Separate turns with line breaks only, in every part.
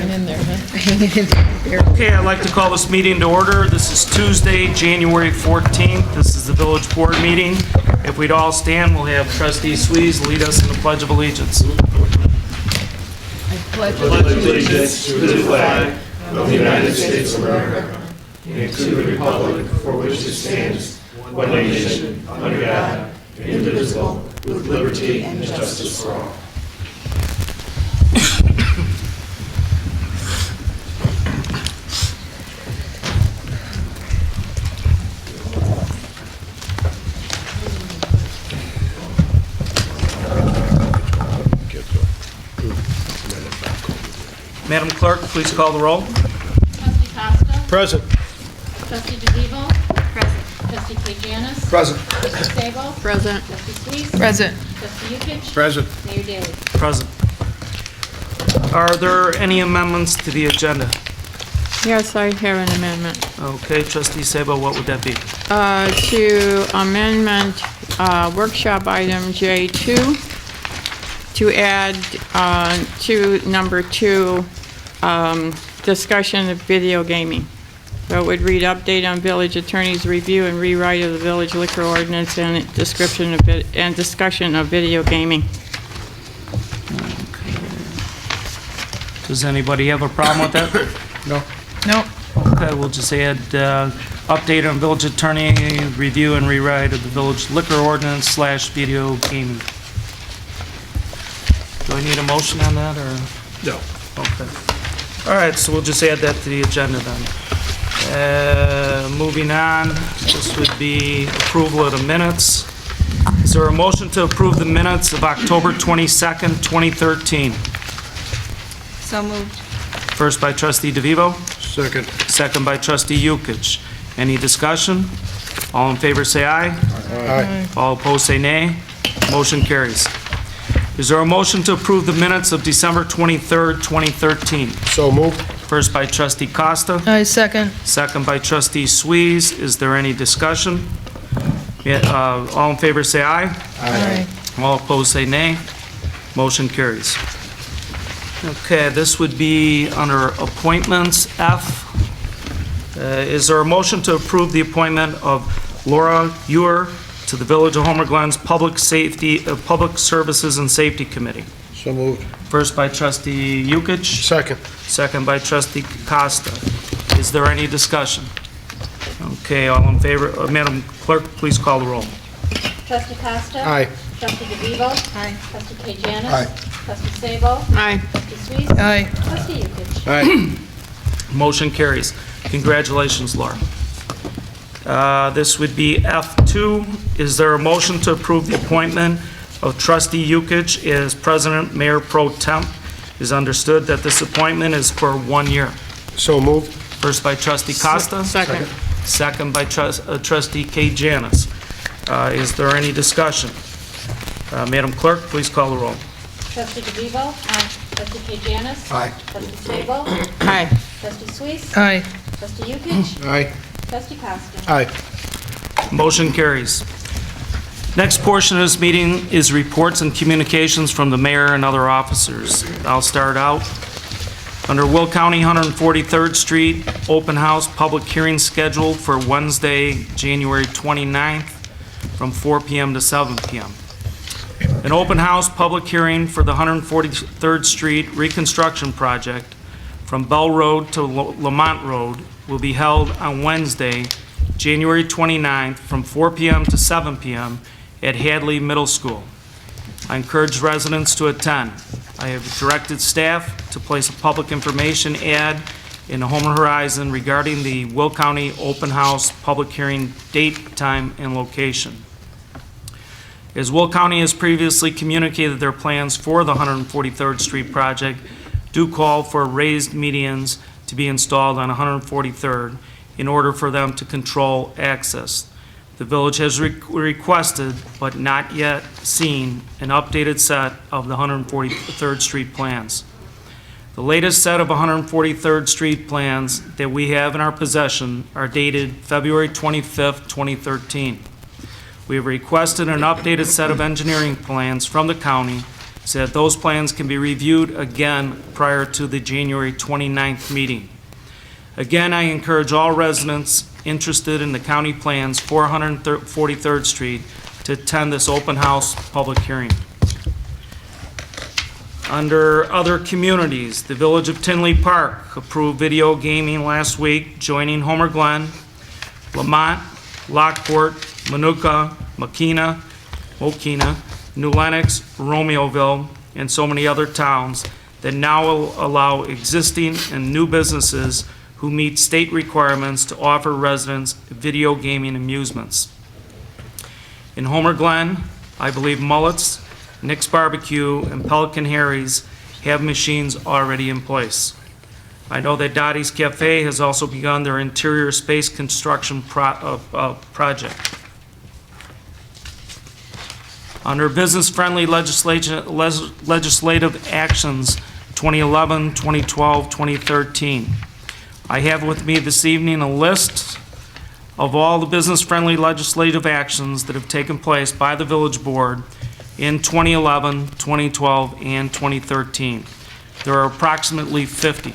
Hanging in there, huh?
Okay, I'd like to call this meeting to order. This is Tuesday, January 14th. This is the Village Board meeting. If we'd all stand, we'll have Trustee Swees lead us in the Pledge of Allegiance.
I pledge
allegiance to the flag of the United States of America and to the republic for which it stands, one nation, under God, indivisible, with liberty and justice for all.
Madam Clerk, please call the roll.
Trustee Costa?
Present.
Trustee DeVivo? Present. Trustee Kajanis?
Present.
Trustee Sabo?
Present.
Trustee Sweet?
Present.
Trustee Yukich?
Present.
Mayor Daley?
Present. Are there any amendments to the agenda?
Yes, I have an amendment.
Okay, Trustee Sabo, what would that be?
To amendment workshop item J2, to add to number 2, discussion of video gaming. So it would read update on village attorney's review and rewrite of the village liquor ordinance and description of it and discussion of video gaming.
Does anybody have a problem with that?
No.
No.
Okay, we'll just add update on village attorney review and rewrite of the village liquor ordinance / video gaming. Do I need a motion on that, or?
No.
Okay. All right, so we'll just add that to the agenda then. Moving on, this would be approval of the minutes. Is there a motion to approve the minutes of October 22nd, 2013?
So moved.
First by Trustee DeVivo,
Second.
second by Trustee Yukich. Any discussion? All in favor say aye.
Aye.
All opposed say nay. Motion carries. Is there a motion to approve the minutes of December 23rd, 2013?
So moved.
First by Trustee Costa,
I second.
second by Trustee Swees. Is there any discussion? All in favor say aye.
Aye.
All opposed say nay. Motion carries. Okay, this would be under appointments, F. Is there a motion to approve the appointment of Laura Ewer to the Village of Homer Glen's Public Services and Safety Committee?
So moved.
First by Trustee Yukich,
Second.
second by Trustee Costa. Is there any discussion? Okay, all in favor, Madam Clerk, please call the roll.
Trustee Costa?
Aye.
Trustee DeVivo?
Aye.
Trustee Kajanis?
Aye.
Trustee Sabo?
Aye.
Trustee Sweet?
Aye.
Trustee Yukich?
Aye.
Motion carries. Congratulations, Laura. This would be F2. Is there a motion to approve the appointment of Trustee Yukich as President Mayor Pro Temp? It is understood that this appointment is for 1 year.
So moved.
First by Trustee Costa.
Second.
Second by Trustee Kajanis. Is there any discussion? Madam Clerk, please call the roll.
Trustee DeVivo? Aye. Trustee Kajanis?
Aye.
Trustee Sabo?
Aye.
Trustee Sweet?
Aye.
Trustee Yukich?
Aye.
Trustee Costa?
Aye.
Motion carries. Next portion of this meeting is reports and communications from the mayor and other officers. I'll start out. Under Will County, 143rd Street, open house public hearing scheduled for Wednesday, January 29th from 4 p.m. to 7 p.m. An open house public hearing for the 143rd Street reconstruction project from Bell Road to Lamont Road will be held on Wednesday, January 29th from 4 p.m. to 7 p.m. at Hadley Middle School. I encourage residents to attend. I have directed staff to place a public information ad in the Homer Horizon regarding the Will County open house public hearing date, time, and location. As Will County has previously communicated their plans for the 143rd Street project, do call for raised medians to be installed on 143rd in order for them to control access. The village has requested, but not yet seen, an updated set of the 143rd Street plans. The latest set of 143rd Street plans that we have in our possession are dated February 25th, 2013. We have requested an updated set of engineering plans from the county so that those plans can be reviewed again prior to the January 29th meeting. Again, I encourage all residents interested in the county plans for 143rd Street to attend this open house public hearing. Under other communities, the Village of Tinley Park approved video gaming last week, joining Homer Glen, Lamont, Lockport, Manuka, Mokina, New Lenox, Romeoville, and so many other towns that now will allow existing and new businesses who meet state requirements to offer residents video gaming amusements. In Homer Glen, I believe Mullet's, Nick's Barbecue, and Pelican Harry's have machines already in place. I know that Dottie's Cafe has also begun their interior space construction project. Under business-friendly legislative actions 2011, 2012, 2013, I have with me this evening a list of all the business-friendly legislative actions that have taken place by the Village Board in 2011, 2012, and 2013. There are approximately 50.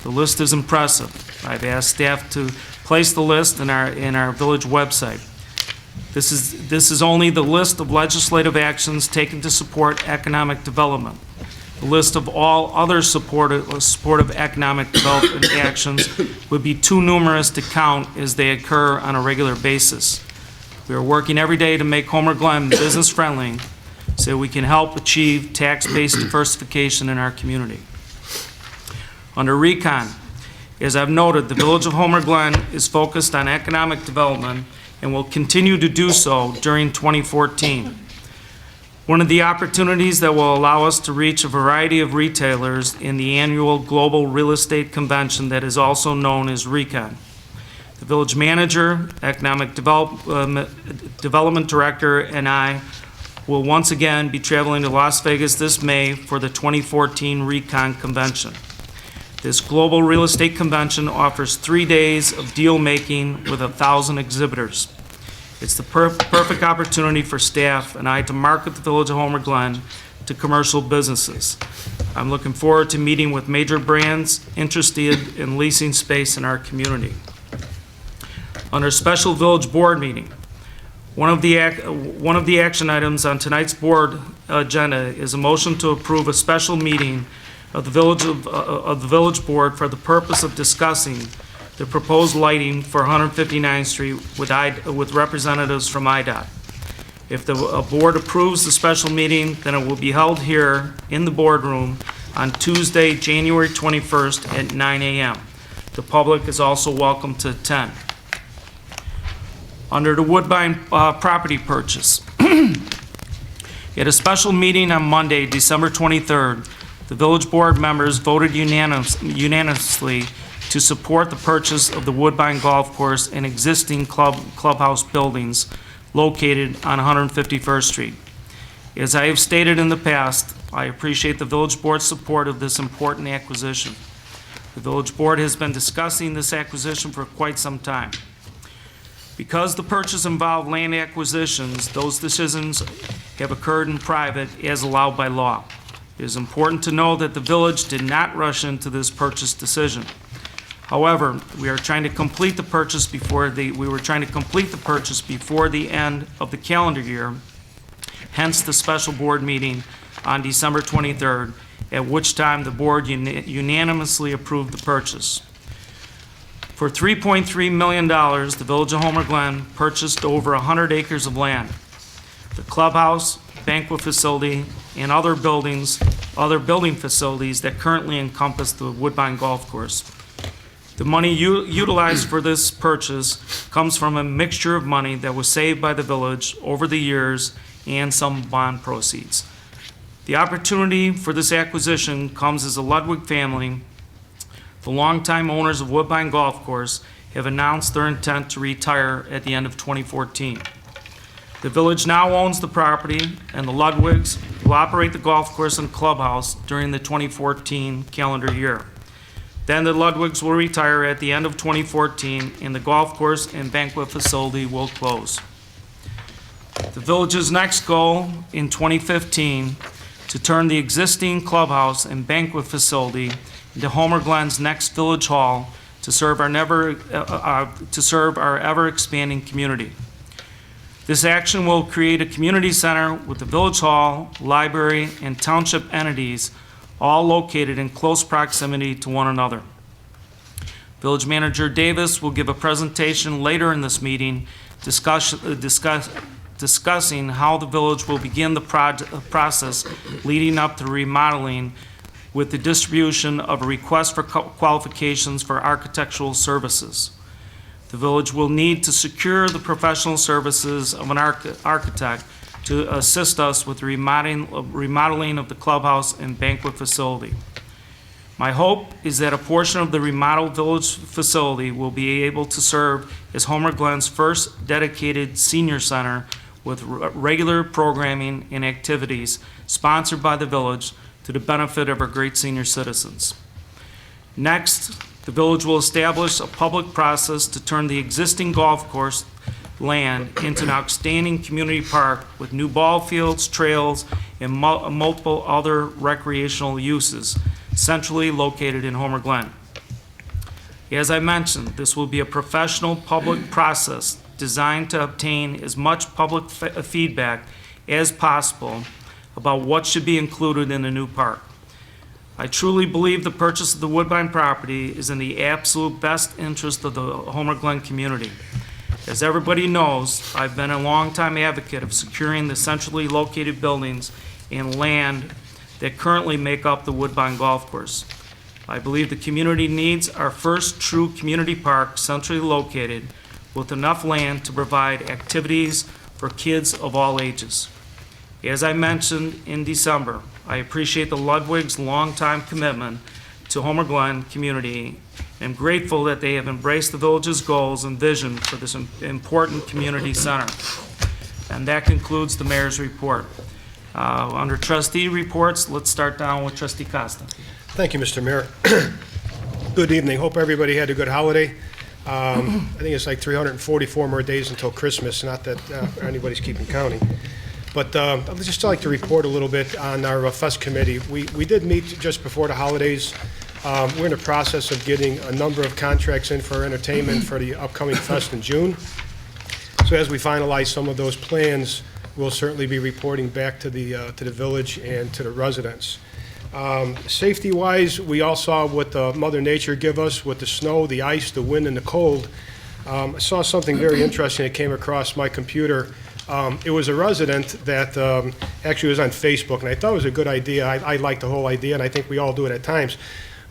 The list is impressive. I've asked staff to place the list in our village website. This is only the list of legislative actions taken to support economic development. The list of all other supportive economic development actions would be too numerous to count as they occur on a regular basis. We are working every day to make Homer Glen business-friendly so we can help achieve tax-based diversification in our community. Under Recon, as I've noted, the Village of Homer Glen is focused on economic development and will continue to do so during 2014. One of the opportunities that will allow us to reach a variety of retailers in the annual Global Real Estate Convention that is also known as Recon. The village manager, economic development director, and I will once again be traveling to Las Vegas this May for the 2014 Recon Convention. This Global Real Estate Convention offers 3 days of deal making with 1,000 exhibitors. It's the perfect opportunity for staff and I to market the Village of Homer Glen to commercial businesses. I'm looking forward to meeting with major brands interested in leasing space in our community. Under special village board meeting, one of the action items on tonight's board agenda is a motion to approve a special meeting of the village board for the purpose of discussing the proposed lighting for 159th Street with representatives from IDOT. If the board approves the special meeting, then it will be held here in the boardroom on Tuesday, January 21st at 9 a.m. The public is also welcome to attend. Under the Woodbine property purchase, at a special meeting on Monday, December 23rd, the village board members voted unanimously to support the purchase of the Woodbine Golf Course and existing clubhouse buildings located on 151st Street. As I have stated in the past, I appreciate the village board's support of this important acquisition. The village board has been discussing this acquisition for quite some time. Because the purchase involved land acquisitions, those decisions have occurred in private as allowed by law. It is important to know that the village did not rush into this purchase decision. However, we were trying to complete the purchase before the end of the calendar year, hence the special board meeting on December 23rd, at which time the board unanimously approved the purchase. For $3.3 million, the Village of Homer Glen purchased over 100 acres of land. The clubhouse, banquet facility, and other building facilities that currently encompass the Woodbine Golf Course. The money utilized for this purchase comes from a mixture of money that was saved by the village over the years and some bond proceeds. The opportunity for this acquisition comes as the Ludwig family, the longtime owners of Woodbine Golf Course, have announced their intent to retire at the end of 2014. The village now owns the property, and the Ludwigs will operate the golf course and clubhouse during the 2014 calendar year. Then the Ludwigs will retire at the end of 2014, and the golf course and banquet facility will close. The village's next goal in 2015 to turn the existing clubhouse and banquet facility into Homer Glen's next village hall to serve our ever-expanding community. This action will create a community center with the village hall, library, and township entities all located in close proximity to one another. Village Manager Davis will give a presentation later in this meeting discussing how the village will begin the process leading up to remodeling with the distribution of a request for qualifications for architectural services. The village will need to secure the professional services of an architect to assist us with the remodeling of the clubhouse and banquet facility. My hope is that a portion of the remodeled village facility will be able to serve as Homer Glen's first dedicated senior center with regular programming and activities sponsored by the village to the benefit of our great senior citizens. Next, the village will establish a public process to turn the existing golf course land into an outstanding community park with new ball fields, trails, and multiple other recreational uses centrally located in Homer Glen. As I mentioned, this will be a professional public process designed to obtain as much public feedback as possible about what should be included in the new park. I truly believe the purchase of the Woodbine property is in the absolute best interest of the Homer Glen community. As everybody knows, I've been a longtime advocate of securing the centrally located buildings and land that currently make up the Woodbine Golf Course. I believe the community needs our first true community park centrally located with enough land to provide activities for kids of all ages. As I mentioned in December, I appreciate the Ludwig's longtime commitment to Homer Glen community and am grateful that they have embraced the village's goals and vision for this important community center. And that concludes the mayor's report. Under trustee reports, let's start down with trustee Costa.
Thank you, Mr. Mayor. Good evening. Hope everybody had a good holiday. I think it's like 344 more days until Christmas, not that anybody's keeping counting. But I'd just like to report a little bit on our Fest Committee. We did meet just before the holidays. We're in the process of getting a number of contracts in for entertainment for the upcoming Fest in June. So as we finalize some of those plans, we'll certainly be reporting back to the village and to the residents. Safety-wise, we all saw what Mother Nature give us with the snow, the ice, the wind, and the cold. I saw something very interesting that came across my computer. It was a resident that actually was on Facebook, and I thought it was a good idea. I liked the whole idea, and I think we all do it at times.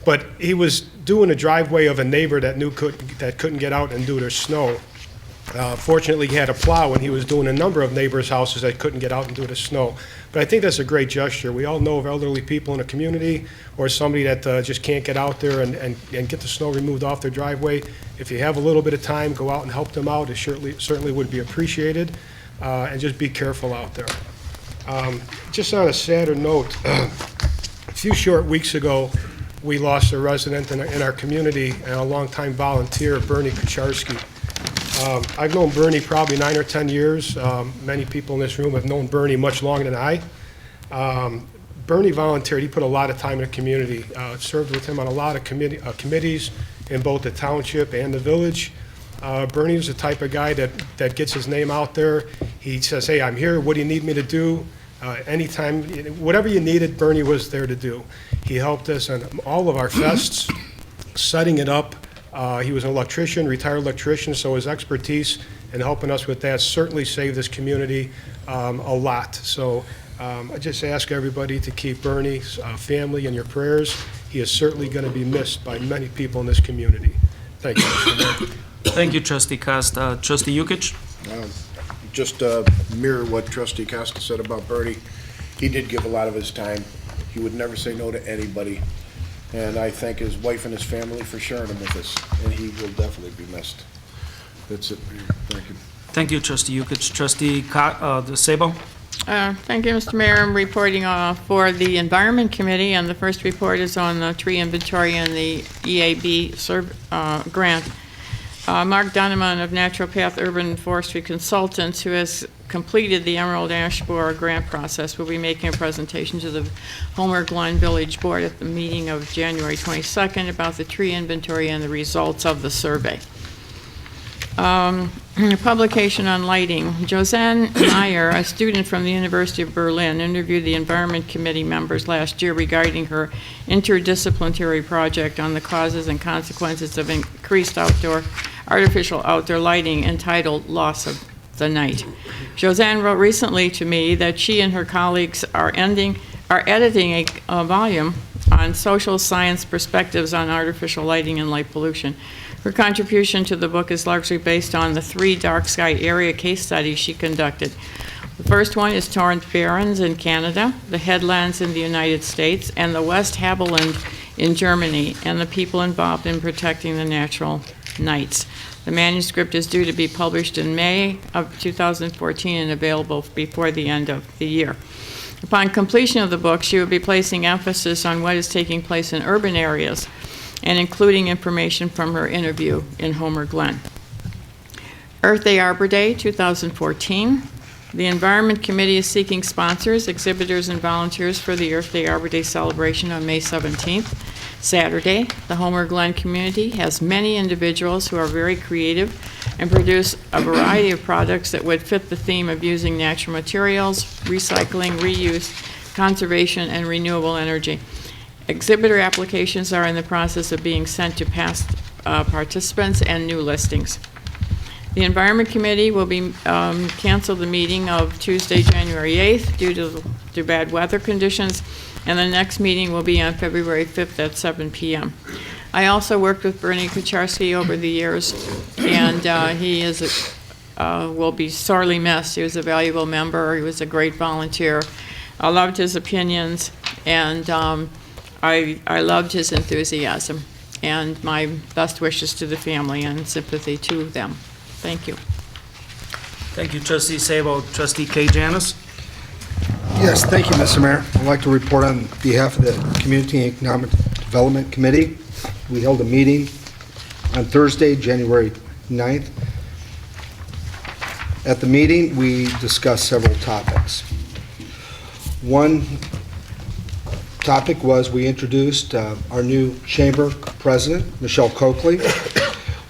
But he was doing a driveway of a neighbor that couldn't get out and do their snow. Fortunately, he had a plow, and he was doing a number of neighbors' houses that couldn't get out and do the snow. But I think that's a great gesture. We all know of elderly people in the community or somebody that just can't get out there and get the snow removed off their driveway. If you have a little bit of time, go out and help them out. It certainly would be appreciated. And just be careful out there. Just on a sadder note, a few short weeks ago, we lost a resident in our community and a longtime volunteer, Bernie Kucharski. I've known Bernie probably 9 or 10 years. Many people in this room have known Bernie much longer than I. Bernie volunteered. He put a lot of time in the community. Served with him on a lot of committees in both the township and the village. Bernie was the type of guy that gets his name out there. He says, hey, I'm here. What do you need me to do? Anytime, whatever you needed, Bernie was there to do. He helped us on all of our fests, setting it up. He was an electrician, retired electrician, so his expertise in helping us with that certainly saved this community a lot. So I just ask everybody to keep Bernie's family in your prayers. He is certainly going to be missed by many people in this community. Thank you, Mr. Mayor.
Thank you, trustee Costa. Trustee Yukich?
Just mirror what Trustee Costa said about Bernie. He did give a lot of his time. He would never say no to anybody. And I thank his wife and his family for sharing him with us. And he will definitely be missed. That's it, Mayor. Thank you.
Thank you, trustee Yukich. Trustee Sabo?
Thank you, Mr. Mayor. I'm reporting for the Environment Committee, and the first report is on the tree inventory and the EAB grant. Mark Donovan of Naturopath Urban Forestry Consultants, who has completed the Emerald Ash Borer grant process, will be making a presentation to the Homer Glen Village Board at the meeting of January 22nd about the tree inventory and the results of the survey. Publication on lighting. Josanne Meyer, a student from the University of Berlin, interviewed the Environment Committee members last year regarding her interdisciplinary project on the causes and consequences of increased artificial outdoor lighting entitled Loss of the Night. Josanne wrote recently to me that she and her colleagues are editing a volume on social science perspectives on artificial lighting and light pollution. Her contribution to the book is largely based on the 3 dark sky area case studies she conducted. The first one is Torrent Barrens in Canada, the Headlands in the United States, and the West Havelland in Germany, and the people involved in protecting the natural nights. The manuscript is due to be published in May of 2014 and available before the end of the year. Upon completion of the book, she will be placing emphasis on what is taking place in urban areas and including information from her interview in Homer Glen. Earth Day Arbor Day 2014. The Environment Committee is seeking sponsors, exhibitors, and volunteers for the Earth Day Arbor Day celebration on May 17th. Saturday, the Homer Glen community has many individuals who are very creative and produce a variety of products that would fit the theme of using natural materials, recycling, reuse, conservation, and renewable energy. Exhibitor applications are in the process of being sent to past participants and new listings. The Environment Committee will be cancel the meeting of Tuesday, January 8th due to bad weather conditions, and the next meeting will be on February 5th at 7 p.m. I also worked with Bernie Kucharski over the years, and he will be sorely missed. He was a valuable member. He was a great volunteer. I loved his opinions, and I loved his enthusiasm, and my best wishes to the family and sympathy to them. Thank you.
Thank you, Trustee Sabo. Trustee K. Janis?
Yes, thank you, Mr. Mayor. I'd like to report on behalf of the Community and Economic Development Committee. We held a meeting on Thursday, January 9th. At the meeting, we discussed several topics. One topic was we introduced our new chamber president, Michelle Coakley.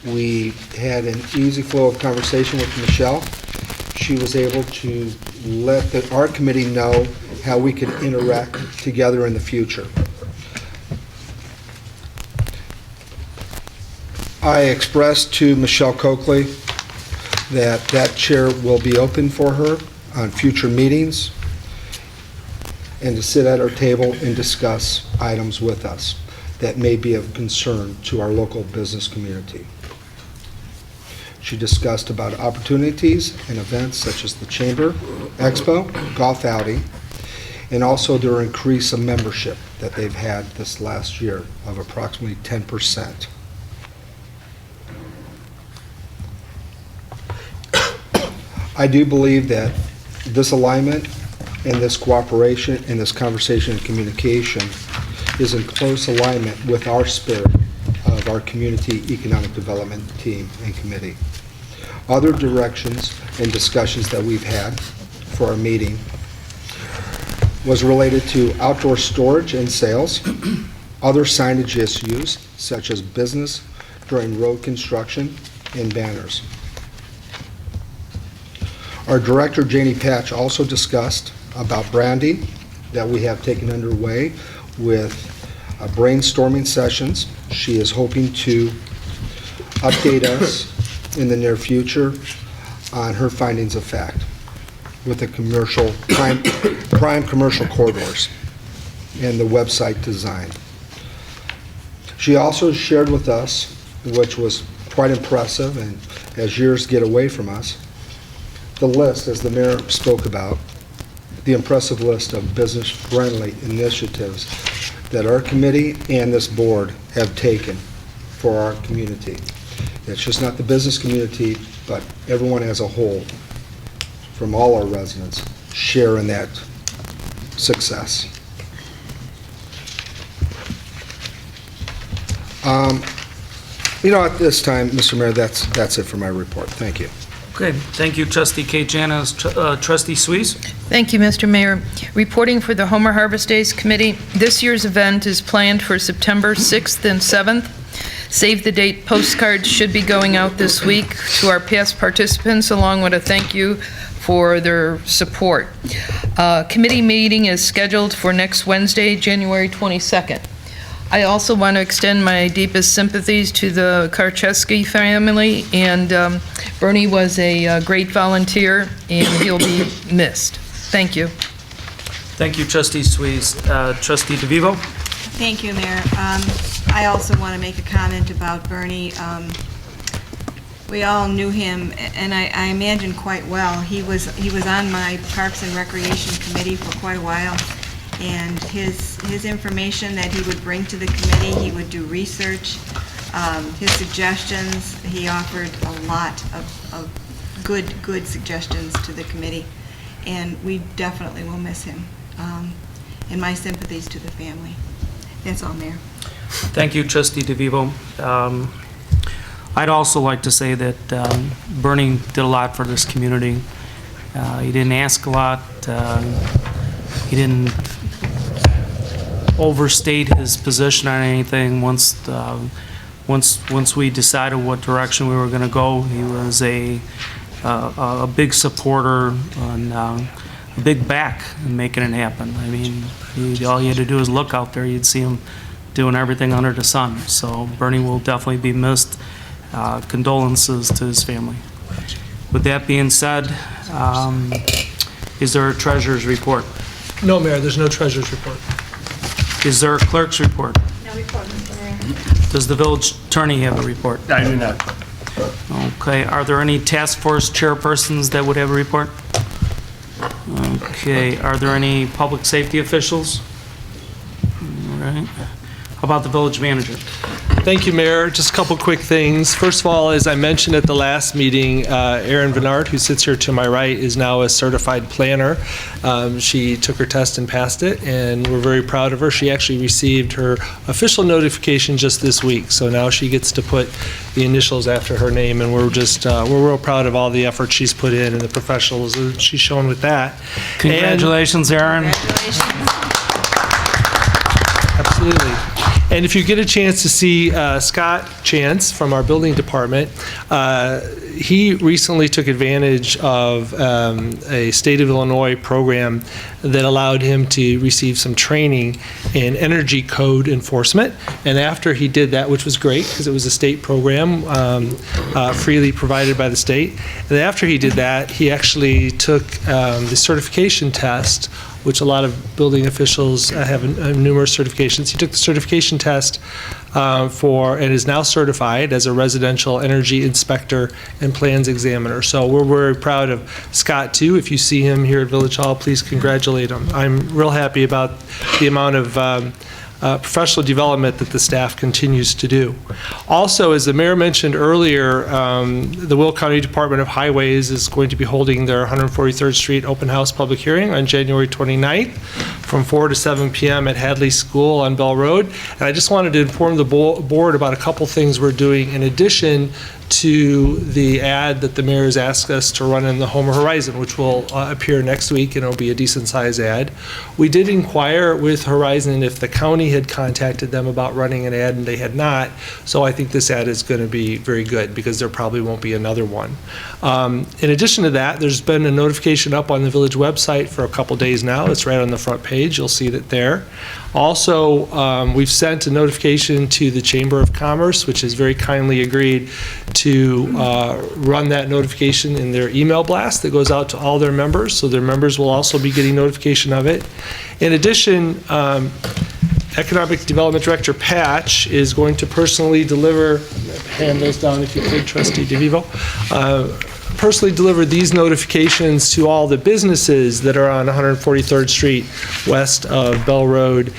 We had an easy flow of conversation with Michelle. She was able to let our committee know how we could interact together in the future. I expressed to Michelle Coakley that chair will be open for her on future meetings and to sit at our table and discuss items with us that may be of concern to our local business community. She discussed about opportunities and events such as the Chamber Expo, Golf Outing, and also their increase of membership that they've had this last year of approximately 10%. I do believe that this alignment and this cooperation and this conversation and communication is in close alignment with our spirit of our community economic development team and committee. Other directions and discussions that we've had for our meeting was related to outdoor storage and sales, other signage issues such as business during road construction, and banners. Our director, Janie Patch, also discussed about branding that we have taken underway with brainstorming sessions. She is hoping to update us in the near future on her findings of fact with the commercial prime commercial corridors and the website design. She also shared with us, which was quite impressive, and as years get away from us, the list, as the mayor spoke about, the impressive list of business-friendly initiatives that our committee and this board have taken for our community. It's just not the business community, but everyone as a whole, from all our residents, share in that success. At this time, Mr. Mayor, that's it for my report. Thank you.
Okay, thank you, Trustee Kate Janice. Trustee Suisse?
Thank you, Mr. Mayor. Reporting for the Homer Harvest Days Committee, this year's event is planned for September 6th and 7th. Save the date postcards should be going out this week to our past participants, along with a thank you for their support. Committee meeting is scheduled for next Wednesday, January 22nd. I also want to extend my deepest sympathies to the Karcheski family, and Bernie was a great volunteer, and he'll be missed. Thank you.
Thank you, Trustee Suisse. Trustee DeVivo?
Thank you, Mayor. I also want to make a comment about Bernie. We all knew him, and I imagine quite well. He was on my Parks and Recreation Committee for quite a while, and his information that he would bring to the committee, he would do research, his suggestions, he offered a lot of good suggestions to the committee, and we definitely will miss him. And my sympathies to the family. That's all, Mayor.
Thank you, Trustee DeVivo. I'd also like to say that Bernie did a lot for this community. He didn't ask a lot. He didn't overstate his position on anything. Once we decided what direction we were going to go, he was a big supporter and a big back in making it happen. I mean, all you had to do is look out there, you'd see him doing everything under the sun. So Bernie will definitely be missed. Condolences to his family. With that being said, is there a treasurer's report?
No, Mayor, there's no treasurer's report.
Is there a clerk's report?
No report, Mr. Mayor.
Does the village attorney have a report?
I do not.
Okay, are there any task force chairpersons that would have a report? Okay, are there any public safety officials? All right. How about the village manager?
Thank you, Mayor. Just a couple quick things. First of all, as I mentioned at the last meeting, Erin Vennard, who sits here to my right, is now a certified planner. She took her test and passed it, and we're very proud of her. She actually received her official notification just this week, so now she gets to put the initials after her name, and we're real proud of all the effort she's put in and the professionalism she's shown with that.
Congratulations, Erin.
Congratulations.
Absolutely. And if you get a chance to see Scott Chance from our building department, he recently took advantage of a state of Illinois program that allowed him to receive some training in energy code enforcement. And after he did that, which was great because it was a state program freely provided by the state, and after he did that, he actually took the certification test, which a lot of building officials have numerous certifications. He took the certification test and is now certified as a residential energy inspector and plans examiner. So we're very proud of Scott too. If you see him here at Village Hall, please congratulate him. I'm real happy about the amount of professional development that the staff continues to do. Also, as the mayor mentioned earlier, the Will County Department of Highways is going to be holding their 143rd Street open house public hearing on January 29th from 4 to 7 p.m. at Hadley School on Bell Road. And I just wanted to inform the board about a couple things we're doing in addition to the ad that the mayor has asked us to run in the Homer Horizon, which will appear next week, and it'll be a decent-sized ad. We did inquire with Horizon if the county had contacted them about running an ad, and they had not. So I think this ad is going to be very good because there probably won't be another one. In addition to that, there's been a notification up on the village website for a couple days now. It's right on the front page. You'll see it there. Also, we've sent a notification to the Chamber of Commerce, which has very kindly agreed to run that notification in their email blast that goes out to all their members, so their members will also be getting notification of it. In addition, Economic Development Director Patch is going to personally deliver, hand those down if you could, Trustee DeVivo, personally deliver these notifications to all the businesses that are on 143rd Street west of Bell Road.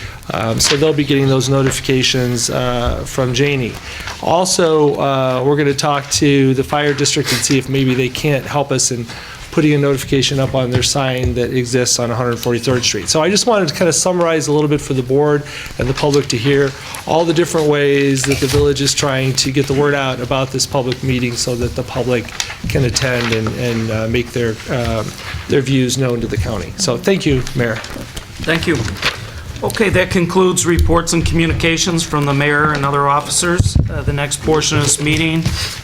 So they'll be getting those notifications from Janie. Also, we're going to talk to the fire district and see if maybe they can't help us in
putting a notification up on their sign that exists on 143rd Street. So I just wanted to kind of summarize a little bit for the board and the public to hear all the different ways that the village is trying to get the word out about this public meeting so that the public can attend and make their views known to the county. So thank you, Mayor.
Thank you. Okay, that concludes reports and communications from the mayor and other officers. The next portion of this meeting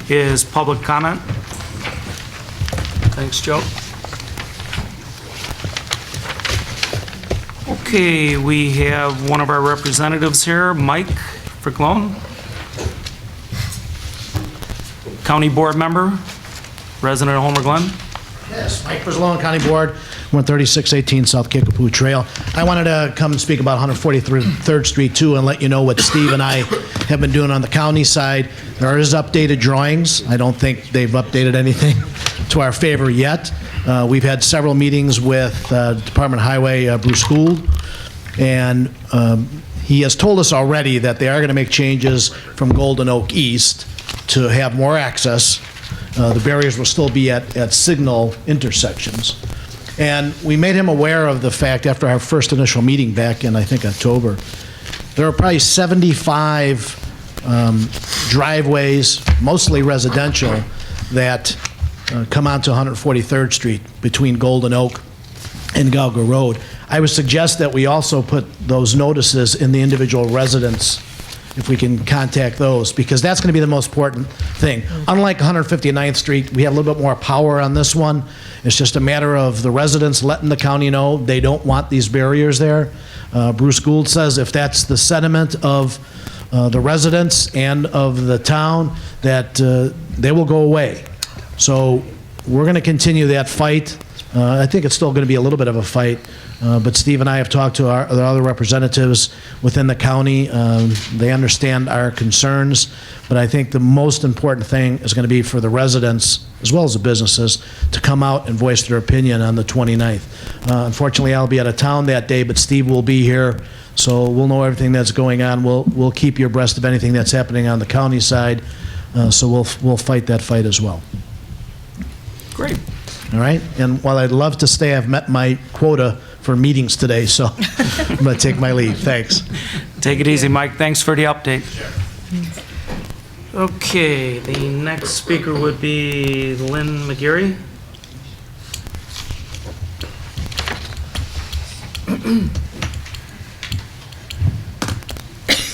is public comment. Thanks, Joe. Okay, we have one of our representatives here, Mike for Glen. County board member, resident of Homer Glen.
Yes, Mike Brzalone, County Board, 13618 South Kickapoo Trail. I wanted to come and speak about 143rd Street too and let you know what Steve and I have been doing on the county side. There is updated drawings. I don't think they've updated anything to our favor yet. We've had several meetings with Department of Highway Bruce Gould, and he has told us already that they are going to make changes from Golden Oak East to have more access. The barriers will still be at signal intersections. And we made him aware of the fact after our first initial meeting back in, I think, October, there are probably 75 driveways, mostly residential, that come onto 143rd Street between Golden Oak and Galga Road. I would suggest that we also put those notices in the individual residents, if we can contact those, because that's going to be the most important thing. Unlike 159th Street, we have a little bit more power on this one. It's just a matter of the residents letting the county know they don't want these barriers there. Bruce Gould says if that's the sentiment of the residents and of the town, that they will go away. So we're going to continue that fight. I think it's still going to be a little bit of a fight, but Steve and I have talked to our the other representatives within the county. They understand our concerns, but I think the most important thing is going to be for the residents, as well as the businesses, to come out and voice their opinion on the 29th. Unfortunately, I'll be out of town that day, but Steve will be here, so we'll know everything that's going on. We'll keep you abreast of anything that's happening on the county side, so we'll fight that fight as well.
Great.
All right, and while I'd love to stay, I've met my quota for meetings today, so I'm going to take my leave. Thanks.
Take it easy, Mike. Thanks for the update. Okay, the next speaker would be Lynn McGarry.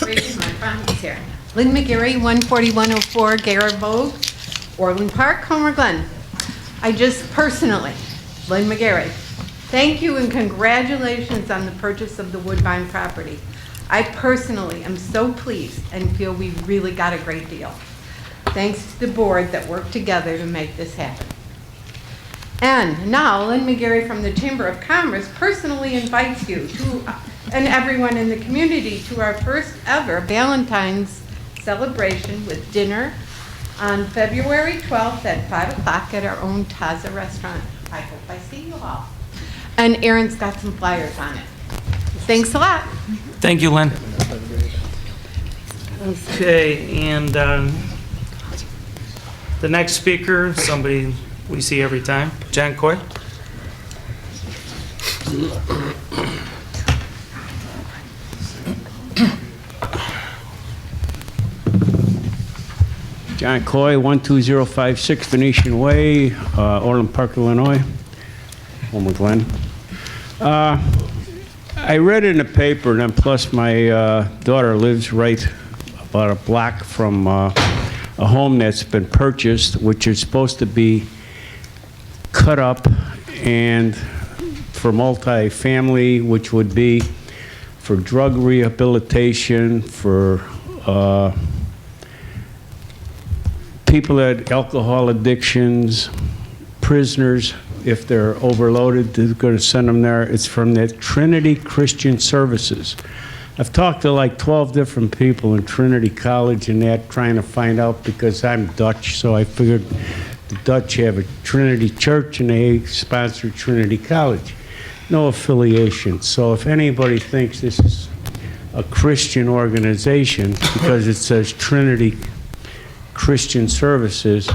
Raising my promise here. Lynn McGarry, 14104 Garrett Vogue, Orland Park, Homer Glen. I just personally, Glen McGarry, thank you and congratulations on the purchase of the Woodbine property. I personally am so pleased and feel we really got a great deal. Thanks to the board that worked together to make this happen. And now, Lynn McGarry from the Chamber of Commerce personally invites you to, and everyone in the community, to our first ever Valentine's celebration with dinner on February 12th at 5 o'clock at our own Taza restaurant. I hope I see you all. And Aaron's got some flyers on it. Thanks a lot.
Thank you, Lynn. Okay, and the next speaker, somebody we see every time, John Coy.
John Coy, 12056 Venetian Way, Orland Park, Illinois, home of Glen. I read in the paper, and plus my daughter lives right about a block from a home that's been purchased, which is supposed to be cut up and for multi-family, which would be for drug rehabilitation, for people that have alcohol addictions, prisoners, if they're overloaded, they're going to send them there. It's from the Trinity Christian Services. I've talked to like 12 different people in Trinity College and that, trying to find out, because I'm Dutch, so I figured the Dutch have a Trinity Church and they sponsor Trinity College. No affiliation. So if anybody thinks this is a Christian organization because it says Trinity Christian Services,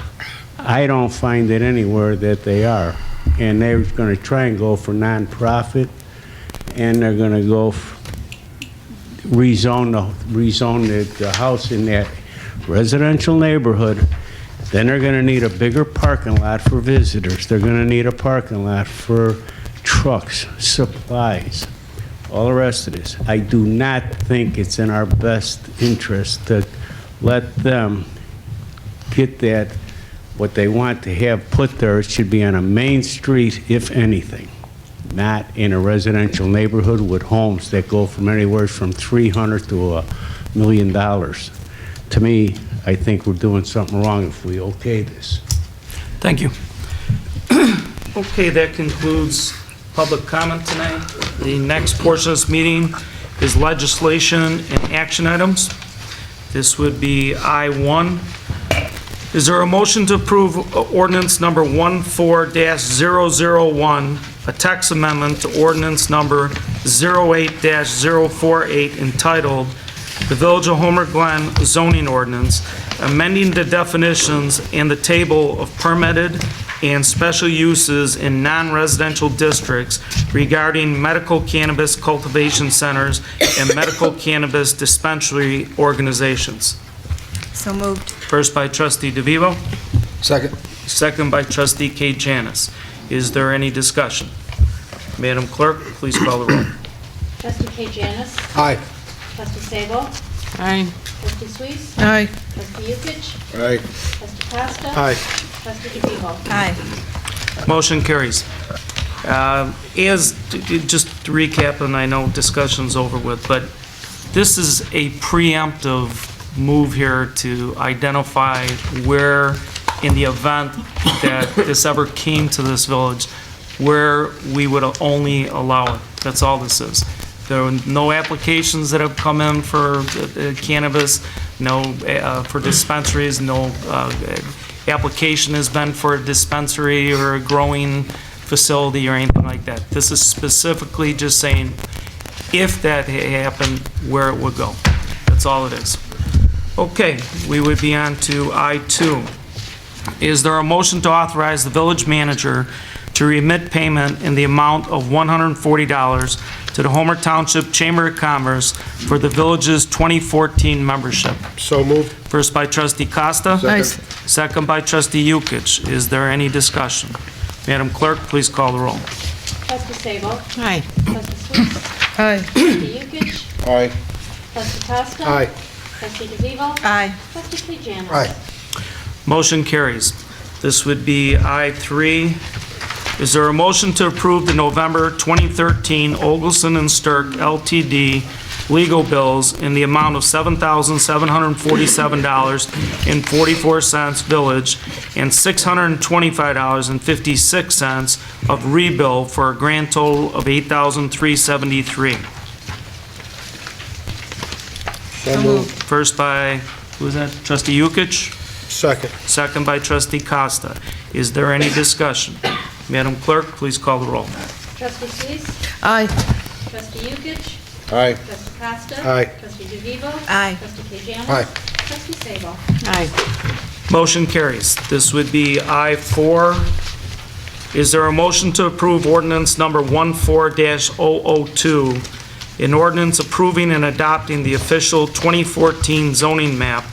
I don't find it anywhere that they are. and they're going to try and go for nonprofit, and they're going to go rezone the house in that residential neighborhood. Then they're going to need a bigger parking lot for visitors. They're going to need a parking lot for trucks, supplies, all the rest of this. I do not think it's in our best interest to let them get that, what they want to have put there. It should be on a main street, if anything, not in a residential neighborhood with homes that go from anywhere from $300,000 to $1 million. To me, I think we're doing something wrong if we okay this.
Thank you. Okay, that concludes public comment tonight. The next portion of this meeting is legislation and action items. This would be I-1. Is there a motion to approve ordinance number 14-001, a text amendment to ordinance number 08-048 entitled The Village of Homer Glen Zoning Ordinance, amending the definitions and the table of permitted and special uses in non-residential districts regarding medical cannabis cultivation centers and medical cannabis dispensary organizations?
So moved.
First by trustee DeVivo,
Second.
second by trustee Kate Janis. Is there any discussion? Madam Clerk, please call the roll.
Trustee Kate Janis.
Aye.
Trustee Sabo.
Aye.
Trustee Suisse.
Aye.
Trustee Yukich.
Aye.
Trustee Costa.
Aye.
Trustee DeVivo.
Aye.
Motion carries. Just to recap, and I know discussion's over with, but this is a preemptive move here to identify where, in the event that this ever came to this village, where we would only allow it. That's all this is. There are no applications that have come in for cannabis, no for dispensaries, no application has been for a dispensary or a growing facility or anything like that. This is specifically just saying if that happened, where it would go. That's all it is. Okay, we would be on to I-2. Is there a motion to authorize the village manager to remit payment in the amount of $140 to the Homer Township Chamber of Commerce for the village's 2014 membership?
So moved.
First by trustee Costa.
Nice.
Second by trustee Yukich. Is there any discussion? Madam Clerk, please call the roll.
Trustee Sabo.
Aye.
Trustee Suisse.
Aye.
Trustee Yukich.
Aye.
Trustee Costa.
Aye.
Trustee DeVivo.
Aye.
Trustee Kate Janis.
Aye.
Motion carries. This would be I-3. Is there a motion to approve the November 2013 Olgelson and Stirk LTD legal bills in the amount of $7,747.44 village and $625.56 of rebill for a grand total of $8,373?
So moved.
First by, who was that? Trustee Yukich?
Second.
Second by trustee Costa. Is there any discussion? Madam Clerk, please call the roll.
Trustee Suisse.
Aye.
Trustee Yukich.
Aye.
Trustee Costa.
Aye.
Trustee DeVivo.
Aye.
Trustee Kate Janis.
Aye.
Trustee Sabo.
Aye.
Motion carries. This would be I-4. Is there a motion to approve ordinance number 14-002, an ordinance approving and adopting the official 2014 zoning map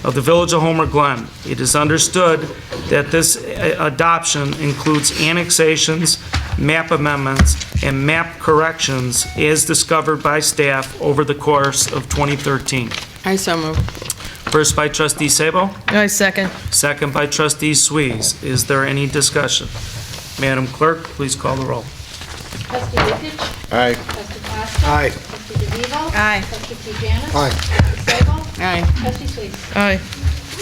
of the Village of Homer Glen? It is understood that this adoption includes annexations, map amendments, and map corrections as discovered by staff over the course of 2013.
I so move.
First by trustee Sabo,
Aye, second.
second by trustee Suisse. Is there any discussion? Madam Clerk, please call the roll.
Trustee Yukich.
Aye.
Trustee Costa.
Aye.
Trustee DeVivo.
Aye.
Trustee Kate Janis.
Aye.
Trustee Sabo.
Aye.
Trustee Suisse.
Aye.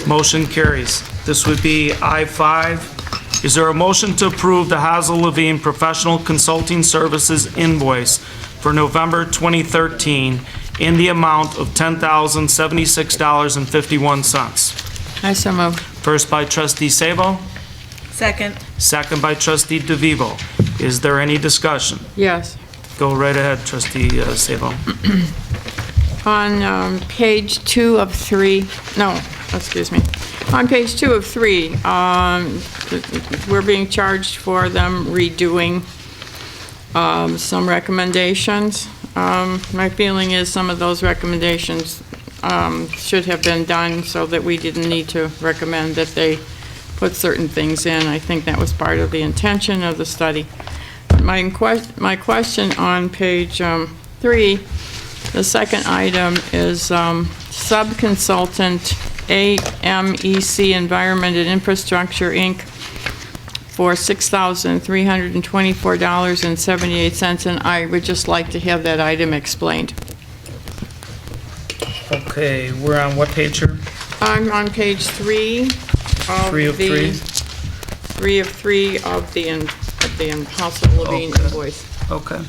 Motion carries. This would be I-5. Is there a motion to approve the Hazel Levine Professional Consulting Services invoice for November 2013 in the amount of $10,076.51?
I so move.
First by trustee Sabo,
Second.
second by trustee DeVivo. Is there any discussion?
Yes.
Go right ahead, trustee Sabo.
On page 2 of 3, no, excuse me, On page 2 of 3, we're being charged for them redoing some recommendations. My feeling is some of those recommendations should have been done so that we didn't need to recommend that they put certain things in. I think that was part of the intention of the study. My question on page 3, the second item is sub-consultant AMEC Environment and Infrastructure, Inc. for $6,324.78, and I would just like to have that item explained.
Okay, we're on what page here?
I'm on page 3 of
3 of 3?
3 of 3 of the House of Levine invoice.
Okay.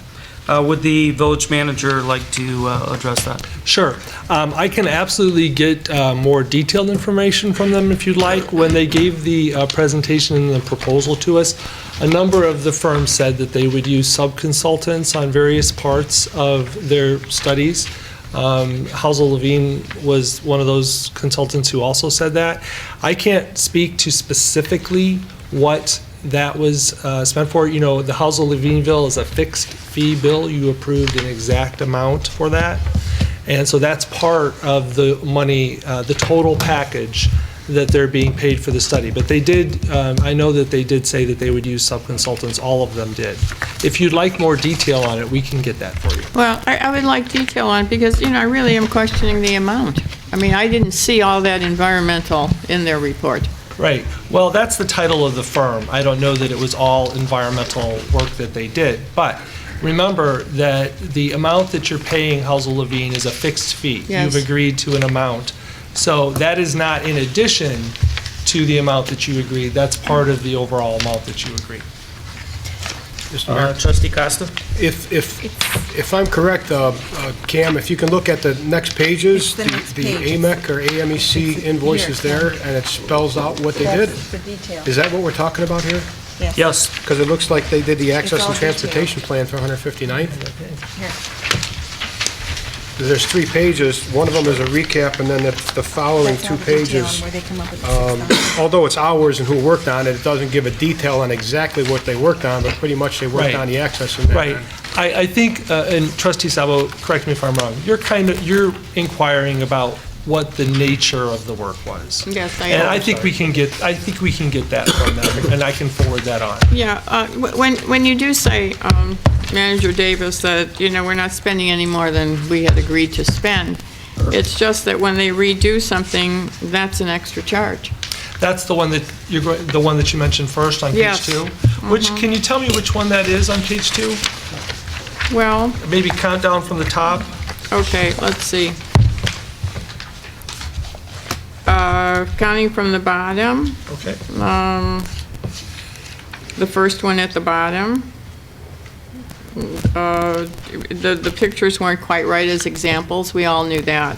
Would the village manager like to address that?
Sure. I can absolutely get more detailed information from them if you'd like. When they gave the presentation and the proposal to us, a number of the firms said that they would use sub-consultants on various parts of their studies. Housel Levine was one of those consultants who also said that. I can't speak to specifically what that was spent for. You know, the Housel Levine bill is a fixed fee bill. You approved an exact amount for that. And so that's part of the money, the total package that they're being paid for the study. But they did, I know that they did say that they would use sub-consultants. All of them did. If you'd like more detail on it, we can get that for you.
Well, I would like detail on it because, you know, I really am questioning the amount. I mean, I didn't see all that environmental in their report.
Right. Well, that's the title of the firm. I don't know that it was all environmental work that they did. But remember that the amount that you're paying Housel Levine is a fixed fee.
Yes.
You've agreed to an amount. So that is not in addition to the amount that you agreed. That's part of the overall amount that you agreed.
Mr. Mayor,
Trustee Costa?
if I'm correct, Cam, if you can look at the next pages,
It's the next
the
pages.
AMEC or AMEC invoice is there, and it spells out what they did.
That's the detail.
Is that what we're talking about here?
Yes.
Because it looks like they did the access
all
and transportation plan for 159th.
Here.
There's 3 pages. One of them is a recap, and then the following
That's all
2
the detail
pages.
on where they come up with the $6,000.
Although it's hours and who worked on it, it doesn't give a detail on exactly what they worked on, but pretty much they worked
Right.
on the access and that.
Right. I think, and Trustee Sabo, correct me if I'm wrong, you're inquiring about what the nature of the work was.
Yes, I
And
am.
I think we can get that from them, and I can forward that on.
Yeah, when you do say, Manager Davis, that, you know, we're not spending any more than we had agreed to spend, it's just that when they redo something, that's an extra charge.
That's the one that the one that you mentioned first on page
Yes.
2? Which, can you tell me which one that is on page 2?
Well,
Maybe count down from the top?
okay, let's see. Counting from the bottom,
Okay.
the first one at the bottom. The pictures weren't quite right as examples, we all knew that.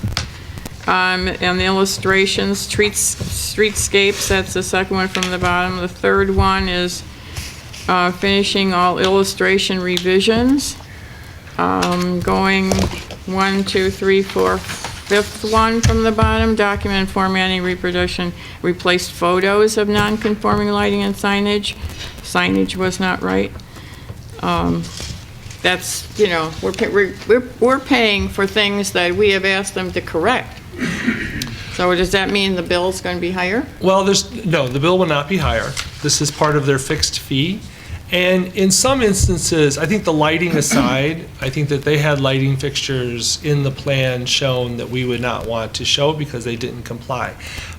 And the illustrations, streetscapes, that's the second one from the bottom. The third one is finishing all illustration revisions. Going 1, 2, 3, 4, fifth one from the bottom, document formatting, reproduction, replaced photos of non-conforming lighting and signage. Signage was not right. That's, you know, we're paying for things that we have asked them to correct. So does that mean the bill's going to be higher?
Well, no, the bill will not be higher. This is part of their fixed fee. And in some instances, I think the lighting aside, I think that they had lighting fixtures in the plan shown that we would not want to show because they didn't comply.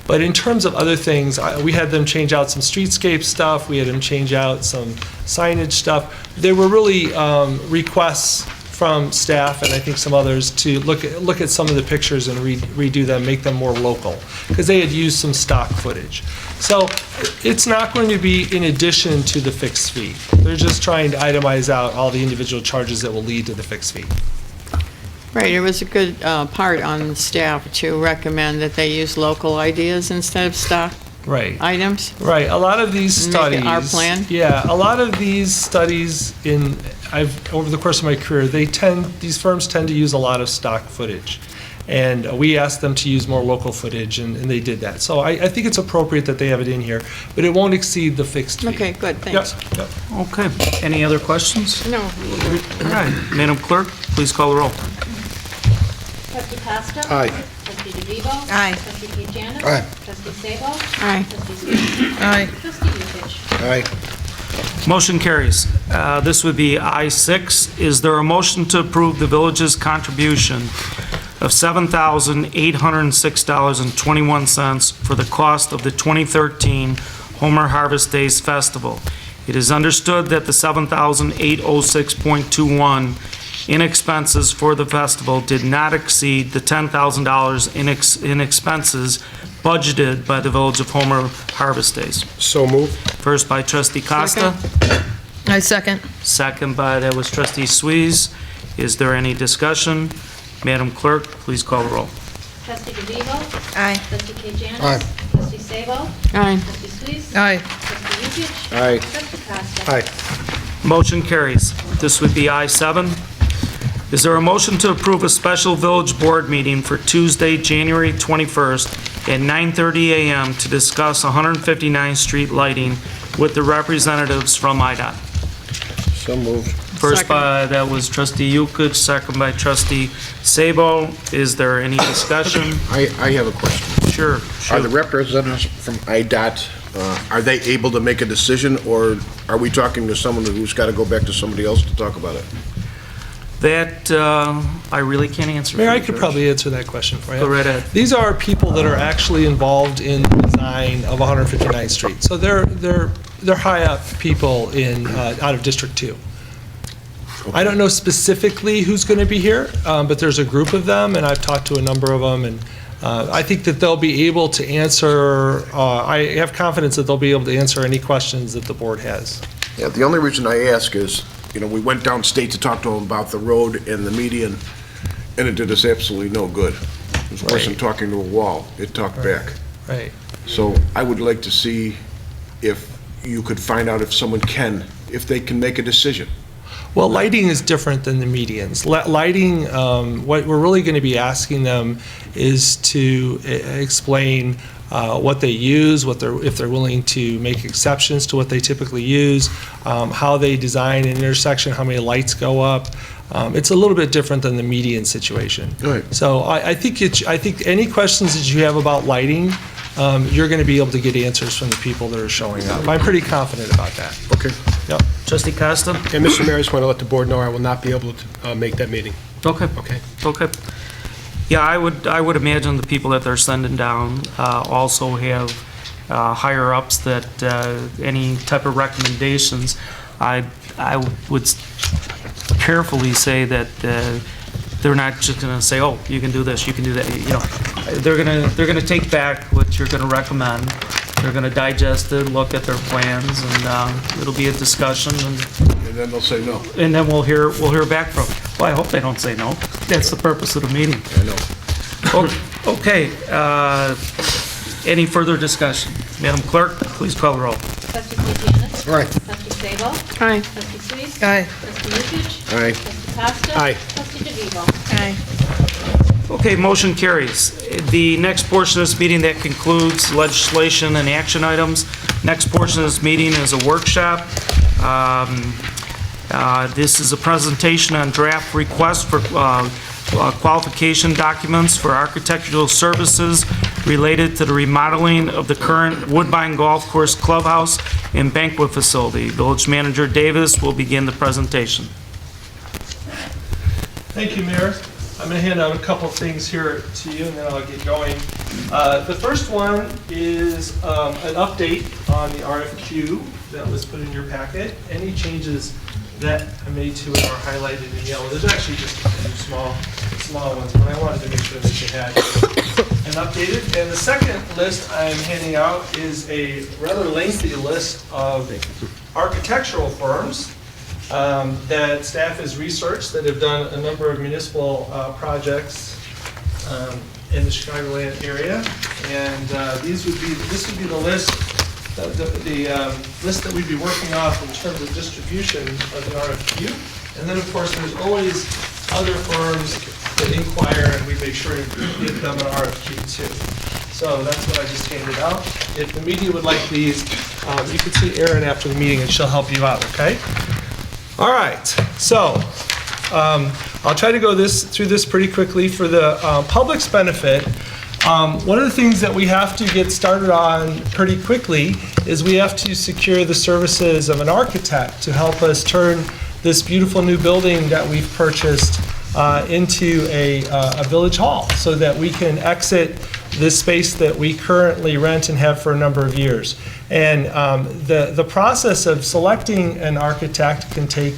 But in terms of other things, we had them change out some streetscape stuff, we had them change out some signage stuff. There were really requests from staff and I think some others to look at some of the pictures and redo them, make them more local, because they had used some stock footage. So it's not going to be in addition to the fixed fee. They're just trying to itemize out all the individual charges that will lead to the fixed fee.
Right, it was a good part on staff to recommend that they use local ideas instead of stock
Right.
items.
Right. A lot of these
Make
studies.
it our plan?
Yeah, a lot of these studies over the course of my career, these firms tend to use a lot of stock footage. And we asked them to use more local footage, and they did that. So I think it's appropriate that they have it in here, but it won't exceed the fixed fee.
Okay, good, thanks.
Yep.
Okay. Any other questions?
No.
All right. Madam Clerk, please call the roll.
Trustee Costa?
Aye.
Trustee DeVivo?
Aye.
Trustee Pajanis?
Aye.
Trustee Sabo?
Aye.
Trustee Stevens?
Aye.
Trustee Yukich?
Aye.
Motion carries. This would be I-6. Is there a motion to approve the village's contribution of $7,806.21 for the cost of the 2013 Homer Harvest Days Festival? It is understood that the $7,806.21 in expenses for the festival did not exceed the $10,000 in expenses budgeted by the Village of Homer Harvest Days.
So moved.
First by Trustee Costa,
I second.
second by, that was Trustee Sweez. Is there any discussion? Madam Clerk, please call the roll.
Trustee DeVivo?
Aye.
Trustee Pajanis?
Aye.
Trustee Sabo?
Aye.
Trustee Sweez?
Aye.
Trustee Yukich?
Aye.
Trustee Costa?
Aye.
Motion carries. This would be I-7. Is there a motion to approve a special village board meeting for Tuesday, January 21st at 9:30 a.m. to discuss 159th Street lighting with the representatives from IDOT?
So moved.
First
Second.
by, that was Trustee Yukich, second by Trustee Sabo. Is there any discussion?
I have a question.
Sure.
Are the representatives from IDOT, are they able to make a decision, or are we talking to someone who's got to go back to somebody else to talk about it?
That, I really can't answer.
Mayor,
for
I
you,
could
George.
probably answer that question for you.
Go right ahead.
These are people that are actually involved in the design of 159th Street. So they're high up people in, out of District 2. I don't know specifically who's going to be here, but there's a group of them, and I've talked to a number of them, and I think that they'll be able to answer, I have confidence that they'll be able to answer any questions that the board has.
Yeah, the only reason I ask is, you know, we went downstate to talk to them about the road and the median, and it did us absolutely no good. It was worse than talking to a wall. It talked back.
Right.
So I would like to see if you could find out if someone can, if they can make a decision.
Well, lighting is different than the medians. Lighting, what we're really going to be asking them is to explain what they use, if they're willing to make exceptions to what they typically use, how they design an intersection, how many lights go up. It's a little bit different than the median situation.
Right.
So I think any questions that you have about lighting, you're going to be able to get answers from the people that are showing up. I'm pretty confident about that.
Okay.
Yep.
Trustee Costa?
And Mr. Mayor, I just want to let the board know I will not be able to make that meeting.
Okay.
Okay.
Okay. Yeah, I would imagine the people that they're sending down also have higher ups that any type of recommendations. I would carefully say that they're not just going to say, oh, you can do this, you can do that. You know, they're gonna take back what you're going to recommend. They're going to digest it, look at their plans, and it'll be a discussion.
And then they'll say no.
And then we'll hear back from them. Well, I hope they don't say no. That's the purpose of the meeting.
I know.
Okay, any further discussion? Madam Clerk, please call the roll.
Trustee Pajanis?
Aye.
Trustee Sabo?
Aye.
Trustee Sweez?
Aye.
Trustee Yukich?
Aye.
Trustee Costa?
Aye.
Trustee DeVivo?
Aye.
Okay, motion carries. The next portion of this meeting, that concludes legislation and action items. Next portion of this meeting is a workshop. This is a presentation on draft request for qualification documents for architectural services related to the remodeling of the current Woodbine Golf Course Clubhouse and Banquet Facility. Village Manager Davis will begin the presentation.
Thank you, Mayor. I'm going to hand out a couple things here to you, and then I'll get going. The first one is an update on the RFQ that was put in your packet. Any changes that I made to it are highlighted in yellow. There's actually just a few small ones, but I wanted to make sure that you had an updated. And the second list I'm handing out is a rather lengthy list of architectural firms that staff has researched that have done a number of municipal projects in the Chicagoland area, and this would be the list, the list that we'd be working off in terms of distribution of the RFQ. And then, of course, there's always other firms that inquire, and we make sure to give them an RFQ too. So that's what I just handed out. If the media would like these, you can see Erin after the meeting and she'll help you out, okay? All right, so I'll try to go through this pretty quickly. For the public's benefit, one of the things that we have to get started on pretty quickly is we have to secure the services of an architect to help us turn this beautiful new building that we've purchased into a village hall, so that we can exit this space that we currently rent and have for a number of years. And the process of selecting an architect can take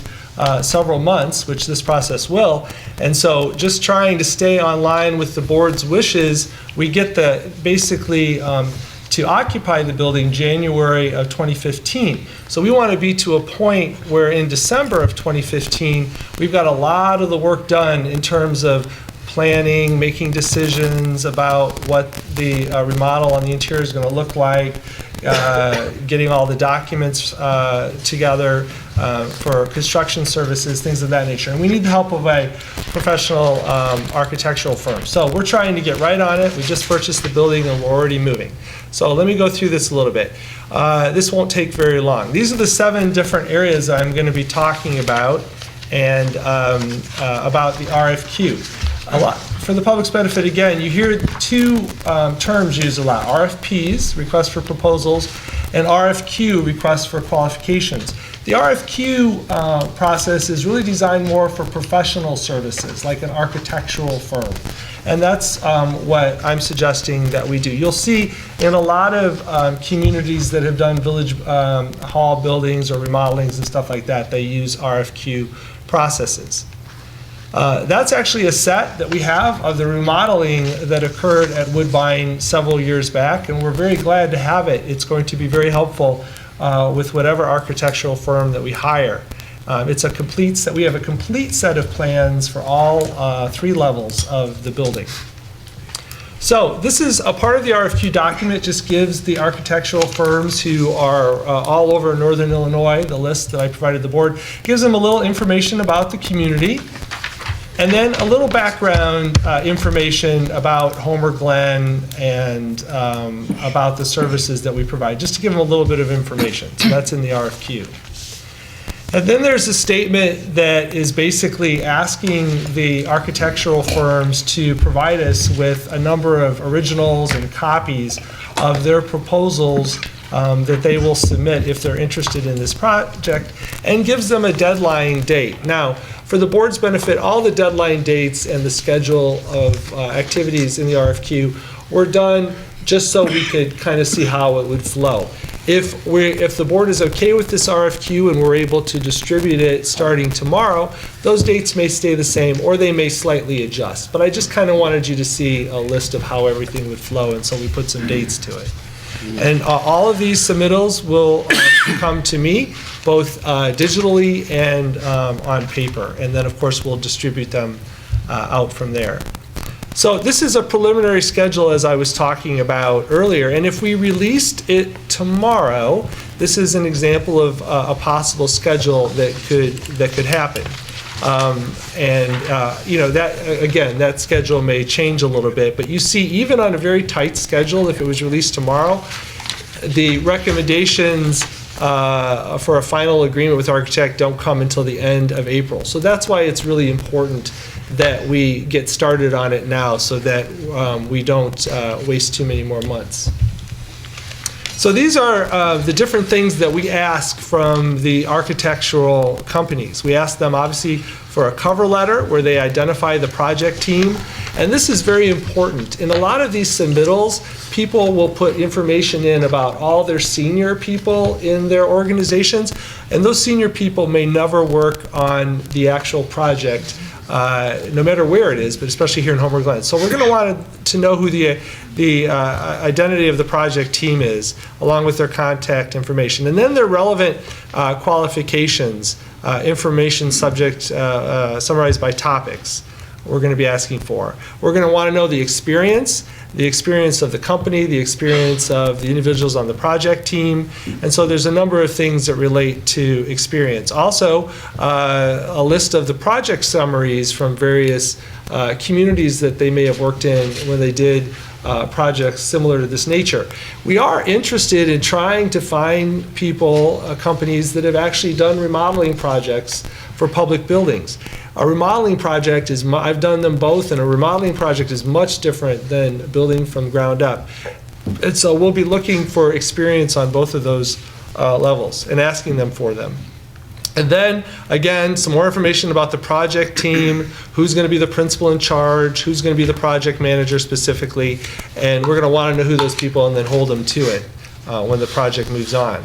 several months, which this process will. And so just trying to stay online with the board's wishes, we get basically to occupy the building January of 2015. So we want to be to a point where in December of 2015, we've got a lot of the work done in terms of planning, making decisions about what the remodel on the interior is going to look like, getting all the documents together for construction services, things of that nature. And we need the help of a professional architectural firm. So we're trying to get right on it. We just purchased the building and we're already moving. So let me go through this a little bit. This won't take very long. These are the 7 different areas I'm going to be talking about, and about the RFQ. A lot, for the public's benefit, again, you hear 2 terms used a lot: RFPs, requests for proposals, and RFQ, requests for qualifications. The RFQ process is really designed more for professional services, like an architectural firm. And that's what I'm suggesting that we do. You'll see in a lot of communities that have done village hall buildings or remodelings and stuff like that, they use RFQ processes. That's actually a set that we have of the remodeling that occurred at Woodbine several years back, and we're very glad to have it. It's going to be very helpful with whatever architectural firm that we hire. It's a complete set. We have a complete set of plans for all 3 levels of the building. So this is a part of the RFQ document. It just gives the architectural firms who are all over northern Illinois, the list that I provided the board, gives them a little information about the community, and then a little background information about Homer Glen and about the services that we provide, just to give them a little bit of information. So that's in the RFQ. And then there's a statement that is basically asking the architectural firms to provide us with a number of originals and copies of their proposals that they will submit if they're interested in this project, and gives them a deadline date. Now, for the board's benefit, all the deadline dates and the schedule of activities in the RFQ were done just so we could kind of see how it would flow. If the board is okay with this RFQ and we're able to distribute it starting tomorrow, those dates may stay the same or they may slightly adjust. But I just kind of wanted you to see a list of how everything would flow, and so we put some dates to it. And all of these submittals will come to me, both digitally and on paper. And then, of course, we'll distribute them out from there. So this is a preliminary schedule, as I was talking about earlier. And if we released it tomorrow, this is an example of a possible schedule that could happen. That again, that schedule may change a little bit, but you see, even on a very tight schedule, if it was released tomorrow, the recommendations for a final agreement with the architect don't come until the end of April. So that's why it's really important that we get started on it now, so that we don't waste too many more months. So these are the different things that we ask from the architectural companies. We ask them, obviously, for a cover letter where they identify the project team. And this is very important. In a lot of these submittals, people will put information in about all their senior people in their organizations, and those senior people may never work on the actual project, no matter where it is, but especially here in Homer Glen. So we're going to want to know who the identity of the project team is, along with their contact information. And then their relevant qualifications, information subject summarized by topics. we're going to be asking for. We're going to want to know the experience of the company, the experience of the individuals on the project team, and so there's a number of things that relate to experience. Also, a list of the project summaries from various communities that they may have worked in when they did projects similar to this nature. We are interested in trying to find people, companies that have actually done remodeling projects for public buildings. A remodeling project is, I've done them both, and a remodeling project is much different than building from ground up. And so we'll be looking for experience on both of those levels and asking them for them. And then, again, some more information about the project team, who's going to be the principal in charge, who's going to be the project manager specifically, and we're going to want to know who those people and then hold them to it when the project moves on.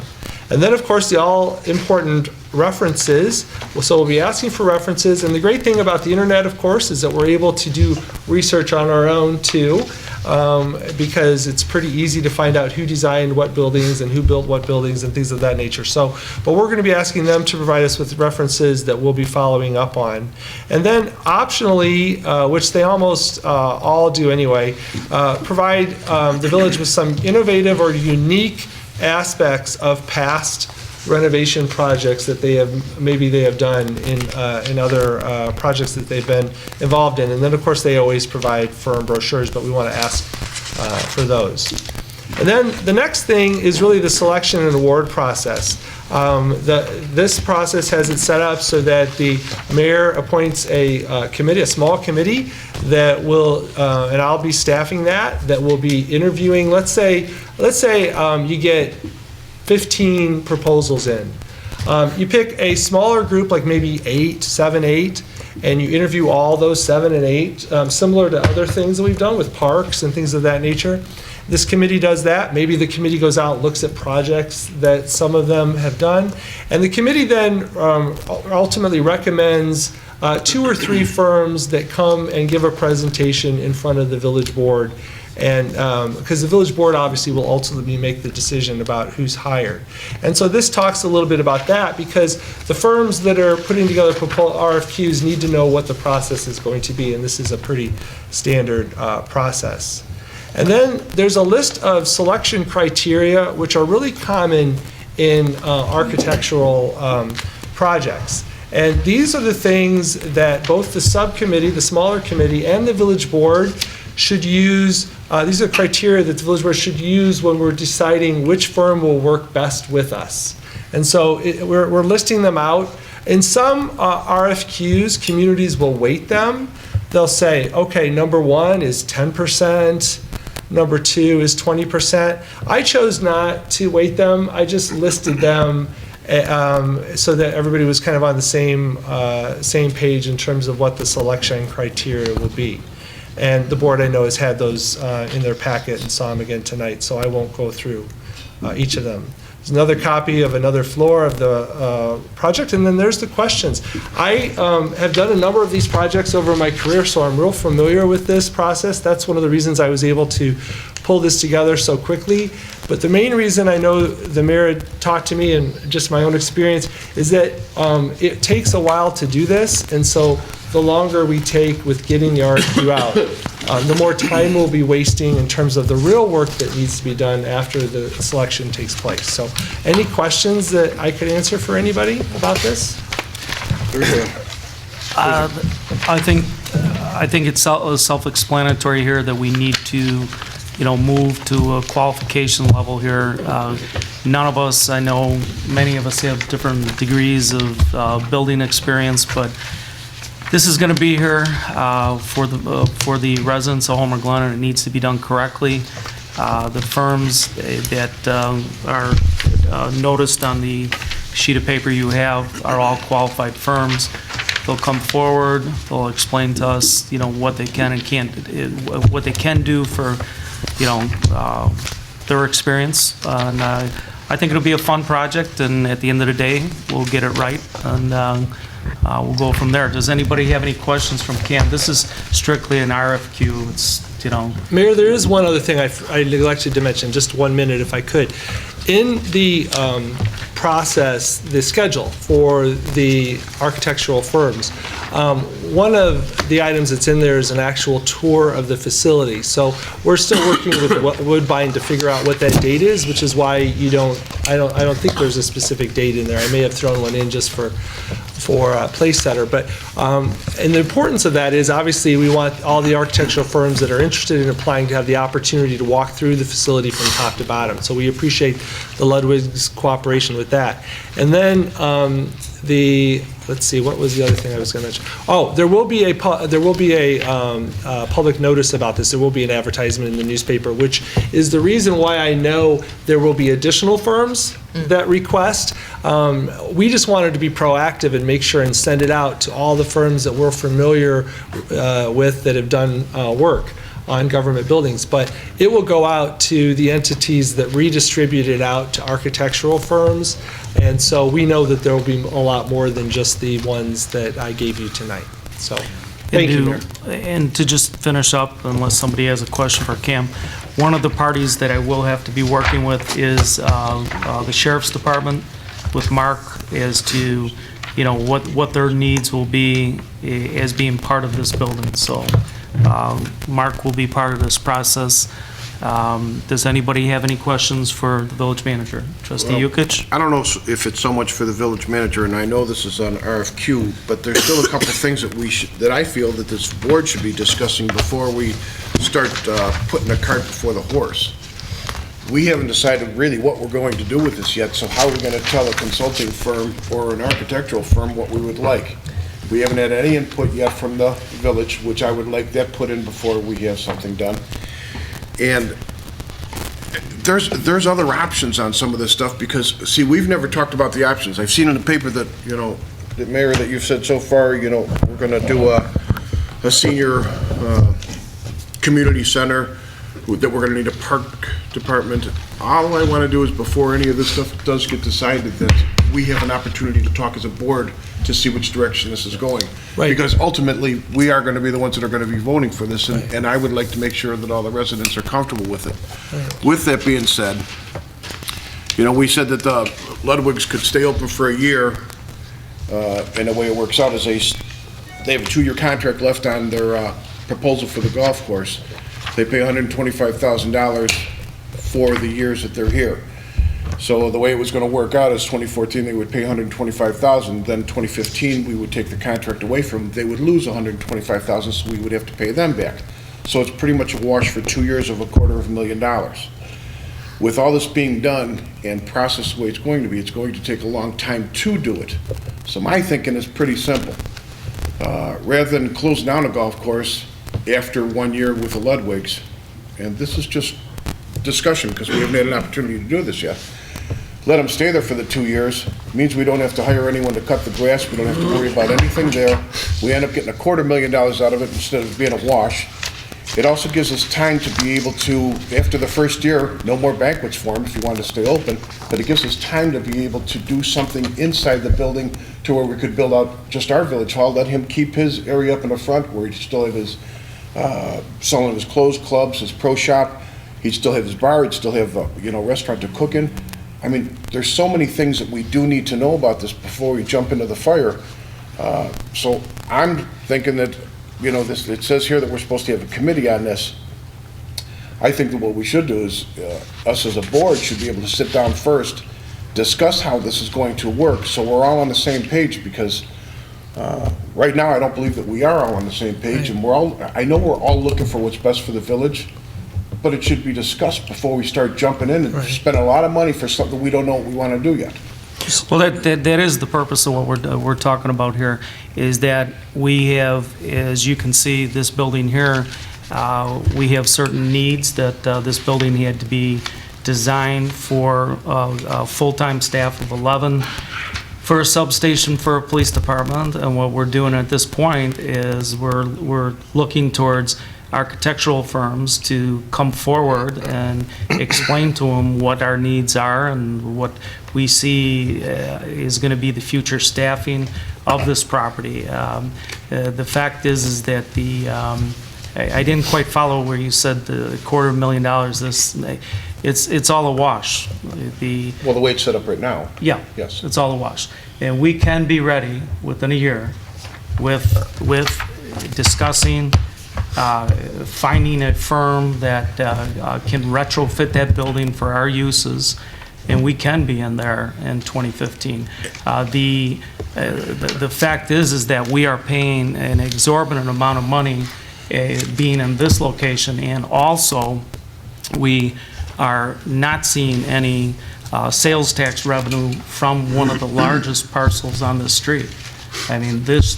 And then, of course, the all-important references. So we'll be asking for references, and the great thing about the internet, of course, is that we're able to do research on our own too, because it's pretty easy to find out who designed what buildings and who built what buildings and things of that nature. So, but we're going to be asking them to provide us with references that we'll be following up on. And then optionally, which they almost all do anyway, provide the village with some innovative or unique aspects of past renovation projects that they have done in other projects that they've been involved in. And then, of course, they always provide firm brochures, but we want to ask for those. And then the next thing is really the selection and award process. This process has it set up so that the mayor appoints a committee, a small committee that will, and I'll be staffing that will be interviewing. Let's say you get 15 proposals in. You pick a smaller group, like maybe 7, 8, and you interview all those 7 and 8, similar to other things that we've done with parks and things of that nature. This committee does that. Maybe the committee goes out and looks at projects that some of them have done. And the committee then ultimately recommends 2 or 3 firms that come and give a presentation in front of the village board. And because the village board obviously will ultimately make the decision about who's hired. And so this talks a little bit about that, because the firms that are putting together RFQs need to know what the process is going to be, and this is a pretty standard process. And then there's a list of selection criteria which are really common in architectural projects. And these are the things that both the subcommittee, the smaller committee, and the village board should use. These are criteria that the village board should use when we're deciding which firm will work best with us. And so we're listing them out. In some RFQs, communities will weight them. They'll say, okay, number 1 is 10%, number 2 is 20%. I chose not to weight them. I just listed them so that everybody was kind of on the same page in terms of what the selection criteria would be. And the board, I know, has had those in their packet and saw them again tonight, so I won't go through each of them. There's another copy of another floor of the project, and then there's the questions. I have done a number of these projects over my career, so I'm real familiar with this process. That's one of the reasons I was able to pull this together so quickly. But the main reason I know the mayor had talked to me, and just my own experience, is that it takes a while to do this, and so the longer we take with getting the RFQ out, the more time we'll be wasting in terms of the real work that needs to be done after the selection takes place. So any questions that I could answer for anybody about this?
I think it's self-explanatory here that we need to, move to a qualification level here. None of us, I know many of us have different degrees of building experience, but this is going to be here for the residents of Homer Glen, and it needs to be done correctly. The firms that are noticed on the sheet of paper you have are all qualified firms. They'll come forward. They'll explain to us, what they can and can't, what they can do for, their experience. And I think it'll be a fun project, and at the end of the day, we'll get it right, and we'll go from there. Does anybody have any questions from Cam? This is strictly an RFQ. It's,
Mayor, there is one other thing I neglected to mention, just 1 minute if I could. In the process, the schedule for the architectural firms. One of the items that's in there is an actual tour of the facility. So we're still working with Woodbine to figure out what that date is, which is why I don't think there's a specific date in there. I may have thrown one in just for place setter, but and the importance of that is obviously we want all the architectural firms that are interested in applying to have the opportunity to walk through the facility from top to bottom. So we appreciate the Ludwig's cooperation with that. And then let's see, what was the other thing I was going to mention? Oh, there will be a public notice about this. There will be an advertisement in the newspaper, which is the reason why I know there will be additional firms that request. We just wanted to be proactive and make sure and send it out to all the firms that we're familiar with that have done work on government buildings, but it will go out to the entities that redistribute it out to architectural firms, and so we know that there will be a lot more than just the ones that I gave you tonight. So, thank you, Mayor.
And to just finish up, unless somebody has a question for Cam, one of the parties that I will have to be working with is the Sheriff's Department with Mark as to, what their needs will be as being part of this building. So Mark will be part of this process. Does anybody have any questions for the village manager? Trustee Yukich?
I don't know if it's so much for the village manager, and I know this is on RFQ, but there's still a couple of things that I feel that this board should be discussing before we start putting the cart before the horse. We haven't decided really what we're going to do with this yet, so how are we going to tell a consulting firm or an architectural firm what we would like? We haven't had any input yet from the village, which I would like that put in before we have something done. And there's other options on some of this stuff because, see, we've never talked about the options. I've seen in the paper that, the mayor, that you've said so far, we're going to do a senior community center, that we're going to need a park department. All I want to do is, before any of this stuff does get decided, that we have an opportunity to talk as a board to see which direction this is going.
Right.
Because ultimately, we are going to be the ones that are going to be voting for this, and I would like to make sure that all the residents are comfortable with it. Right. With that being said, we said that the Ludwig's could stay open for a year, and the way it works out is they have a 2-year contract left on their proposal for the golf course. They pay $125,000 for the years that they're here. So the way it was going to work out is 2014 they would pay $125,000. Then 2015 we would take the contract away from them. They would lose $125,000, so we would have to pay them back. So it's pretty much a wash for 2 years of $250,000. With all this being done and processed the way it's going to be, it's going to take a long time to do it. So my thinking is pretty simple. Rather than closing down a golf course after 1 year with the Ludwigs, and this is just discussion because we haven't had an opportunity to do this yet, let them stay there for the 2 years. It means we don't have to hire anyone to cut the grass. We don't have to worry about anything there. We end up getting $250,000 out of it instead of being a wash. It also gives us time to be able to, after the first year, no more banquets for them if you want to stay open, but it gives us time to be able to do something inside the building to where we could build out just our village hall, let him keep his area up in the front where he'd still have his selling his clothes, clubs, his pro shop. He'd still have his bar. He'd still have a restaurant to cook in. I mean, there's so many things that we do need to know about this before we jump into the fire. So I'm thinking that, it says here that we're supposed to have a committee on this. I think that what we should do is, us as a board should be able to sit down first, discuss how this is going to work, so we're all on the same page, because right now I don't believe that we are all on the same page, and I know we're all looking for what's best for the village, but it should be discussed before we start jumping in and spend a lot of money for something we don't know what we want to do yet.
Well, that is the purpose of what we're talking about here, is that we have, as you can see, this building here, we have certain needs that this building had to be designed for a full-time staff of 11, for a substation for a police department, and what we're doing at this point is we're looking towards architectural firms to come forward and explain to them what our needs are and what we see is going to be the future staffing of this property. The fact is that I didn't quite follow where you said the $250,000. it's all a wash.
Well, the way it's set up right now.
Yeah.
Yes.
It's all a wash. And we can be ready within a year with discussing, finding a firm that can retrofit that building for our uses, and we can be in there in 2015. The fact is that we are paying an exorbitant amount of money being in this location, and also we are not seeing any sales tax revenue from one of the largest parcels on the street. I mean, this,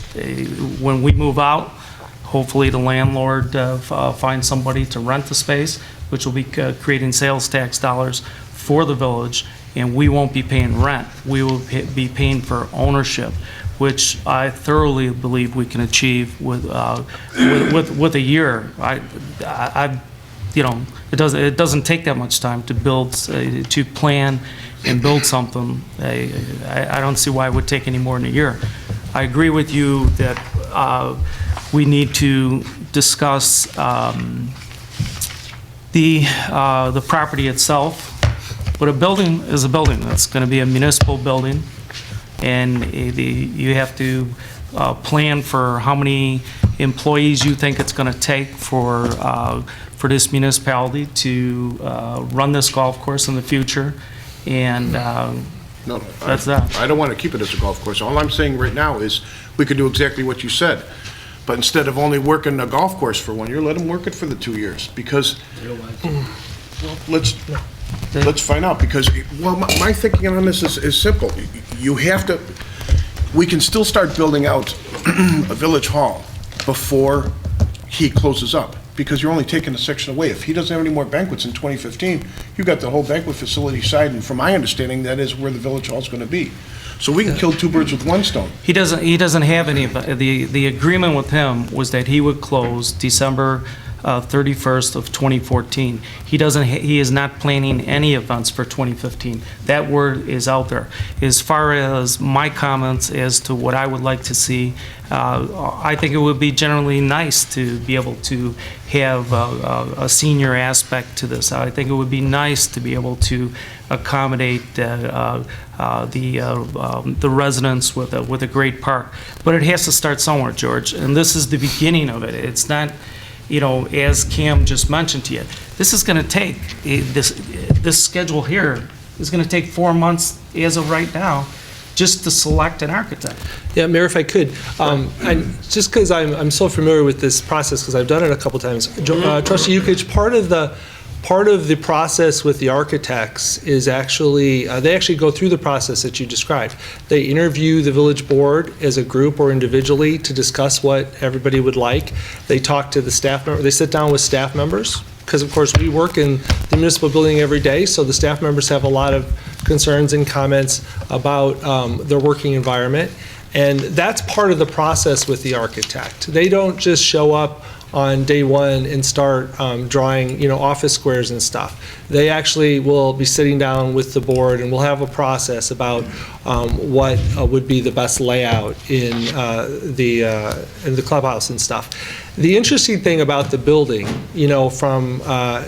when we move out, hopefully the landlord finds somebody to rent the space, which will be creating sales tax dollars for the village, and we won't be paying rent. We will be paying for ownership, which I thoroughly believe we can achieve with a year. You know, it doesn't take that much time to build, to plan and build something. I don't see why it would take any more than a year. I agree with you that we need to discuss the property itself, but a building is a building. It's going to be a municipal building, and you have to plan for how many employees you think it's going to take for this municipality to run this golf course in the future, and
No,
that's that.
I don't want to keep it as a golf course. All I'm saying right now is we could do exactly what you said. But instead of only working a golf course for 1 year, let them work it for the 2 years. Because, well, let's find out. Because, well, my thinking on this is simple. You have to, we can still start building out a village hall before he closes up. Because you're only taking a section away. If he doesn't have any more banquets in 2015, you've got the whole banquet facility side, and from my understanding, that is where the village hall's going to be. So we can kill two birds with one stone.
He doesn't have any of the agreement with him was that he would close December 31st of 2014. He is not planning any events for 2015. That word is out there. As far as my comments as to what I would like to see, I think it would be generally nice to be able to have a senior aspect to this. I think it would be nice to be able to accommodate the residents with a great park. But it has to start somewhere, George, and this is the beginning of it. It's not, you know, as Cam just mentioned to you, this is going to take, this schedule here is going to take 4 months as of right now just to select an architect.
Yeah, Mayor, if I could, just because I'm so familiar with this process, because I've done it a couple times. Trustee Yukich, part of the process with the architects is actually, they actually go through the process that you described. They interview the village board as a group or individually to discuss what everybody would like. They talk to the staff member, they sit down with staff members, because of course we work in the municipal building every day, so the staff members have a lot of concerns and comments about their working environment. And that's part of the process with the architect. They don't just show up on day one and start drawing, you know, office squares and stuff. They actually will be sitting down with the board, and we'll have a process about what would be the best layout in the clubhouse and stuff. The interesting thing about the building, you know,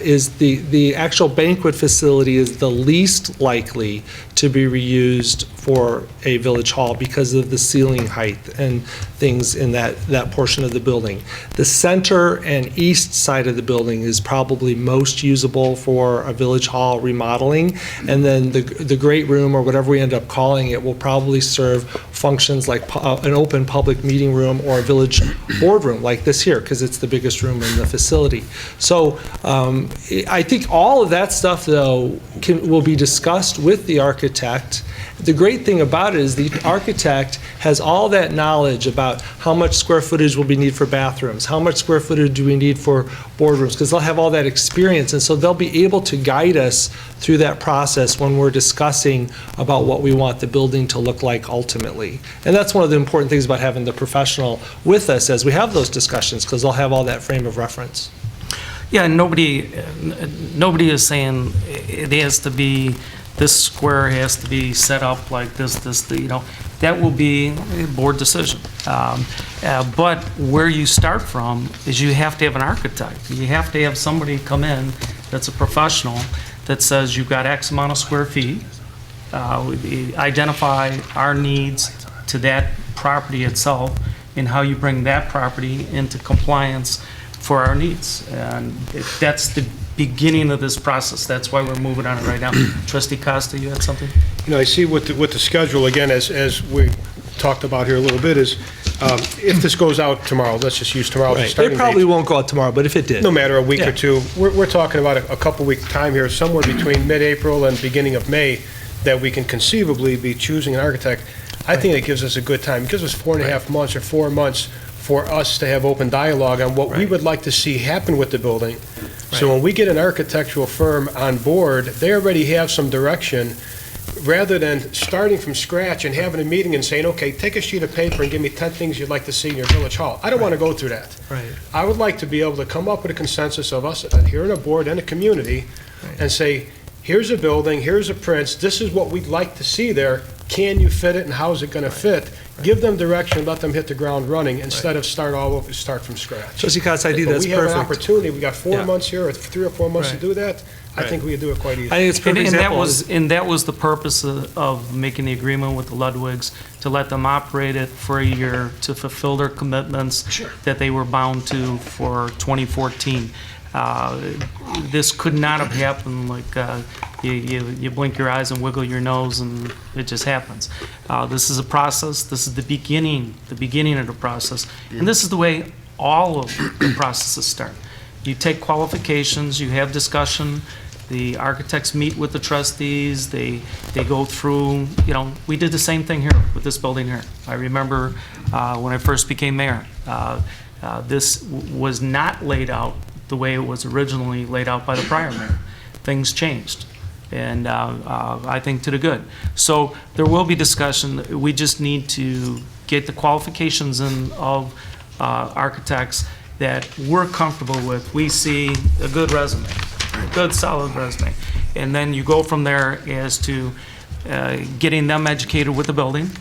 is the actual banquet facility is the least likely to be reused for a village hall because of the ceiling height and things in that portion of the building. The center and east side of the building is probably most usable for a village hall remodeling, and then the great room, or whatever we end up calling it, will probably serve functions like an open public meeting room or a village boardroom like this here, because it's the biggest room in the facility. So I think all of that stuff, though, will be discussed with the architect. The great thing about it is the architect has all that knowledge about how much square footage will be needed for bathrooms, how much square footage do we need for boardrooms, because they'll have all that experience, and so they'll be able to guide us through that process when we're discussing about what we want the building to look like ultimately. And that's one of the important things about having the professional with us as we have those discussions, because they'll have all that frame of reference.
Yeah, nobody is saying it has to be, this square has to be set up like this, you know, that will be a board decision. But where you start from is you have to have an architect. You have to have somebody come in that's a professional that says you've got X amount of square feet. We identify our needs to that property itself and how you bring that property into compliance for our needs. And that's the beginning of this process. That's why we're moving on it right now. Trustee Costa, you had something?
You know, I see with the schedule, again, as we talked about here a little bit, is if this goes out tomorrow, let's just use tomorrow as a
Right.
starting
It probably
date.
won't go out tomorrow, but if it did.
No matter a week
Yeah.
or two, we're talking about a couple-week time here, somewhere between mid-April and beginning of May, that we can conceivably be choosing an architect. I think it gives us a good time. It gives us 4.5 months or 4 months for us to have open dialogue on what we would like to see happen with the building. So when we get an architectural firm on board, they already have some direction, rather than starting from scratch and having a meeting and saying, okay, take a sheet of paper and give me 10 things you'd like to see in your village hall. I don't want to go through that.
Right.
I would like to be able to come up with a consensus of us here in a board and a community and say, here's a building, here's a prints, this is what we'd like to see there. Can you fit it and how is it going to fit? Give them direction, let them hit the ground running instead of start from scratch.
Trustee Costa, I think
But
that's
we have an
perfect.
opportunity, we got 4
Yeah.
months here, or 3 or 4 months to
Right.
do that. I think we could do it quite easily.
I think it's a perfect example.
that was the purpose of making the agreement with the Ludwigs, to let them operate it for a year to fulfill their commitments that they were bound to for 2014. This could not have happened like you blink your eyes and wiggle your nose and it just happens. This is a process. This is the beginning of the process. And this is the way all of the processes start. You take qualifications, you have discussion, the architects meet with the trustees, they go through, we did the same thing here with this building here. I remember when I first became mayor, this was not laid out the way it was originally laid out by the prior mayor. Things changed, and I think to the good. So there will be discussion. We just need to get the qualifications in of architects that we're comfortable with. We see a good resume, a good solid resume. And then you go from there as to getting them educated with the building,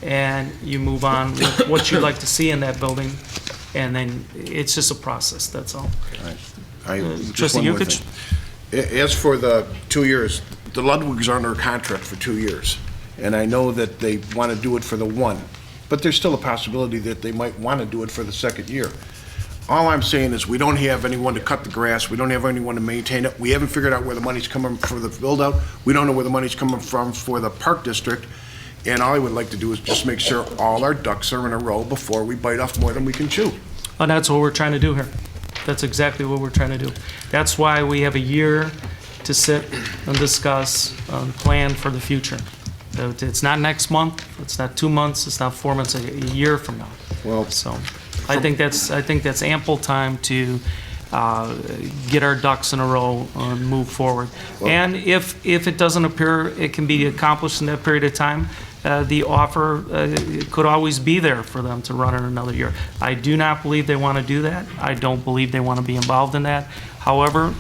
and you move on with what you'd like to see in that building, and then it's just a process, that's all.
Just
Trustee
one more
Yukich?
thing. As for the 2 years, the Ludwigs are under contract for 2 years, and I know that they want to do it for the one, but there's still a possibility that they might want to do it for the second year. All I'm saying is we don't have anyone to cut the grass, we don't have anyone to maintain it, we haven't figured out where the money's coming for the build-out, we don't know where the money's coming from for the park district, and all I would like to do is just make sure all our ducks are in a row before we bite off more than we can chew.
And that's what we're trying to do here. That's exactly what we're trying to do. That's why we have a year to sit and discuss, plan for the future. It's not next month, it's not 2 months, it's not 4 months, a year from now.
Well,
So I think that's ample time to get our ducks in a row and move forward. And if it doesn't appear it can be accomplished in that period of time, the offer could always be there for them to run it another year. I do not believe they want to do that. I don't believe they want to be involved in that. However,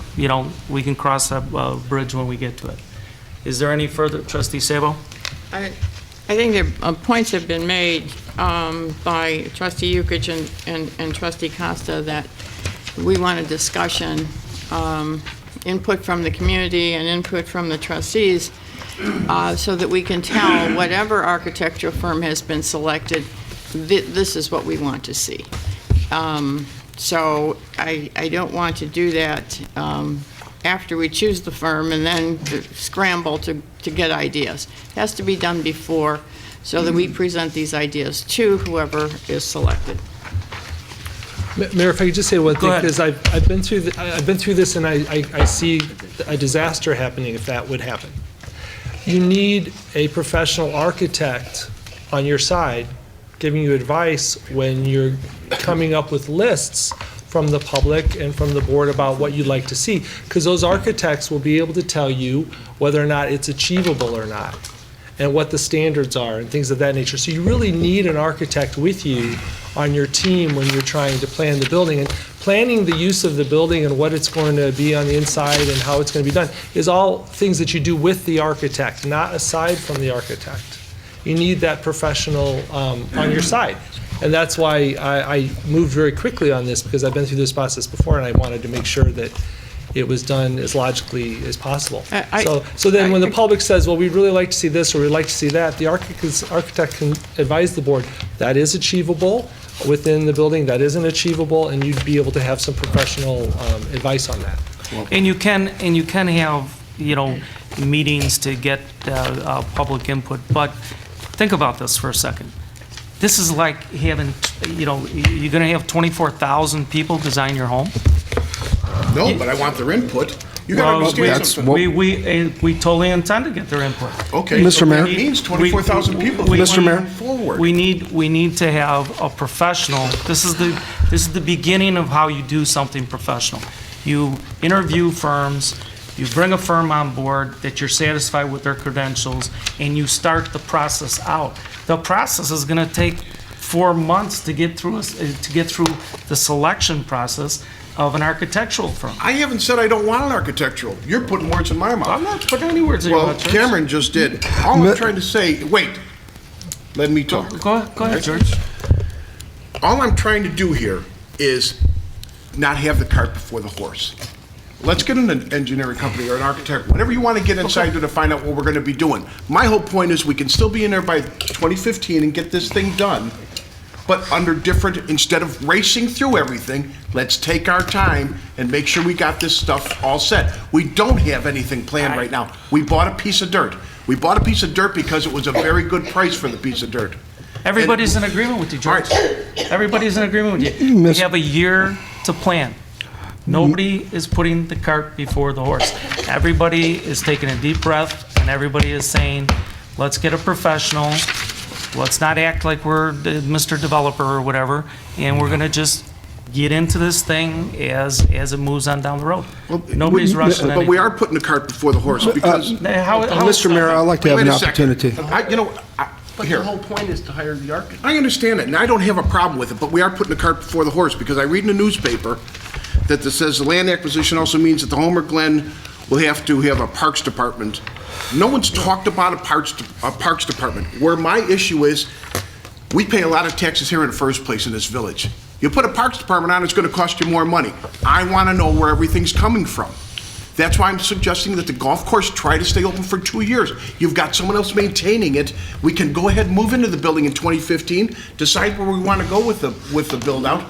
we can cross that bridge when we get to it. Is there any further, Trustee Sabo?
I think the points have been made by Trustee Yukich and Trustee Costa that we want a discussion, input from the community and input from the trustees, so that we can tell whatever architectural firm has been selected, this is what we want to see. So I don't want to do that after we choose the firm and then scramble to get ideas. It has to be done before so that we present these ideas to whoever is selected.
Mayor, if I could just say one thing,
ahead.
because I've been through this and I see a disaster happening if that would happen. You need a professional architect on your side giving you advice when you're coming up with lists from the public and from the board about what you'd like to see, because those architects will be able to tell you whether or not it's achievable or not, and what the standards are and things of that nature. So you really need an architect with you on your team when you're trying to plan the building. And planning the use of the building and what it's going to be on the inside and how it's going to be done is all things that you do with the architect, not aside from the architect. You need that professional on your side. And that's why I moved very quickly on this, because I've been through this process before and I wanted to make sure that it was done as logically as possible.
I-
So then when the public says, well, we'd really like to see this or we'd like to see that, the architect can advise the board, that is achievable within the building, that isn't achievable, and you'd be able to have some professional advice on that.
And you can have, meetings to get public input, but think about this for a second. This is like having, you're gonna have 24,000 people design your home?
No, but I want their input. You gotta understand something.
We totally intend to get their input.
Okay,
Mr.
so
Mayor?
that means 24,000 people.
Mr. Mayor?
Forward.
We need to have a professional, this is the beginning of how you do something professional. You interview firms, you bring a firm on board that you're satisfied with their credentials, and you start the process out. The process is gonna take 4 months to get through the selection process of an architectural firm.
I haven't said I don't want an architectural. You're putting words in my mouth.
I'm not putting any words in your
Well,
mouth, George.
Cameron just did. All I'm trying to say, wait, let me talk.
Go ahead, George.
All I'm trying to do here is not have the cart before the horse. Let's get an engineering company or an architect, whatever you want to get inside to find out what we're going to be doing. My whole point is we can still be in there by 2015 and get this thing done, but under different, instead of racing through everything, let's take our time and make sure we got this stuff all set. We don't have anything planned right now. We bought a piece of dirt. We bought a piece of dirt because it was a very good price for the piece of dirt.
Everybody's in agreement with you, George.
All right.
Everybody's in agreement with you. We have a year to plan. Nobody is putting the cart before the horse. Everybody is taking a deep breath, and everybody is saying, let's get a professional. Let's not act like we're Mr. Developer or whatever, and we're gonna just get into this thing as it moves on down the road. Nobody's rushing anything.
But we are putting the cart before the horse because.
Mr. Mayor, I'd like to have
Wait
an
a second.
opportunity.
But the whole point is to hire the architect. I understand it, and I don't have a problem with it, but we are putting the cart before the horse, because I read in the newspaper that says the land acquisition also means that the Homer Glen will have to have a parks department. No one's talked about a parks department. Where my issue is, we pay a lot of taxes here in the first place in this village. You put a parks department on, it's gonna cost you more money. I wanna know where everything's coming from. That's why I'm suggesting that the golf course try to stay open for 2 years. You've got someone else maintaining it. We can go ahead and move into the building in 2015, decide where we want to go with the build out.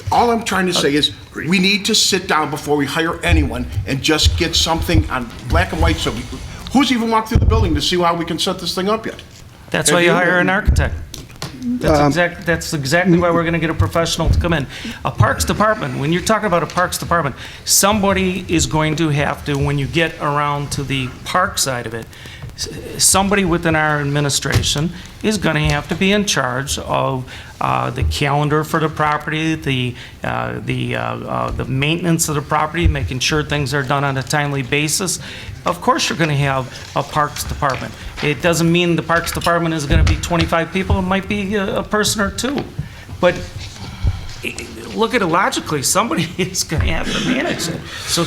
All I'm trying to say is we need to sit down before we hire anyone and just get something on black and white. So who's even walked through the building to see how we can set this thing up yet?
That's why you hire an architect. That's exactly why we're gonna get a professional to come in. A parks department, when you're talking about a parks department, somebody is going to have to, when you get around to the park side of it, somebody within our administration is gonna have to be in charge of the calendar for the property, the maintenance of the property, making sure things are done on a timely basis. Of course, you're gonna have a parks department. It doesn't mean the parks department is gonna be 25 people, it might be a person or two. But look at it logically, somebody is gonna have to manage it. So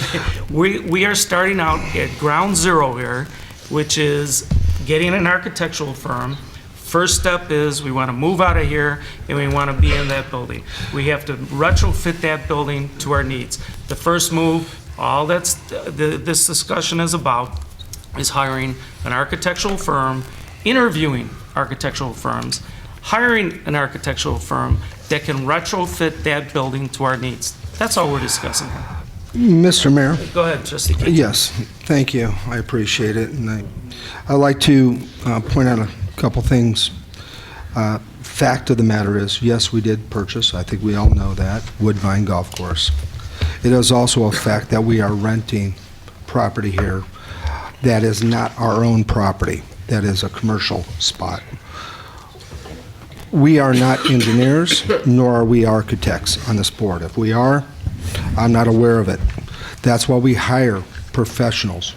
we are starting out at ground zero here, which is getting an architectural firm. First step is we want to move out of here and we want to be in that building. We have to retrofit that building to our needs. The first move, all this discussion is about, is hiring an architectural firm, interviewing architectural firms, hiring an architectural firm that can retrofit that building to our needs. That's all we're discussing here.
Mr. Mayor?
Go ahead, Trustee.
Yes, thank you. I appreciate it. And I'd like to point out a couple things. Fact of the matter is, yes, we did purchase, I think we all know that, Woodbine Golf Course. It is also a fact that we are renting property here that is not our own property. That is a commercial spot. We are not engineers, nor are we architects on this board. If we are, I'm not aware of it. That's why we hire professionals.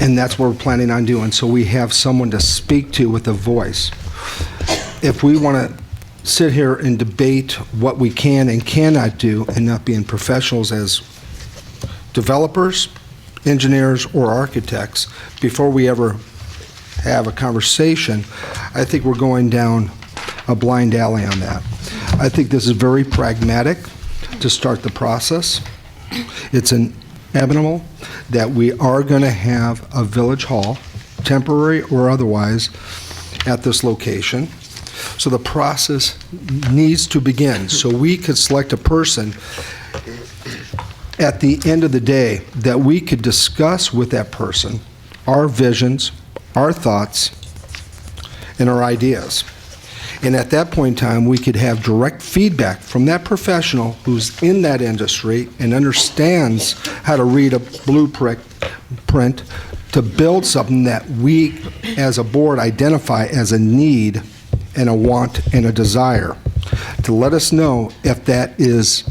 And that's what we're planning on doing, so we have someone to speak to with a voice. If we want to sit here and debate what we can and cannot do and not being professionals as developers, engineers, or architects, before we ever have a conversation, I think we're going down a blind alley on that. I think this is very pragmatic to start the process. It's inevitable that we are going to have a village hall, temporary or otherwise, at this location. So the process needs to begin. So we could select a person at the end of the day that we could discuss with that person our visions, our thoughts, and our ideas. And at that point in time, we could have direct feedback from that professional who's in that industry and understands how to read a blueprint to build something that we, as a board, identify as a need and a want and a desire. To let us know if that is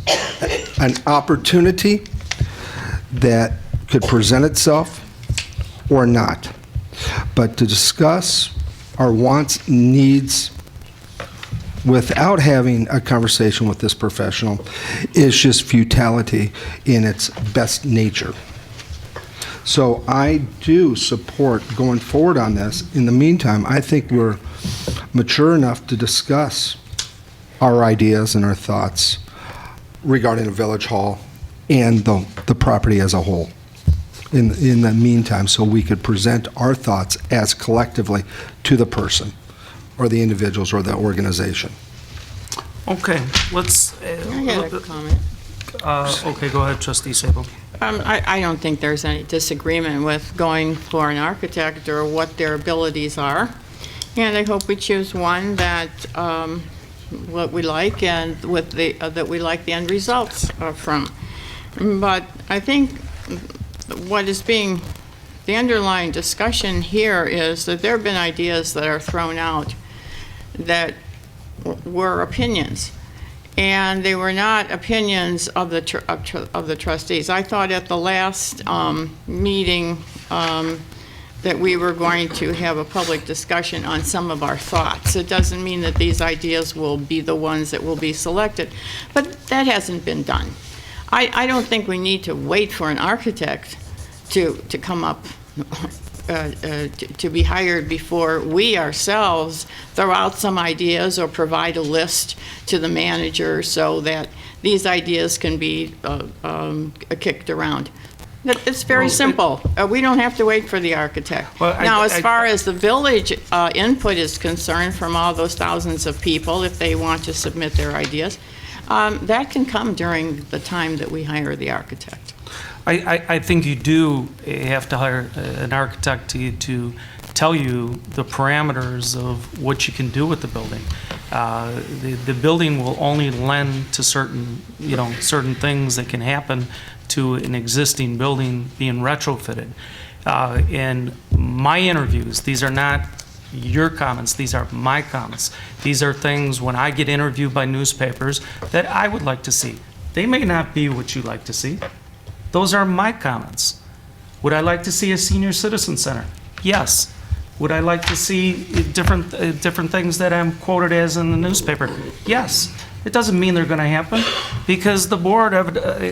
an opportunity that could present itself or not. But to discuss our wants, needs, without having a conversation with this professional is just futility in its best nature. So I do support going forward on this. In the meantime, I think we're mature enough to discuss our ideas and our thoughts regarding the village hall and the property as a whole. In the meantime, so we could present our thoughts as collectively to the person or the individuals or the organization.
Okay, let's...
I had a comment.
Okay, go ahead, Trustee Sable.
I don't think there's any disagreement with going for an architect or what their abilities are. And I hope we choose one that what we like and with the that we like the end results from. But I think what is being the underlying discussion here is that there have been ideas that are thrown out that were opinions. And they were not opinions of the trustees. I thought at the last meeting that we were going to have a public discussion on some of our thoughts. It doesn't mean that these ideas will be the ones that will be selected, but that hasn't been done. I don't think we need to wait for an architect to come up to be hired before we ourselves throw out some ideas or provide a list to the manager so that these ideas can be kicked around. It's very simple. We don't have to wait for the architect. Now, as far as the village input is concerned from all those thousands of people, if they want to submit their ideas, that can come during the time that we hire the architect.
I think you do have to hire an architect to tell you the parameters of what you can do with the building. The building will only lend to certain things that can happen to an existing building being retrofitted. In my interviews, these are not your comments, these are my comments. These are things when I get interviewed by newspapers that I would like to see. They may not be what you like to see. Those are my comments. Would I like to see a senior citizen center? Yes. Would I like to see different things that I'm quoted as in the newspaper? Yes. It doesn't mean they're going to happen because the board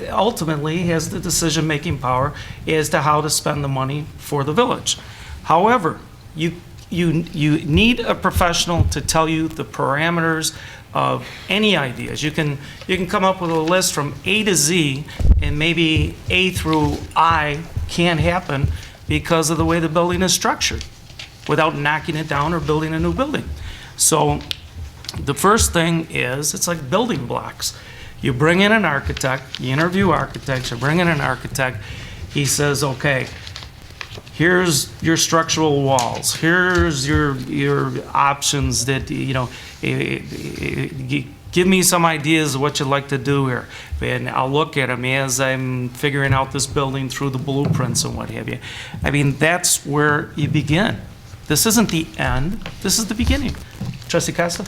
ultimately has the decision-making power as to how to spend the money for the village. However, you need a professional to tell you the parameters of any ideas. You can come up with a list from A to Z, and maybe A through I can't happen because of the way the building is structured without knocking it down or building a new building. So the first thing is, it's like building blocks. You bring in an architect, you interview architects, you bring in an architect, he says, okay, here's your structural walls, here's your options that, give me some ideas of what you'd like to do here. And I'll look at them as I'm figuring out this building through the blueprints and what have you. I mean, that's where you begin. This isn't the end, this is the beginning. Trustee Costa?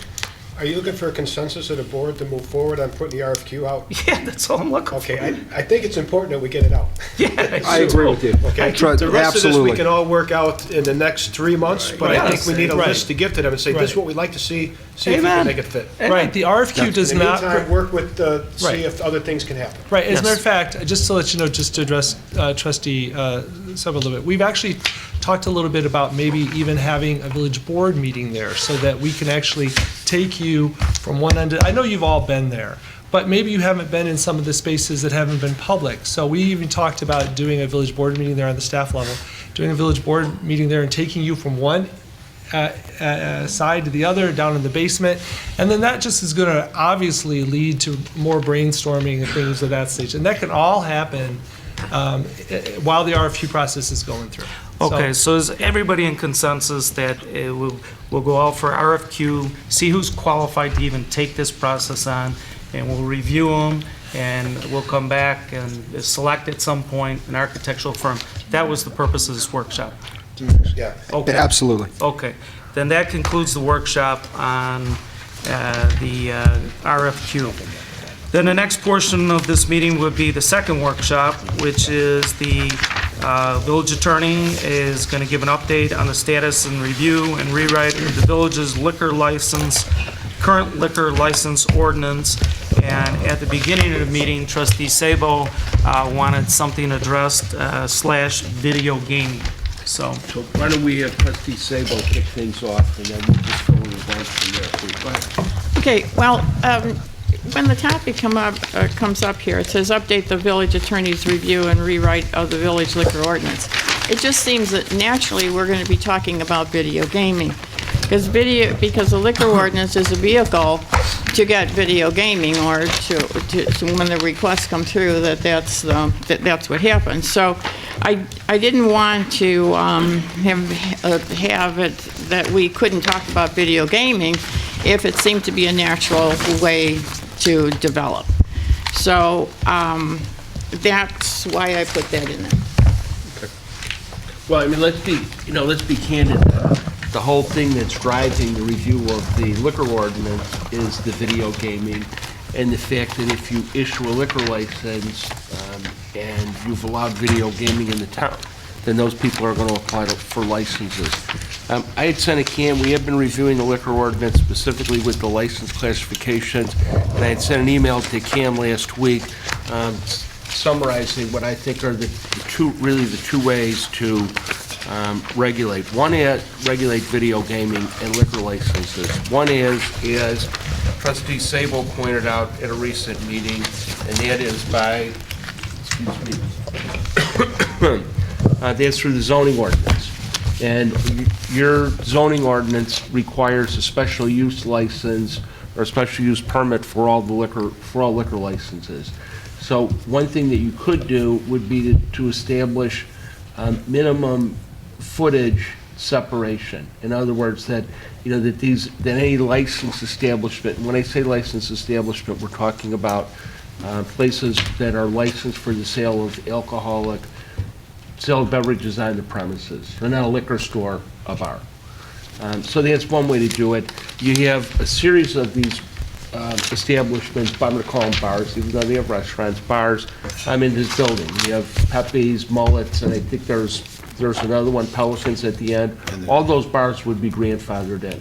Are you looking for a consensus of the board to move forward on putting the RFQ out?
Yeah, that's all I'm looking for.
Okay, I think it's important that we get it out.
Yeah,
I agree with you.
Okay, the rest of this we can all work out in the next 3 months, but I think we need a list to give to them and say, this is what we'd like to see if we can make it fit.
Right, the RFQ does not...
In the meantime, work with, see if other things can happen.
Right, as a matter of fact, just to let you know, just to address Trustee Sub a little bit, we've actually talked a little bit about maybe even having a village board meeting there so that we can actually take you from one end. I know you've all been there, but maybe you haven't been in some of the spaces that haven't been public. So we even talked about doing a village board meeting there on the staff level, doing a village board meeting there and taking you from one side to the other, down in the basement. And then that just is going to obviously lead to more brainstorming and things at that stage. And that can all happen while the RFQ process is going through.
Okay, so is everybody in consensus that we'll go out for RFQ, see who's qualified to even take this process on, and we'll review them, and we'll come back and select at some point an architectural firm? That was the purpose of this workshop.
Yeah.
Okay.
Absolutely.
Okay, then that concludes the workshop on the RFQ. Then the next portion of this meeting would be the second workshop, which is the village attorney is going to give an update on the status and review and rewrite of the village's current liquor license ordinance. And at the beginning of the meeting, Trustee Sabo wanted something addressed / video gaming. So
why don't we have Trustee Sabo kick things off, and then we'll just fill in the blanks from there, please. Go ahead.
Okay, well, when the topic comes up here, it says update the village attorney's review and rewrite of the village liquor ordinance. It just seems that naturally we're going to be talking about video gaming, because the liquor ordinance is a vehicle to get video gaming, or to when the requests come through, that's what happens. So I didn't want to have it that we couldn't talk about video gaming if it seemed to be a natural way to develop. So that's why I put that in there.
Okay. Well, I mean, let's be candid. The whole thing that's driving the review of the liquor ordinance is the video gaming, and the fact that if you issue a liquor license and you've allowed video gaming in the town, then those people are going to apply for licenses. I had sent a Cam, we have been reviewing the liquor ordinance specifically with the license classifications, and I had sent an email to Cam last week summarizing what I think are the two ways to regulate. One is regulate video gaming and liquor licenses. One is, as Trustee Sabo pointed out at a recent meeting, and that is by, that's through the zoning ordinance. And your zoning ordinance requires a special use license or a special use permit for all liquor licenses. So one thing that you could do would be to establish minimum footage separation. In other words, that any licensed establishment, and when I say licensed establishment, we're talking about places that are licensed for the sale of beverages on the premises. They're not a liquor store, a bar. So that's one way to do it. You have a series of these establishments, but I'm going to call them bars, even though they have restaurants, bars. I'm in this building. You have Pepe's, Mullets, and I think there's another one, Pelicans at the end. All those bars would be grandfathered in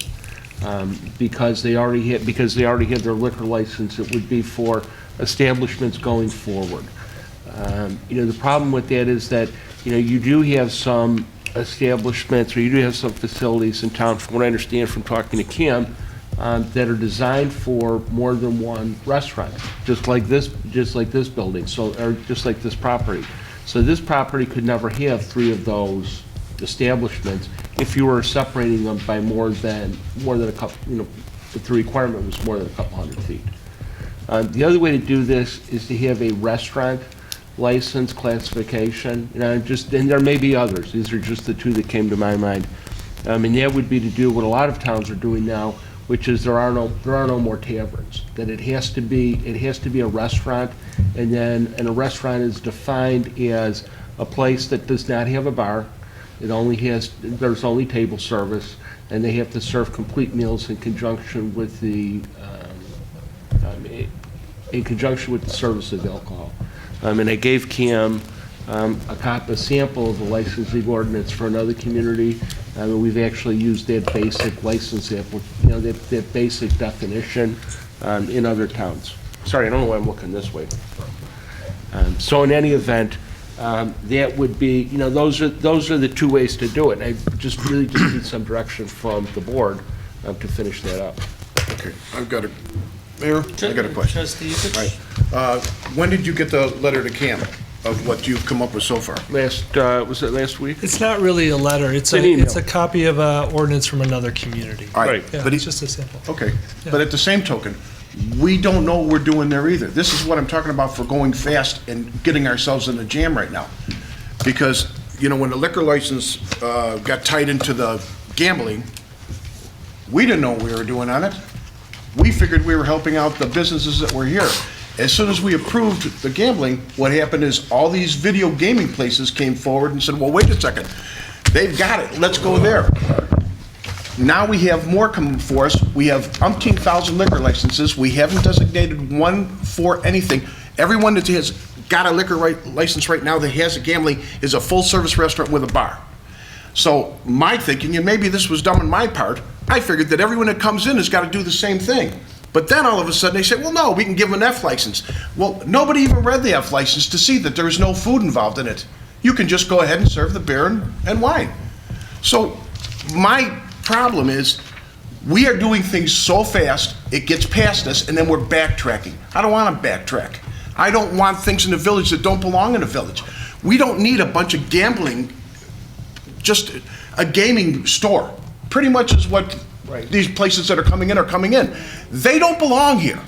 because they already had their liquor license. It would be for establishments going forward. The problem with that is that you do have some establishments, or you do have some facilities in town, from what I understand from talking to Kim, that are designed for more than one restaurant, just like this building, or just like this property. So this property could never have 3 of those establishments if you were separating them by more than a couple. If the requirement was more than a couple hundred feet. The other way to do this is to have a restaurant license classification. And there may be others. These are just the 2 that came to my mind. And that would be to do what a lot of towns are doing now, which is there are no more taverns. That it has to be a restaurant, and a restaurant is defined as a place that does not have a bar. There's only table service, and they have to serve complete meals in conjunction with the service of alcohol. And I gave Cam a sample of the licensing ordinance for another community. We've actually used that basic license that basic definition in other towns. Sorry, I don't know why I'm looking this way. So in any event, that would be, those are the 2 ways to do it. And I just need some direction from the board to finish that up.
Okay, I've got Mayor, I got a question.
Trustee Yukich?
Right. When did you get the letter to Cam of what you've come up with so far?
Was it last week?
It's not really a letter. It's
an email.
it's a copy of an ordinance from another community.
All right,
Yeah,
but
it's just a simple.
okay, but at the same token, we don't know what we're doing there either. This is what I'm talking about for going fast and getting ourselves in a jam right now. Because, you know, when the liquor license got tied into the gambling, we didn't know what we were doing on it. We figured we were helping out the businesses that were here. As soon as we approved the gambling, what happened is all these video gaming places came forward and said, well, wait a second, they've got it, let's go there. Now we have more coming for us. We have umpteen thousand liquor licenses. We haven't designated one for anything. Everyone that has got a liquor license right now that has a gambling is a full-service restaurant with a bar. So my thinking, and maybe this was dumb on my part, I figured that everyone that comes in has got to do the same thing. But then all of a sudden they say, well, no, we can give them an F license. Well, nobody even read the F license to see that there is no food involved in it. You can just go ahead and serve the beer and wine. So my problem is we are doing things so fast, it gets past us, and then we're backtracking. I don't want to backtrack. I don't want things in the village that don't belong in the village. We don't need a bunch of gambling, just a gaming store. Pretty much is what these places that are coming in. They don't belong here.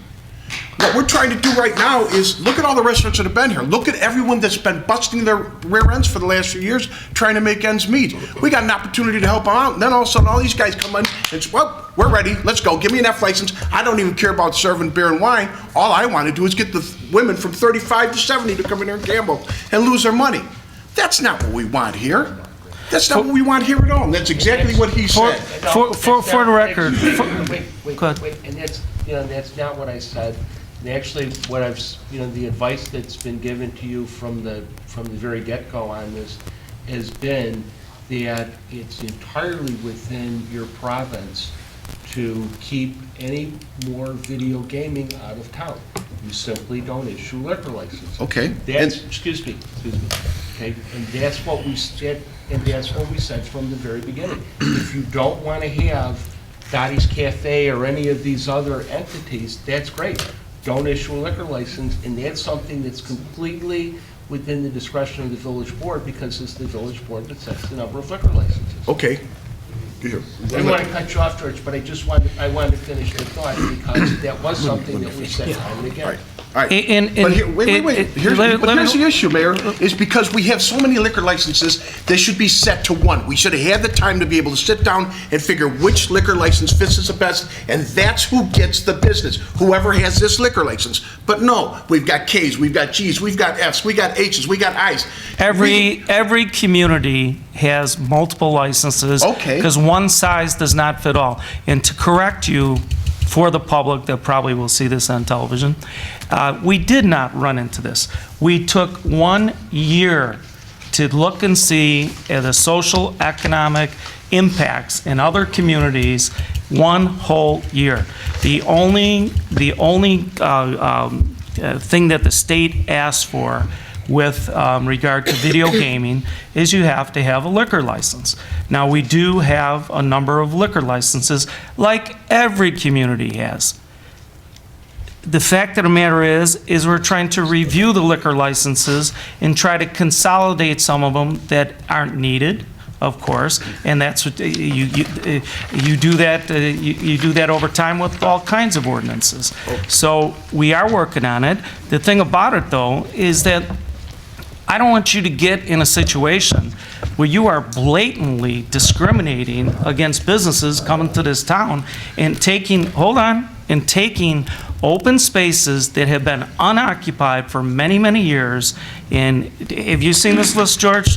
What we're trying to do right now is look at all the restaurants that have been here. Look at everyone that's been busting their rear ends for the last few years trying to make ends meet. We got an opportunity to help them out, and then all of a sudden all these guys come in and say, well, we're ready, let's go, give me an F license. I don't even care about serving beer and wine. All I want to do is get the women from 35 to 70 to come in here and gamble and lose their money. That's not what we want here. That's not what we want here at all. And that's exactly what he said.
For the record.
Wait, and that's not what I said. And actually, what the advice that's been given to you from the very get-go on this has been that it's entirely within your province to keep any more video gaming out of town. You simply don't issue liquor licenses.
Okay.
Excuse me. Okay, and that's what we said. And that's what we said from the very beginning. If you don't want to have Dottie's Cafe or any of these other entities, that's great. Don't issue a liquor license, and that's something that's completely within the discretion of the village board, because it's the village board that sets the number of liquor licenses.
Okay.
I didn't want to cut you off, George, but I wanted to finish the thought, because that was something that we said time and again.
All right. But here's the issue, Mayor, is because we have so many liquor licenses, they should be set to one. We should have had the time to be able to sit down and figure which liquor license fits us the best, and that's who gets the business, whoever has this liquor license. But no, we've got Ks, we've got Gs, we've got Fs, we got Hs, we got Is.
Every community has multiple licenses.
Okay.
Because one size does not fit all. And to correct you, for the public that probably will see this on television, we did not run into this. We took 1 year to look and see the social, economic impacts in other communities, 1 whole year. The only thing that the state asked for with regard to video gaming is you have to have a liquor license. Now, we do have a number of liquor licenses like every community has. The fact of the matter is we're trying to review the liquor licenses and try to consolidate some of them that aren't needed, of course, and that's what you do that. You do that over time with all kinds of ordinances. So we are working on it. The thing about it, though, is that I don't want you to get in a situation where you are blatantly discriminating against businesses coming to this town and taking open spaces that have been unoccupied for many, many years. And have you seen this list, George?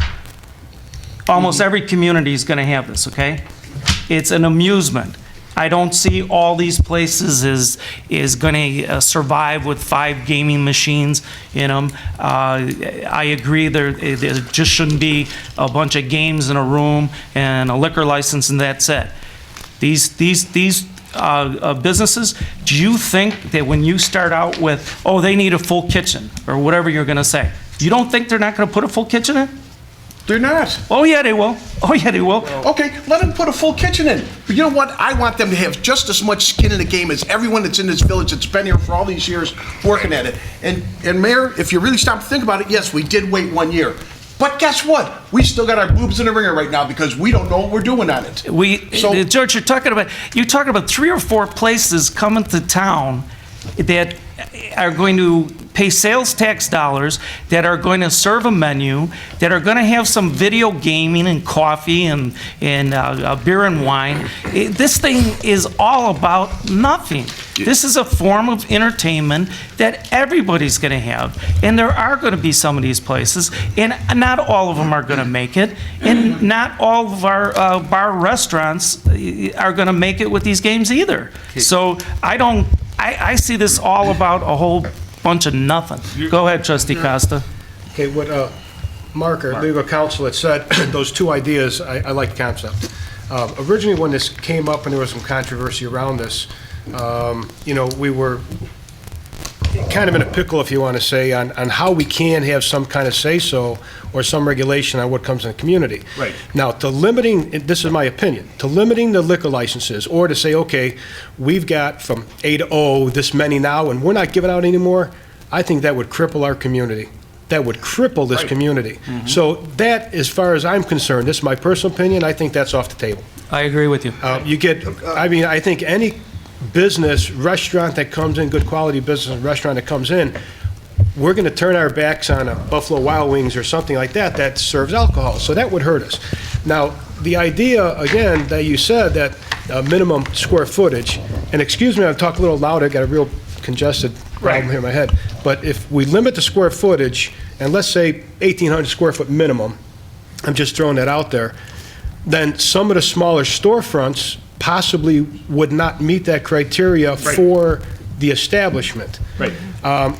Almost every community is going to have this, okay? It's an amusement. I don't see all these places is going to survive with 5 gaming machines in them. I agree there just shouldn't be a bunch of games in a room and a liquor license and that's it. These businesses, do you think that when you start out with, oh, they need a full kitchen or whatever you're going to say, you don't think they're not going to put a full kitchen in?
They're not.
Oh, yeah, they will. Oh, yeah, they will.
Okay, let them put a full kitchen in. But you know what? I want them to have just as much skin in the game as everyone that's in this village that's been here for all these years working at it. And Mayor, if you really stop to think about it, yes, we did wait 1 year. But guess what? We still got our boobs in the ringer right now because we don't know what we're doing on it.
George, you're talking about 3 or 4 places coming to town that are going to pay sales tax dollars, that are going to serve a menu, that are going to have some video gaming and coffee and beer and wine. This thing is all about nothing. This is a form of entertainment that everybody's going to have. And there are going to be some of these places, and not all of them are going to make it, and not all of our bar restaurants are going to make it with these games either. So I see this all about a whole bunch of nothing. Go ahead, Trustee Costa.
Okay, what Mark, our legal counsel, had said, those 2 ideas, I like the concept. Originally, when this came up and there was some controversy around this, we were kind of in a pickle, if you want to say, on how we can have some kind of say-so or some regulation on what comes in the community.
Right.
Now, this is my opinion, to limiting the liquor licenses, or to say, okay, we've got from A to O this many now, and we're not giving out anymore, I think that would cripple our community. That would cripple this community. So that, as far as I'm concerned, this is my personal opinion, I think that's off the table.
I agree with you.
I think any business, restaurant that comes in, good quality business restaurant that comes in, we're going to turn our backs on a Buffalo Wild Wings or something like that serves alcohol. So that would hurt us. Now, the idea, again, that you said that minimum square footage, and excuse me, I'll talk a little louder, I got a real congested problem here in my head, but if we limit the square footage, and let's say 1,800 square foot minimum, I'm just throwing that out there, then some of the smaller storefronts possibly would not meet that criteria for the establishment.
Right.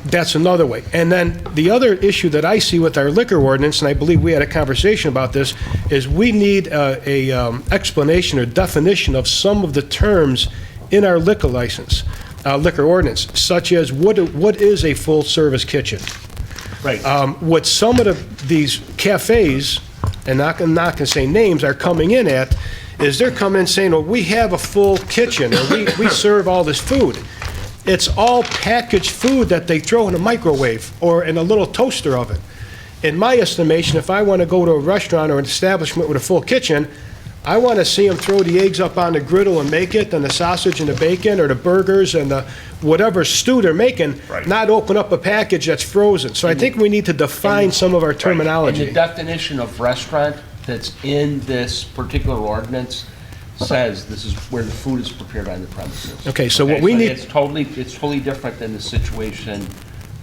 That's another way. And then the other issue that I see with our liquor ordinance, and I believe we had a conversation about this, is we need a explanation or definition of some of the terms in our liquor license, liquor ordinance, such as what is a full-service kitchen?
Right.
What some of these cafes, and I'm not going to say names, are coming in at, is they're coming in saying, well, we have a full kitchen, or we serve all this food. It's all packaged food that they throw in a microwave or in a little toaster oven. In my estimation, if I want to go to a restaurant or an establishment with a full kitchen, I want to see them throw the eggs up on the griddle and make it, and the sausage and the bacon, or the burgers and the whatever stew they're making, not open up a package that's frozen. So I think we need to define some of our terminology.
And the definition of restaurant that's in this particular ordinance says this is where the food is prepared on the premises.
Okay, so what we need...
It's totally different than the situation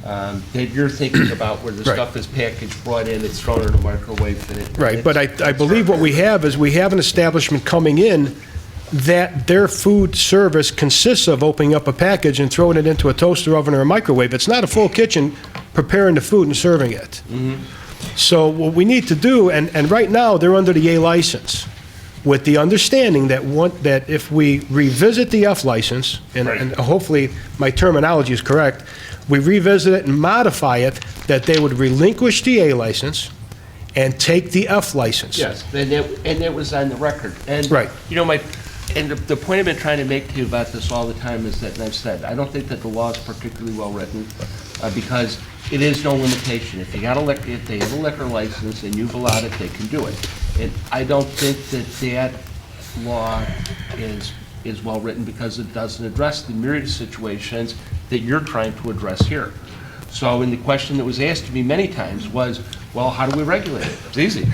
that you're thinking about, where the stuff is packaged, brought in, it's thrown in a microwave.
Right, but I believe what we have is we have an establishment coming in that their food service consists of opening up a package and throwing it into a toaster oven or a microwave. It's not a full kitchen preparing the food and serving it. So what we need to do, and right now, they're under the A license, with the understanding that if we revisit the F license, and hopefully my terminology is correct, we revisit it and modify it, that they would relinquish the A license and take the F license.
Yes, and that was on the record. And, you know, the point I've been trying to make to you about this all the time is that, and I've said, I don't think that the law is particularly well written, because it is no limitation. If they have a liquor license and you've allowed it, they can do it. And I don't think that law is well written, because it doesn't address the myriad of situations that you're trying to address here. So, and the question that was asked to me many times was, well, how do we regulate it? It's easy.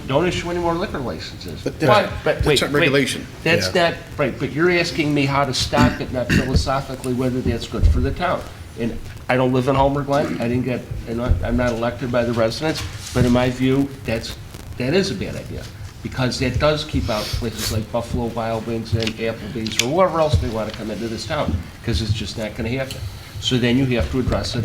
Don't issue any more liquor licenses.
But that's not regulation.
That's not, right, but you're asking me how to stop it, not philosophically whether that's good for the town. And I don't live in Homer, Glen. I'm not elected by the residents, but in my view, that is a bad idea, because that does keep out places like Buffalo Wild Wings and Applebee's or whoever else they want to come into this town, because it's just not going to happen. So then you have to address it,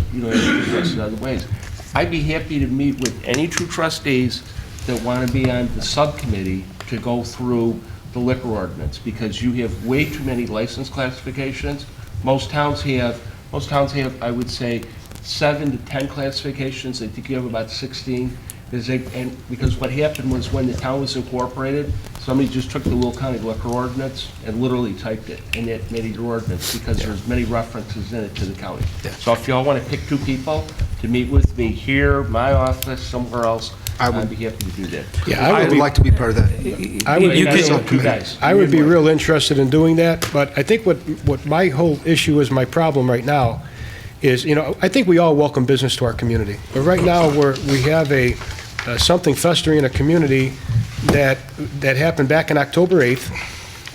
other ways. I'd be happy to meet with any two trustees that want to be on the subcommittee to go through the liquor ordinance, because you have way too many license classifications. Most towns have, I would say, 7 to 10 classifications. I think you have about 16. Because what happened was when the town was incorporated, somebody just took the Will County Liquor Ordinance and literally typed it, and it made it your ordinance, because there's many references in it to the county. So if y'all want to pick 2 people to meet with me here, my office, somewhere else, I'd be happy to do that.
Yeah,
I would like to be part of that.
I would be real interested in doing that, but I think what my whole issue is, my problem right now, is, I think we all welcome business to our community. But right now, we have something festering in a community that happened back on October 8th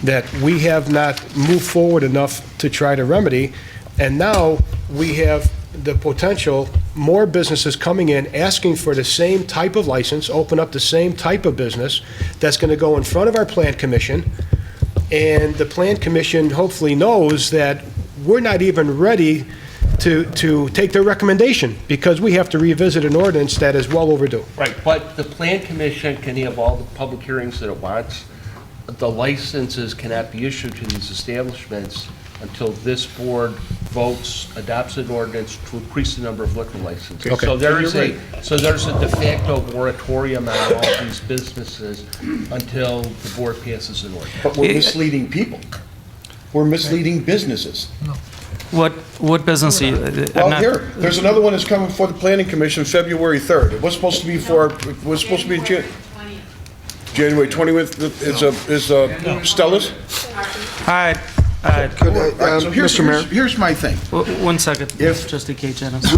that we have not moved forward enough to try to remedy. And now we have the potential, more businesses coming in, asking for the same type of license, open up the same type of business, that's going to go in front of our Plan Commission. And the Plan Commission hopefully knows that we're not even ready to take their recommendation, because we have to revisit an ordinance that is well overdue.
Right, but the Plan Commission can have all the public hearings that it wants. The licenses cannot be issued to these establishments until this board adopts an ordinance to increase the number of liquor licenses.
Okay.
So there's a de facto moratorium on all these businesses until the board passes an ordinance.
But we're misleading people. We're misleading businesses.
What business are you?
Well, here, there's another one that's coming before the Planning Commission February 3rd. It was supposed to be in January 20th is Stella's?
All right.
So here's my thing.
1 second.
If-
Trustee K. Janice.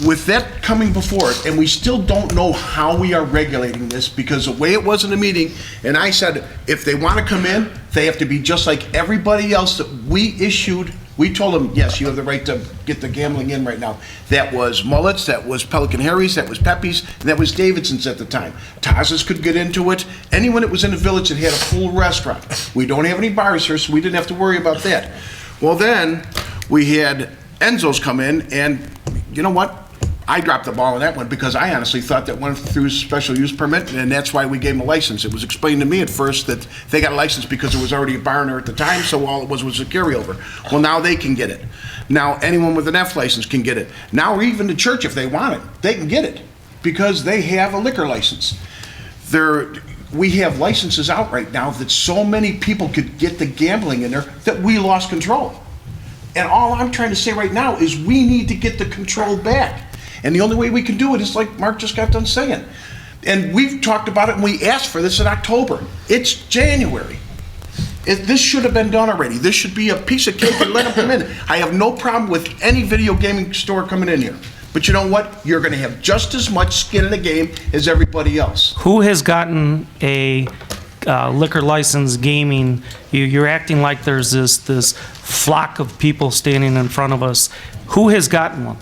With that coming before it, and we still don't know how we are regulating this, because the way it was in the meeting, and I said, if they want to come in, they have to be just like everybody else that we told them, yes, you have the right to get the gambling in right now. That was Mullet's, that was Pelican Harry's, that was Pepe's, and that was Davidson's at the time. Taz's could get into it. Anyone that was in the village that had a full restaurant. We don't have any bars here, so we didn't have to worry about that. Well, then, we had Enzo's come in, and you know what? I dropped the ball on that one, because I honestly thought that went through special use permit, and that's why we gave them a license. It was explained to me at first that they got a license because there was already a bar in there at the time, so all it was a carryover. Well, now they can get it. Now anyone with an F license can get it. Now even the church, if they want it, they can get it, because they have a liquor license. We have licenses out right now that so many people could get the gambling in there that we lost control. And all I'm trying to say right now is we need to get the control back. And the only way we can do it is like Mark just got done saying. And we've talked about it, and we asked for this in October. It's January. This should have been done already. This should be a piece of cake and let them come in. I have no problem with any video gaming store coming in here. But you know what? You're going to have just as much skin in the game as everybody else.
Who has gotten a liquor license gaming? You're acting like there's this flock of people standing in front of us. Who has gotten one?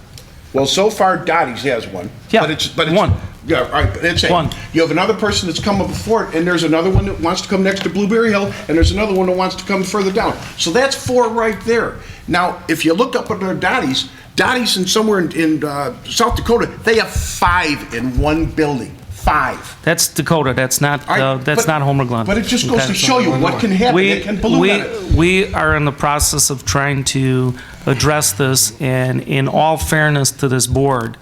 Well, so far, Dottie's has one.
Yeah,
but it's
one.
Yeah, all right, but it's
One.
You have another person that's come up before it, and there's another one that wants to come next to Blueberry Hill, and there's another one that wants to come further down. So that's 4 right there. Now, if you look up under Dottie's in somewhere in South Dakota, they have 5 in one building. 5.
That's Dakota. That's not.
All right,
not Homer Glen.
But it just goes
Okay.
to show you what can happen. It can balloon at it.
We are in the process of trying to address this, and in all fairness to this board,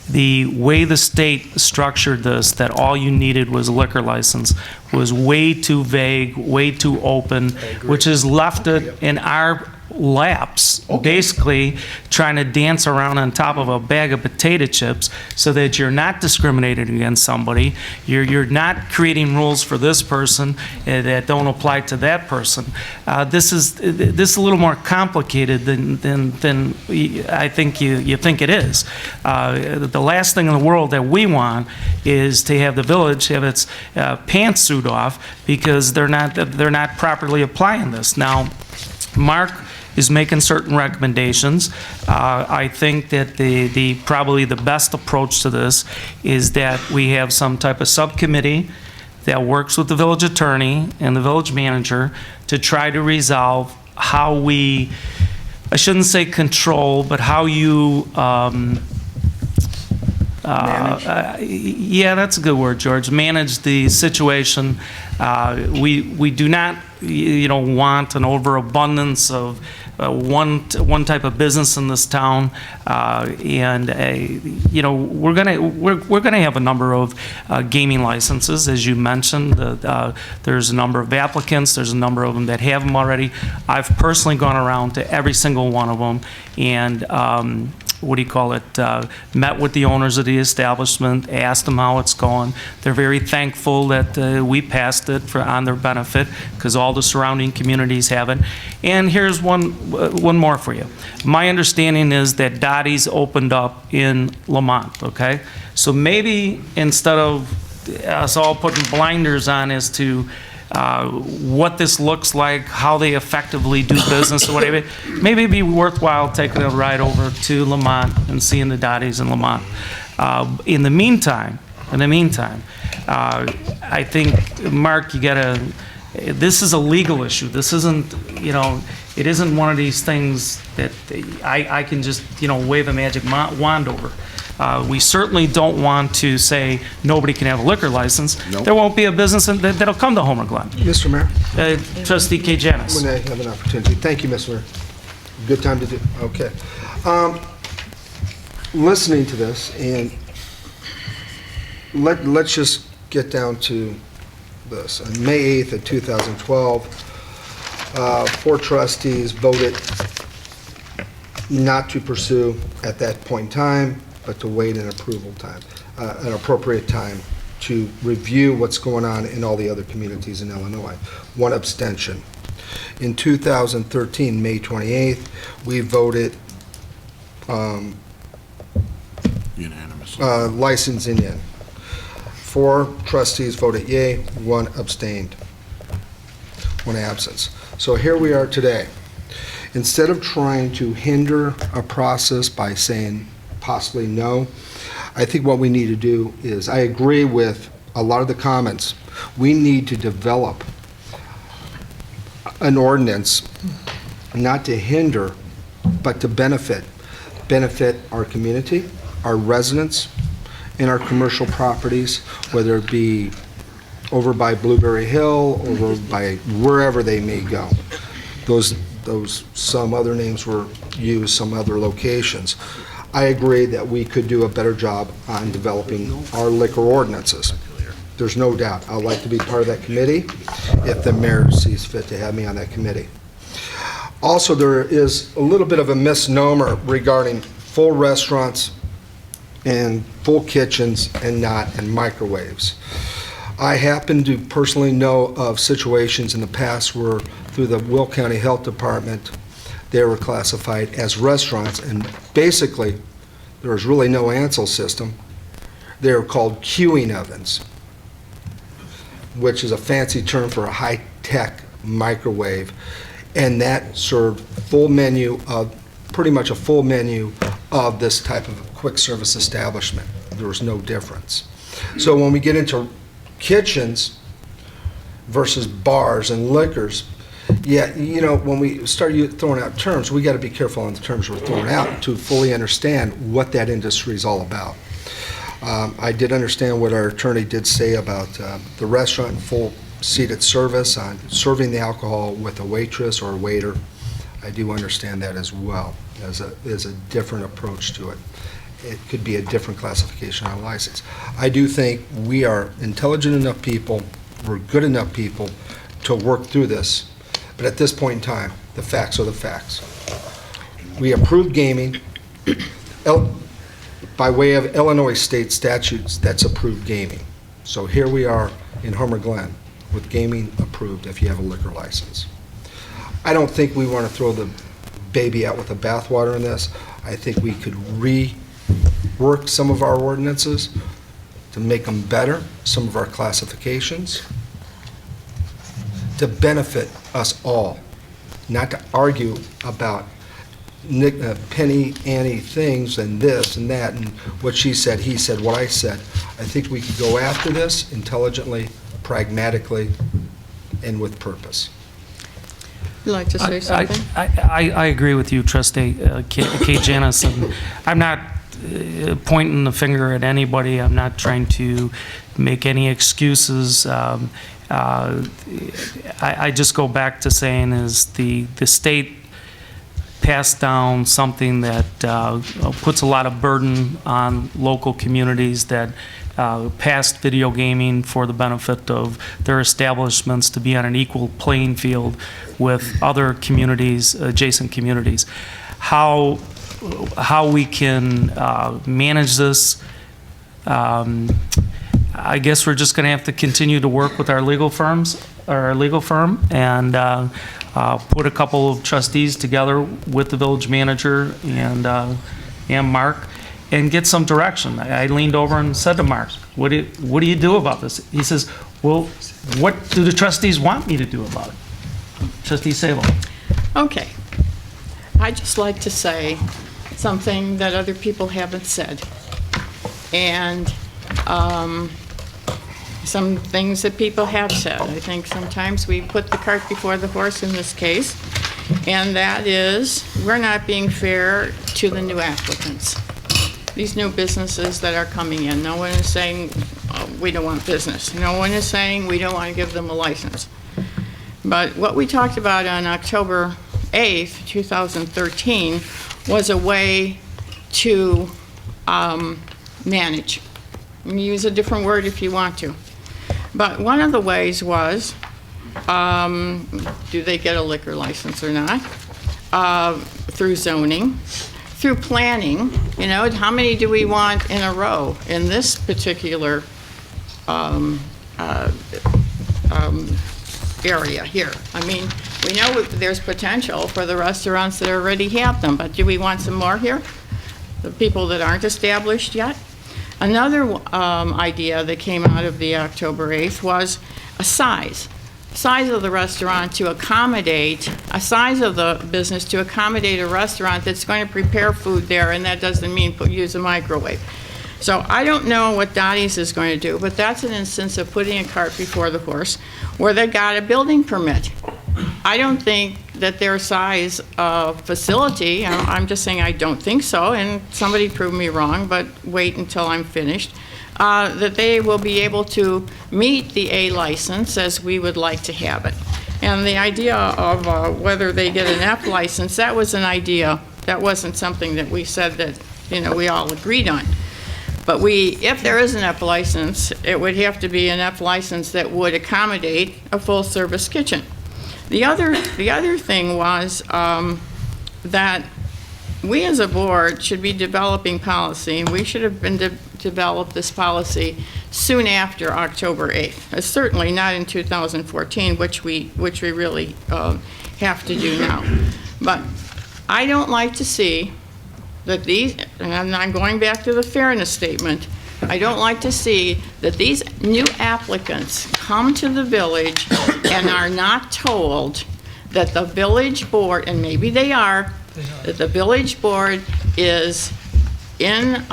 the way the state structured this, that all you needed was a liquor license, was way too vague, way too open, which has left it in our laps, basically trying to dance around on top of a bag of potato chips so that you're not discriminating against somebody. You're not creating rules for this person that don't apply to that person. This is a little more complicated than I think you think it is. The last thing in the world that we want is to have the village have its pantsuit off because they're not properly applying this. Now, Mark is making certain recommendations. I think that probably the best approach to this is that we have some type of subcommittee that works with the village attorney and the village manager to try to resolve how we, I shouldn't say control, but how you yeah, that's a good word, George. Manage the situation. We do not want an overabundance of one type of business in this town, and we're gonna have a number of gaming licenses, as you mentioned. There's a number of applicants. There's a number of them that have them already. I've personally gone around to every single one of them, and met with the owners of the establishment, asked them how it's going. They're very thankful that we passed it on their benefit, because all the surrounding communities have it. And here's one more for you. My understanding is that Dottie's opened up in Lamont, okay? So maybe instead of us all putting blinders on as to what this looks like, how they effectively do business or whatever, maybe it'd be worthwhile taking a ride over to Lamont and seeing the Dotties in Lamont. In the meantime, I think, Mark, this is a legal issue. This isn't, it isn't one of these things that I can just, wave a magic wand over. We certainly don't want to say nobody can have a liquor license.
Nope.
There won't be a business that'll come to Homer Glen.
Mr. Mayor?
Trustee K. Janis.
When I have an opportunity. Thank you, Mr. Mayor. Good time to do, okay. Listening to this, and let's just get down to this. On May 8th of 2012, 4 trustees voted not to pursue at that point in time, but to wait an appropriate time to review what's going on in all the other communities in Illinois. 1 abstention. In 2013, May 28th, we voted
Unanimously.
licensing in. 4 trustees voted yea, 1 abstained, 1 absence. So here we are today. Instead of trying to hinder a process by saying possibly no, I think what we need to do is, I agree with a lot of the comments. We need to develop an ordinance not to hinder, but to benefit our community, our residents, and our commercial properties, whether it be over by Blueberry Hill, over by wherever they may go. Some other names were used, some other locations. I agree that we could do a better job on developing our liquor ordinances. There's no doubt. I'd like to be part of that committee if the mayor sees fit to have me on that committee. Also, there is a little bit of a misnomer regarding full restaurants and full kitchens and microwaves. I happen to personally know of situations in the past where, through the Will County Health Department, they were classified as restaurants, and basically, there was really no ansel system. They were called queuing ovens, which is a fancy term for a high-tech microwave, and that served pretty much a full menu of this type of quick service establishment. There was no difference. So when we get into kitchens versus bars and liquors, when we start throwing out terms, we got to be careful on the terms we're throwing out to fully understand what that industry is all about. I did understand what our attorney did say about the restaurant and full seated service on serving the alcohol with a waitress or a waiter. I do understand that as well, as a different approach to it. It could be a different classification on a license. I do think we are intelligent enough people, we're good enough people to work through this. But at this point in time, the facts are the facts. We approved gaming by way of Illinois state statutes. That's approved gaming. So here we are in Homer Glen with gaming approved if you have a liquor license. I don't think we want to throw the baby out with the bathwater in this. I think we could rework some of our ordinances to make them better, some of our classifications, to benefit us all, not to argue about penny ante things and this and that and what she said, he said, what I said. I think we could go after this intelligently, pragmatically, and with purpose.
You'd like to say something?
I agree with you, Trustee K. Janis. I'm not pointing the finger at anybody. I'm not trying to make any excuses. I just go back to saying is the state passed down something that puts a lot of burden on local communities that passed video gaming for the benefit of their establishments to be on an equal playing field with other communities, adjacent communities. How we can manage this, I guess we're just going to have to continue to work with our legal firm, and put a couple of trustees together with the village manager and Mark, and get some direction. I leaned over and said to Mark, what do you do about this? He says, well, what do the trustees want me to do about it? Trustee Sabo.
Okay. I'd just like to say something that other people haven't said. And some things that people have said. I think sometimes we put the cart before the horse in this case, and that is we're not being fair to the new applicants, these new businesses that are coming in. No one is saying we don't want business. No one is saying we don't want to give them a license. But what we talked about on October 8th, 2013, was a way to manage. You can use a different word if you want to. But one of the ways was, do they get a liquor license or not? Through zoning, through planning. You know, how many do we want in a row in this particular area here? I mean, we know there's potential for the restaurants that already have them, but do we want some more here? The people that aren't established yet? Another idea that came out of the October 8th was a size of the restaurant to accommodate, a size of the business to accommodate a restaurant that's going to prepare food there, and that doesn't mean use a microwave. So I don't know what Dottie's is going to do, but that's an instance of putting a cart before the horse where they got a building permit. I don't think that their size of facility, I'm just saying I don't think so, and somebody prove me wrong, but wait until I'm finished, that they will be able to meet the A license as we would like to have it. And the idea of whether they get an F license, that was an idea. That wasn't something that we said that, you know, we all agreed on. But if there is an F license, it would have to be an F license that would accommodate a full-service kitchen. The other thing was that we as a board should be developing policy, and we should have been developed this policy soon after October 8th. Certainly not in 2014, which we really have to do now. But I don't like to see that these, and I'm going back to the fairness statement, I don't like to see that these new applicants come to the village and are not told that the village board, and maybe they are, that the village board is in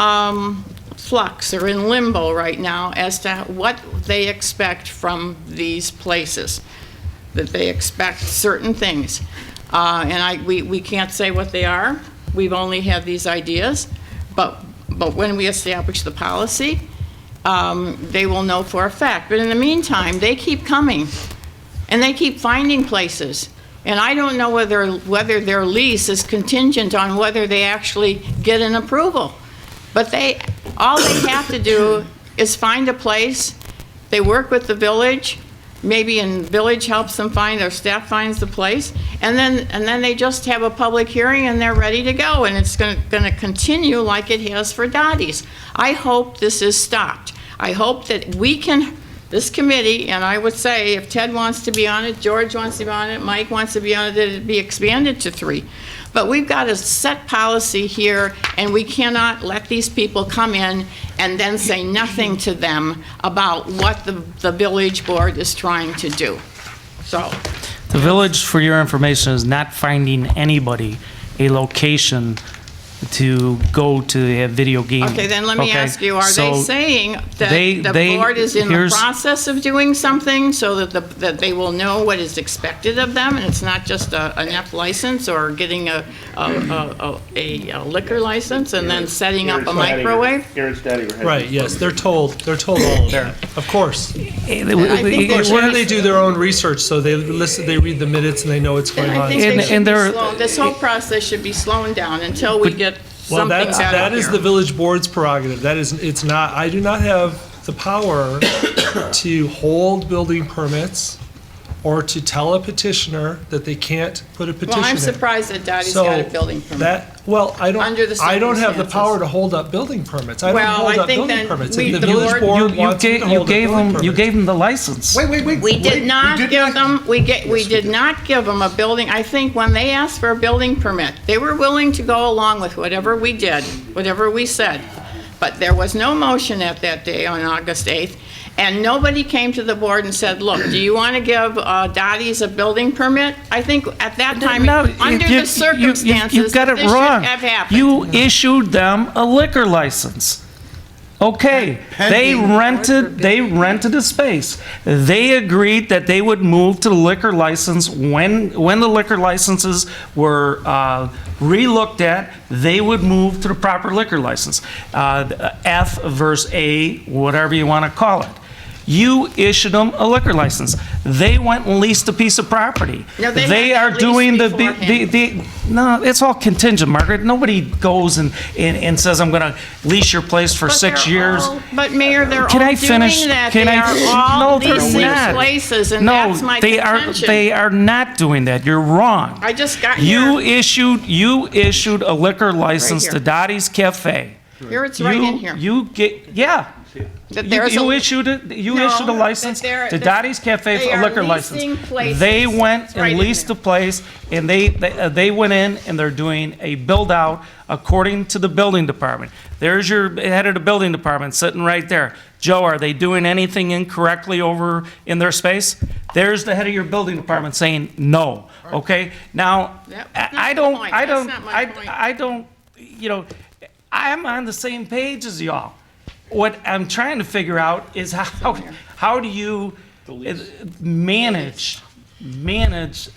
flux or in limbo right now as to what they expect from these places, that they expect certain things. And we can't say what they are. We've only had these ideas, but when we establish the policy, they will know for a fact. But in the meantime, they keep coming, and they keep finding places. And I don't know whether their lease is contingent on whether they actually get an approval. But all they have to do is find a place. They work with the village. Maybe in village helps them find, their staff finds the place, and then they just have a public hearing and they're ready to go, and it's going to continue like it has for Dottie's. I hope this is stopped. I hope that we can, this committee, and I would say if Ted wants to be on it, George wants to be on it, Mike wants to be on it, that it be expanded to 3. But we've got a set policy here, and we cannot let these people come in and then say nothing to them about what the village board is trying to do. So,
the village, for your information, is not finding anybody a location go to a video game.
Okay, then let me
Okay?
ask you, are they
So
saying that
they-
the
they-
board is in the
here's-
process of doing something so that they will know what is expected of them, and it's not just an F license or getting a liquor license and then setting up a microwave?
Aaron's nodding her head.
Right, yes, they're told all of that, of course.
I think they
Where they do their own research, so they listen, they read the minutes and they know what's going
I
on.
think they should
And
be
they're-
this whole process should be slowing down until we get
Well,
something better
that is the
here.
village board's prerogative. That is, it's not, I do not have the power to hold building permits or to tell a petitioner that they can't put a petition
Well, I'm
in.
surprised that Dottie's
So
got a building permit.
I
Under the
don't have the
circumstances.
power to hold up building permits. I don't
Well,
hold
I
up
think
building
then
permits.
we-
If the
the
village
board-
board wants me to hold up building permits.
You gave them the license.
Wait.
We did not give them, we did not give them a building, I think when they asked for a building permit, they were willing to go along with whatever we did, whatever we said. But there was no motion at that day on August 8th, and nobody came to the board and said, look, do you want to give Dottie's a building permit? I think at that time,
No,
under the circumstances,
you got it
this should
wrong.
have happened.
You issued them a liquor license. Okay, they rented a space. They agreed that they would move to the liquor license when the liquor licenses were re-looked at, they would move to the proper liquor license. F versus A, whatever you want to call it. You issued them a liquor license. They went and leased a piece of property.
No, they
They
had
are
that
doing
leased beforehand.
no, it's all contingent, Margaret. Nobody goes and says, I'm going to lease your place for
But
6
they're
years.
all- But Mayor, they're all
Can I
doing
finish?
that.
Can
They
I?
are all
No, they're
leasing
not.
places, and
No,
that's my contention.
they are not doing that. You're wrong.
I just got
You
here.
issued a liquor license
here.
to Dottie's Cafe.
Here, it's right in here. That there's
You
a-
issued a
No,
license
that they're-
to
that
Dottie's Cafe,
they
a
are
liquor
leasing
license.
places.
They went
It's right
and
in
leased
there.
the place, and they went in and they're doing a build-out according to the building department. There's your head of the building department sitting right there. Joe, are they doing anything incorrectly over in their space? There's the head of your building department saying no, okay? Now,
That's not
I
the
don't,
point.
I
That's
don't,
not my point.
I don't, you know, I'm on the same page as y'all. What I'm trying to figure out is how do you manage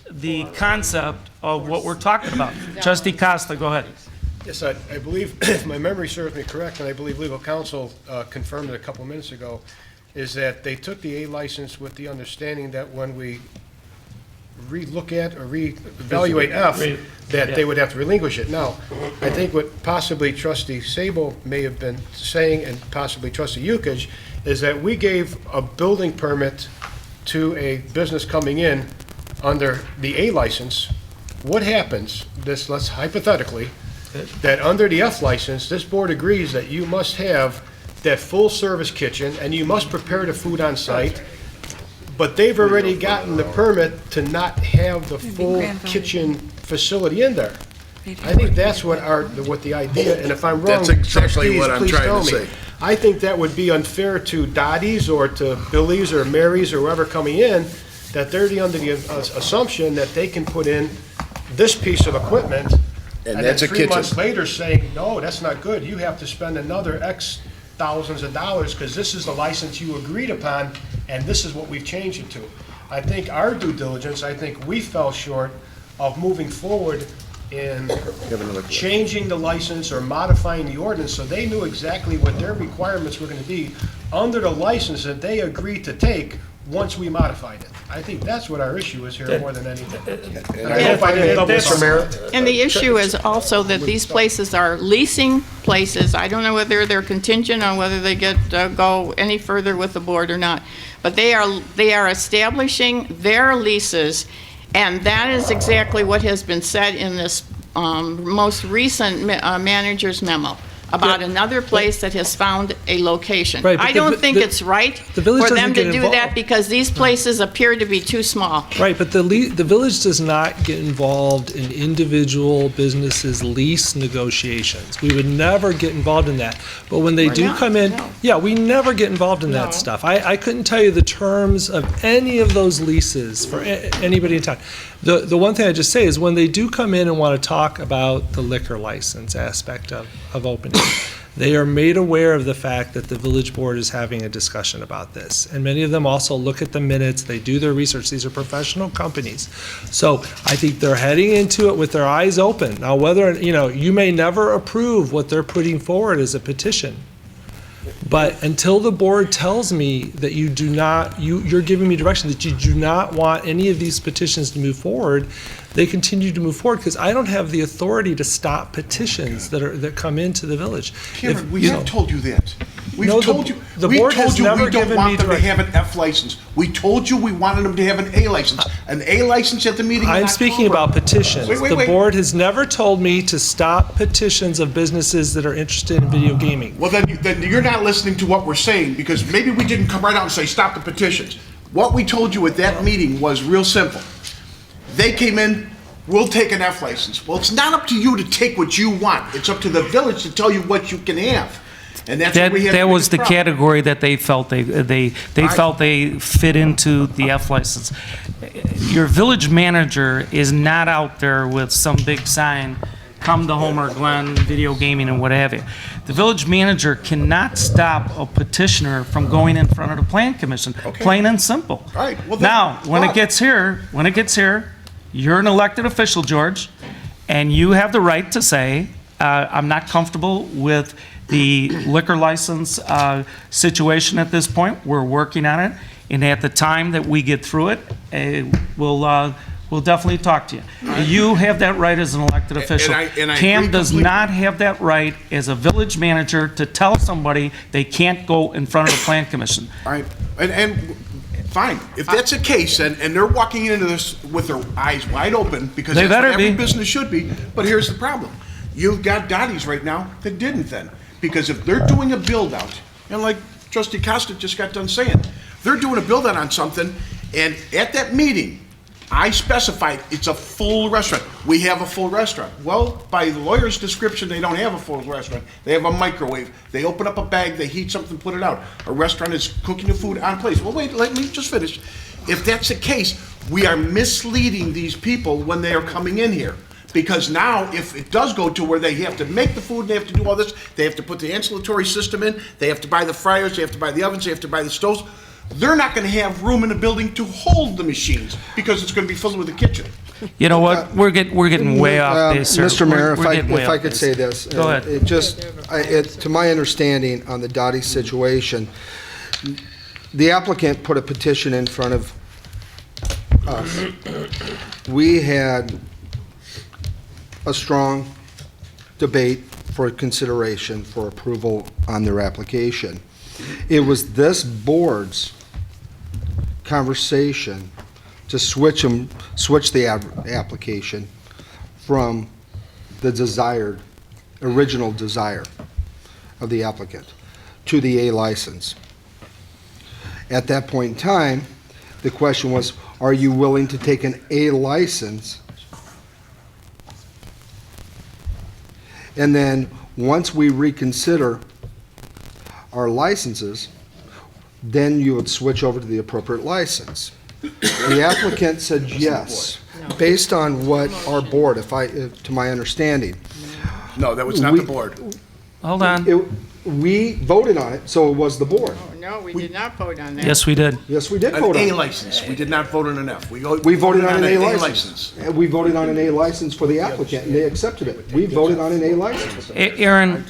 the concept of what we're talking about? Trustee Costa, go ahead.
Yes, I believe, if my memory serves me correct, and I believe legal counsel confirmed it a couple minutes ago, is that they took the A license with the understanding that when we re-look at or re-evaluate F, that they would have to relinquish it. Now, I think what possibly trustee Sable may have been saying, and possibly trustee Yukich, is that we gave a building permit to a business coming in under the A license. What happens, let's hypothetically, that under the F license, this board agrees that you must have that full-service kitchen, and you must prepare the food on site, but they've already gotten the permit to not have the full kitchen facility in there. I think that's what the idea, and if I'm wrong,
That's exactly
trustees,
what I'm
please
trying
tell
to
me.
say.
I think that would be unfair to Dottie's or to Billy's or Mary's or whoever coming in, that they're under the assumption that they can put in this piece of equipment,
And
then
that's a
3
kitchen.
months later saying, no, that's not good, you have to spend another X thousands of dollars, because this is the license you agreed upon, and this is what we've changed it to. I think our due diligence, I think we fell short of moving forward in changing the license or modifying the ordinance, so they knew exactly what their requirements were gonna be under the license that they agreed to take once we modified it. I think that's what our issue is here more than anything. And I hope I didn't double talk.
And the issue is also that these places are leasing places. I don't know whether they're contingent on whether they get, go any further with the board or not. But they are establishing their leases, and that is exactly what has been said in this most recent manager's memo. about another place that has found a location.
Right, but
I don't think it's right
the village
for them
doesn't
to
get
do that
involved.
because these places appear to be too small.
Right, but the village does not get involved in individual businesses' lease negotiations. We would never get involved in that. But when they do
not,
come in,
no.
yeah, we never get involved in
No.
that stuff. I couldn't tell you the terms of any of those leases for anybody in town. The one thing I just say is when they do come in and want to talk about the liquor license aspect of opening, they are made aware of the fact that the village board is having a discussion about this. And many of them also look at the minutes, they do their research. These are professional companies. So I think they're heading into it with their eyes open. Now, whether, you may never approve what they're putting forward as a petition. But until the board tells me that you do not, you're giving me direction that you do not want any of these petitions to move forward, they continue to move forward because I don't have the authority to stop petitions that come into the village.
Cameron, we have told you that. We've
No,
told you.
the
we
board
told
has
you
never
we don't
given
want
me
them to
direct-
have an F license. We told you we wanted them to have an A license. An A license at the meeting. in
I'm speaking
October.
about petitions.
Wait,
The
wait.
board has never told me to stop petitions of businesses that are interested in video gaming.
Well, then you're not listening to what we're saying because maybe we didn't come right out and say stop the petitions. What we told you at that meeting was real simple. They came in, we'll take an F license. Well, it's not up to you to take what you want. It's up to the village to tell you what you can have. And that's what we have.
That was the category that they felt they felt they fit into the F license. Your village manager is not out there with some big sign, come to Homer Glen, video gaming and what have you. The village manager cannot stop a petitioner from going in front of the plan commission, plain and simple.
All right. Well,
Now, when it gets here, you're an elected official, George, and you have the right to say, I'm not comfortable with the liquor license situation at this point. We're working on it, and at the time that we get through it, we'll definitely talk to you. You have that right as an elected official.
and I
Cam
agree
does
completely.
not have that right as a village manager to tell somebody they can't go in front of the plan commission.
All right, and fine. If that's the case, and they're walking into this with their eyes wide open, because
They
that's what
better
every
be.
business should be, but here's the problem. You've got Dottie's right now that didn't then. Because if they're doing a build-out, and like Trustee Costa just got done saying, they're doing a build-out on something, and at that meeting, I specified it's a full restaurant. We have a full restaurant. Well, by the lawyer's description, they don't have a full restaurant. They have a microwave. They open up a bag, they heat something, put it out. A restaurant is cooking the food on place. Well, wait, let me just finish. If that's the case, we are misleading these people when they are coming in here. Because now, if it does go to where they have to make the food, they have to do all this, they have to put the ancillary system in, they have to buy the fryers, they have to buy the ovens, they have to buy the stoves, they're not gonna have room in the building to hold the machines, because it's gonna be filled with the kitchen.
You know what? We're getting way off base, sir.
Mr. Mayor,
We're getting way
if I
off
could
base.
say this.
Go ahead.
To my understanding on the Dottie situation, the applicant put a petition in front of us. We had a strong debate for consideration for approval on their application. It was this board's conversation to switch the application from the original desire of the applicant to the A license. At that point in time, the question was, are you willing to take an A license? And then, once we reconsider our licenses, then you would switch over to the appropriate license. The applicant said yes, based on what our board, to my understanding.
No, that was not the board.
Hold on.
We voted on it, so it was the board.
Oh, no, we did not vote on that.
Yes, we did.
Yes, we did
An
vote on
A
it.
license, we did not vote on an F. We
voted on an A license. And we voted on an A license for the applicant, and they accepted it. We voted on an A license.
Aaron,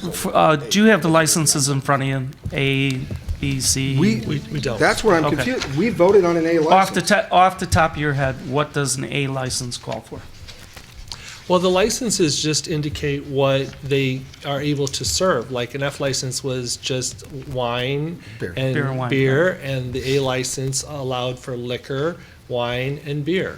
do you have the licenses in front of you? A, B, C?
We don't.
That's where I'm
Okay.
confused. We voted on an A license.
Off the top of your head, what does an A license call for?
Well, the licenses just indicate what they are able to serve. Like an F license was just wine
Beer.
and
Beer and wine.
beer, and the A license allowed for liquor, wine, and beer.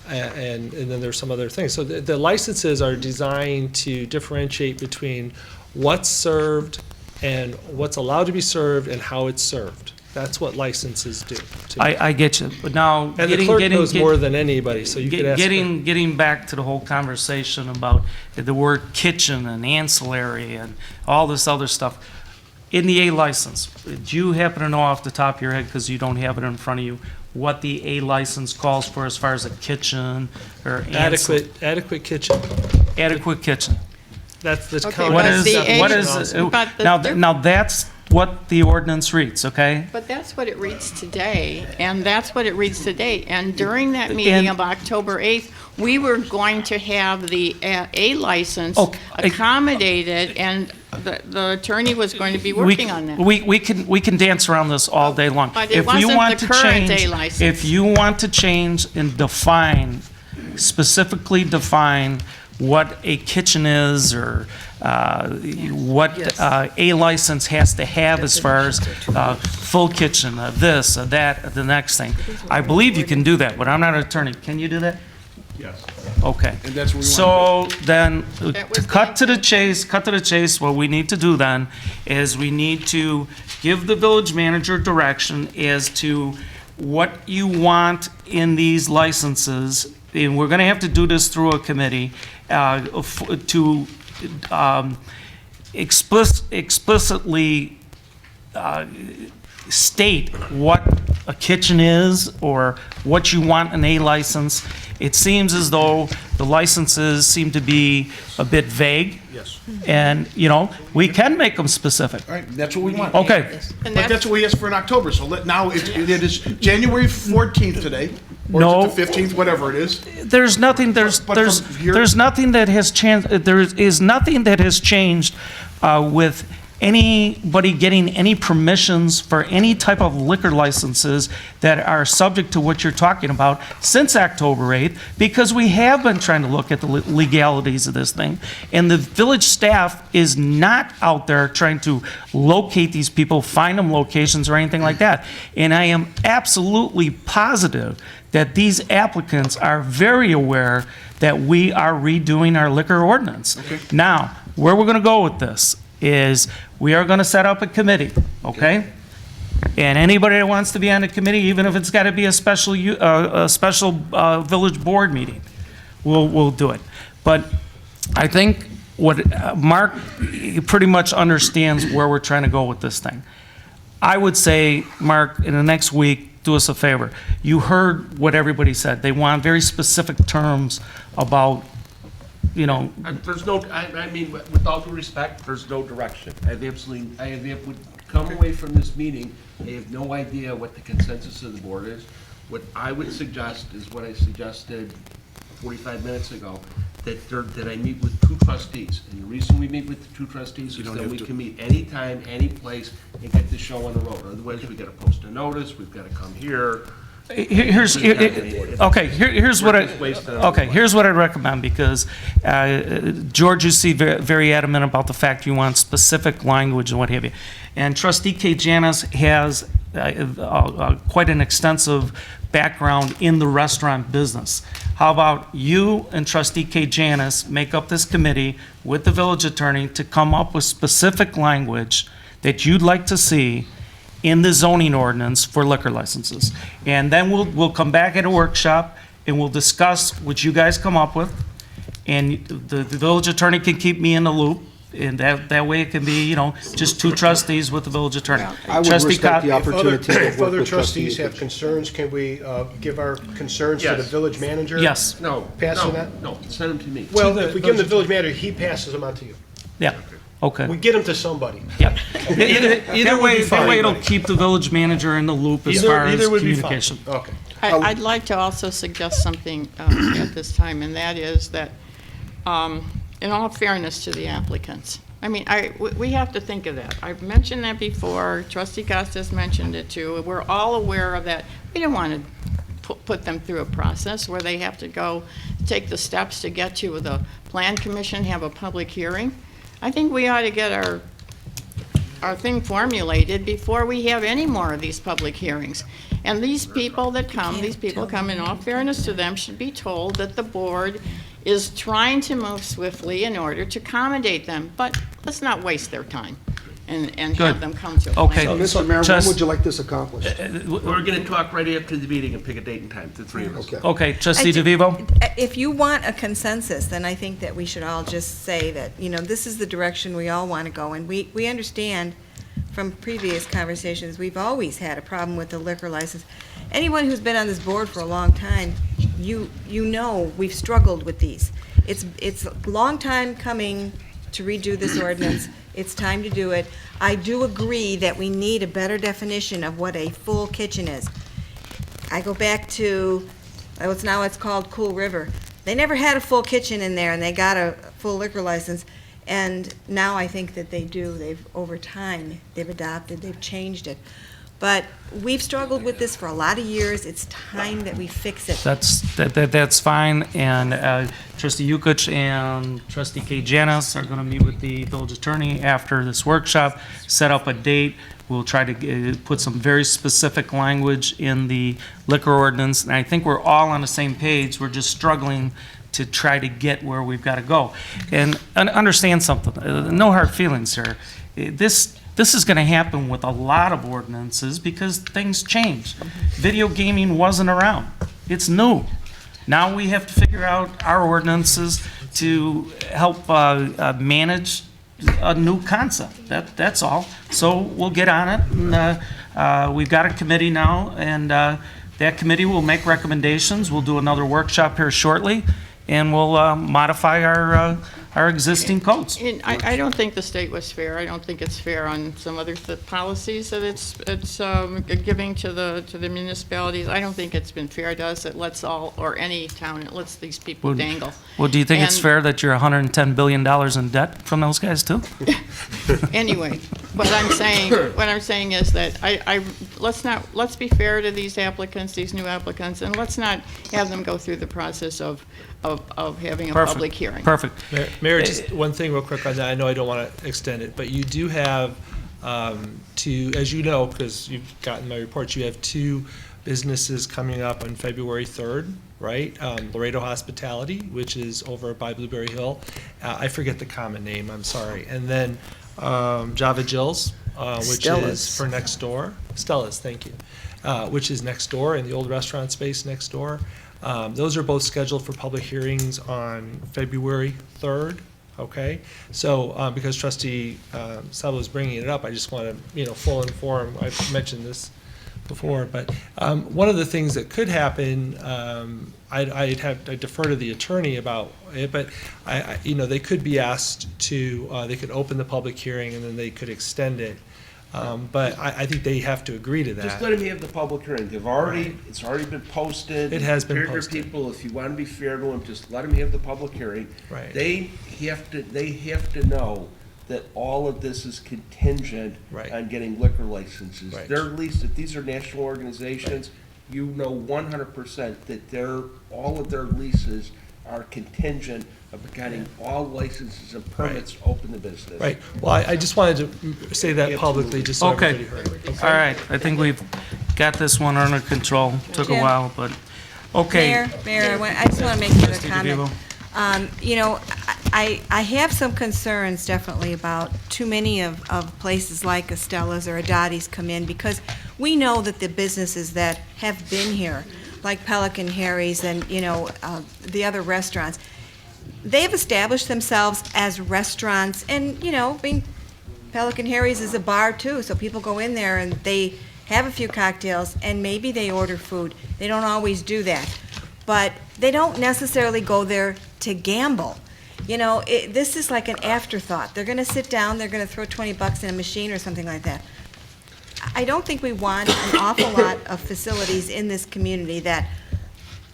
And then there's some other things. So the licenses are designed to differentiate between what's served and what's allowed to be served and how it's served. That's what licenses do. to me.
I get you, but now.
And the clerk knows more than anybody, so you could ask her.
Getting back to the whole conversation about the word kitchen and ancillary and all this other stuff. In the A license, do you happen to know off the top of your head, because you don't have it in front of you, what the A license calls for as far as a kitchen or
Adequate kitchen.
Adequate kitchen.
That's the
Okay,
common
What
but
is,
the
what
A-
is,
but the
now,
diff-
now that's what the ordinance reads, okay?
But that's what it reads today, and that's what it reads today. And during that meeting of October 8th, we were going to have the A license
Okay.
accommodated, and the attorney was going to be working on that.
We can dance around this all day long.
But it
If you
wasn't
want
the
to
current
change-
A license.
If you want to change and define, specifically define what a kitchen is or what a license has to have as far as full kitchen, this, that, the next thing. I believe you can do that, but I'm not an attorney. Can you do that?
Yes.
Okay.
And that's what we
So then,
That was
to cut to the chase, what we need to do then is we need to give the village manager direction as to what you want in these licenses. And we're gonna have to do this through a committee, to explicitly state what a kitchen is or what you want in a license. It seems as though the licenses seem to be a bit vague.
Yes.
And, you know, we can make them specific.
All right, that's what we want.
Okay,
And
But that's what we asked for in October, so now it is January 14th today, or
No.
is it the 15th, whatever it is.
there's nothing, there's nothing that has changed, there is nothing that has changed with anybody getting any permissions for any type of liquor licenses that are subject to what you're talking about since October 8th, because we have been trying to look at the legalities of this thing, and the village staff is not out there trying to locate these people, find them locations or anything like that. And I am absolutely positive that these applicants are very aware that we are redoing our liquor ordinance. Now, where we're gonna go with this is we are gonna set up a committee, okay? And anybody that wants to be on the committee, even if it's gotta be a special village board meeting, we'll do it. But I think what, Mark pretty much understands where we're trying to go with this thing. I would say, Mark, in the next week, do us a favor. You heard what everybody said. They want very specific terms about, you know,
There's no, I mean, with all due respect, there's no direction. I would come away from this meeting, I have no idea what the consensus of the board is. What I would suggest is what I suggested 45 minutes ago, that I meet with two trustees. And the reason we meet with the two trustees is that we can meet anytime, any place, and get the show on the road. Otherwise, we gotta post a notice, we've gotta come here.
here's what here's what I'd recommend, because George, you see very adamant about the fact you want specific language and what have you. And Trustee K. Janis has quite an extensive background in the restaurant business. How about you and Trustee K. Janis make up this committee with the village attorney to come up with specific language that you'd like to see in the zoning ordinance for liquor licenses. And then we'll come back at a workshop and we'll discuss what you guys come up with. And the village attorney can keep me in the loop. And that way it can be, you know, just two trustees with the village attorney.
I would
Trustee
respect the
Cott-
opportunity to
If
work
other
with
trustees
trustees.
have concerns, can we give our concerns to the
Yes.
village manager?
Yes,
No,
Passing
no,
that?
no, send them to me.
Well, if we give them the village manager, he passes them on to you.
yeah, okay.
We get them to somebody.
Yeah. That
would be fine.
way it'll keep the village manager in the loop as far as
Either would be fine.
communication.
Okay.
I'd like to also suggest something at this time, and that is that, in all fairness to the applicants, I mean, we have to think of that. I've mentioned that before, Trustee Costas mentioned it too. We're all aware of that. We don't want to put them through a process where they have to go take the steps to get to the Plan Commission, have a public hearing. I think we ought to get our thing formulated before we have any more of these public hearings. And these people that come, in all fairness to them, should be told that the board is trying to move swiftly in order to accommodate them, but let's not waste their time and have
Good.
them come to a
Okay.
plan.
Mr. Mayor, when
Just-
would you like this accomplished?
We're going to talk right after the meeting and pick a date and time, the three of us.
Okay.
Okay, Trustee
I thi-
DeVivo?
If you want a consensus, then I think that we should all just say that, this is the direction we all want to go. And we understand from previous conversations, we've always had a problem with the liquor license. Anyone who's been on this board for a long time, you know we've struggled with these. It's a long time coming to redo this ordinance. It's time to do it. I do agree that we need a better definition of what a full kitchen is. I go back to, now it's called Cool River. They never had a full kitchen in there, and they got a full liquor license. And now I think that they do. Over time, they've adopted, they've changed it. But we've struggled with this for a lot of years. It's time that we fix it.
That's fine, and Trustee Yukich and Trustee Kay Janis are going to meet with the village attorney after this workshop, set up a date. We'll try to put some very specific language in the liquor ordinance, and I think we're all on the same page. We're just struggling to try to get where we've got to go. And understand something, no hard feelings here. This is going to happen with a lot of ordinances because things change. Video gaming wasn't around. It's new. Now we have to figure out our ordinances to help manage a new concept. That's all. So we'll get on it. And, we've got a committee now, and that committee will make recommendations. We'll do another workshop here shortly, and we'll modify our existing codes.
And I don't think the state was fair. I don't think it's fair on some other policies that it's giving to the municipalities. I don't think it's been fair to us. It lets or any town, it lets these people dangle.
Well, do you think it's
And-
fair that you're $110 billion in debt from those guys too?
Anyway, what I'm saying is that let's be fair to these applicants, these new applicants, and let's not have them go through the process of having a
Perfect.
public hearing.
Perfect.
Mayor, just one thing real quick on that. I know I don't want to extend it, but you do have as you know, because you've gotten my reports, you have two businesses coming up on February 3rd, right? Laredo Hospitality, which is over by Blueberry Hill. I forget the common name, I'm sorry. And then Java Jill's, which is for next door. Stella's, thank you. Which is next door in the old restaurant space next door. Those are both scheduled for public hearings on February 3rd, okay? So, because Trustee Sabo is bringing it up, I just want to, full inform, I've mentioned this before, but one of the things that could happen, I defer to the attorney about it, but they could be asked to, they could open the public hearing and then they could extend it. But I think they have to agree to that.
Just let them have the public hearing. It's already been posted.
It has been
Fair to
posted.
people, if you want to be fair to them, just let them have the public hearing.
Right.
They have to know that all of this is contingent
Right.
on getting liquor licenses.
Right.
They're leased, if these are national organizations, you know 100% that all of their leases are contingent of getting all licenses and permits to open the business.
Right, well, I just wanted to say that publicly, just so
Okay.
everybody heard. Okay.
All right, I think we've got this one under control. Took a
Jim?
while, but, okay.
Mayor, I just want to make another
Trustee
comment. I have some concerns definitely about too many of places like Estella's or Adati's come in, because we know that the businesses that have been here, like Pelican Harry's and, the other restaurants, they've established themselves as restaurants, and, Pelican Harry's is a bar too, so people go in there and they have a few cocktails and maybe they order food. They don't always do that. But they don't necessarily go there to gamble. This is like an afterthought. They're going to sit down, they're going to throw $20 in a machine or something like that. I don't think we want an awful lot of facilities in this community that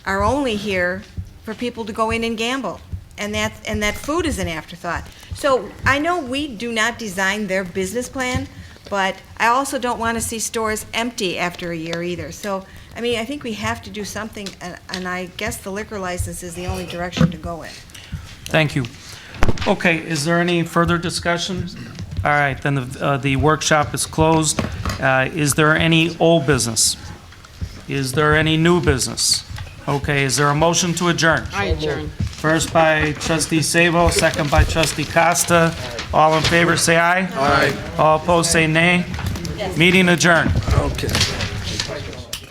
are only here for people to go in and gamble. And that food is an afterthought. So I know we do not design their business plan, but I also don't want to see stores empty after a year either. So, I think we have to do something, and I guess the liquor license is the only direction to go in.
Thank you. Okay, is there any further discussion? All right, then the workshop is closed. Is there any old business? Is there any new business? Okay, is there a motion to adjourn?
I adjourn.
First by trustee Sabo, second by trustee Costa. All in favor, say aye. Aye. All opposed, say nay. Meeting adjourned.
Okay.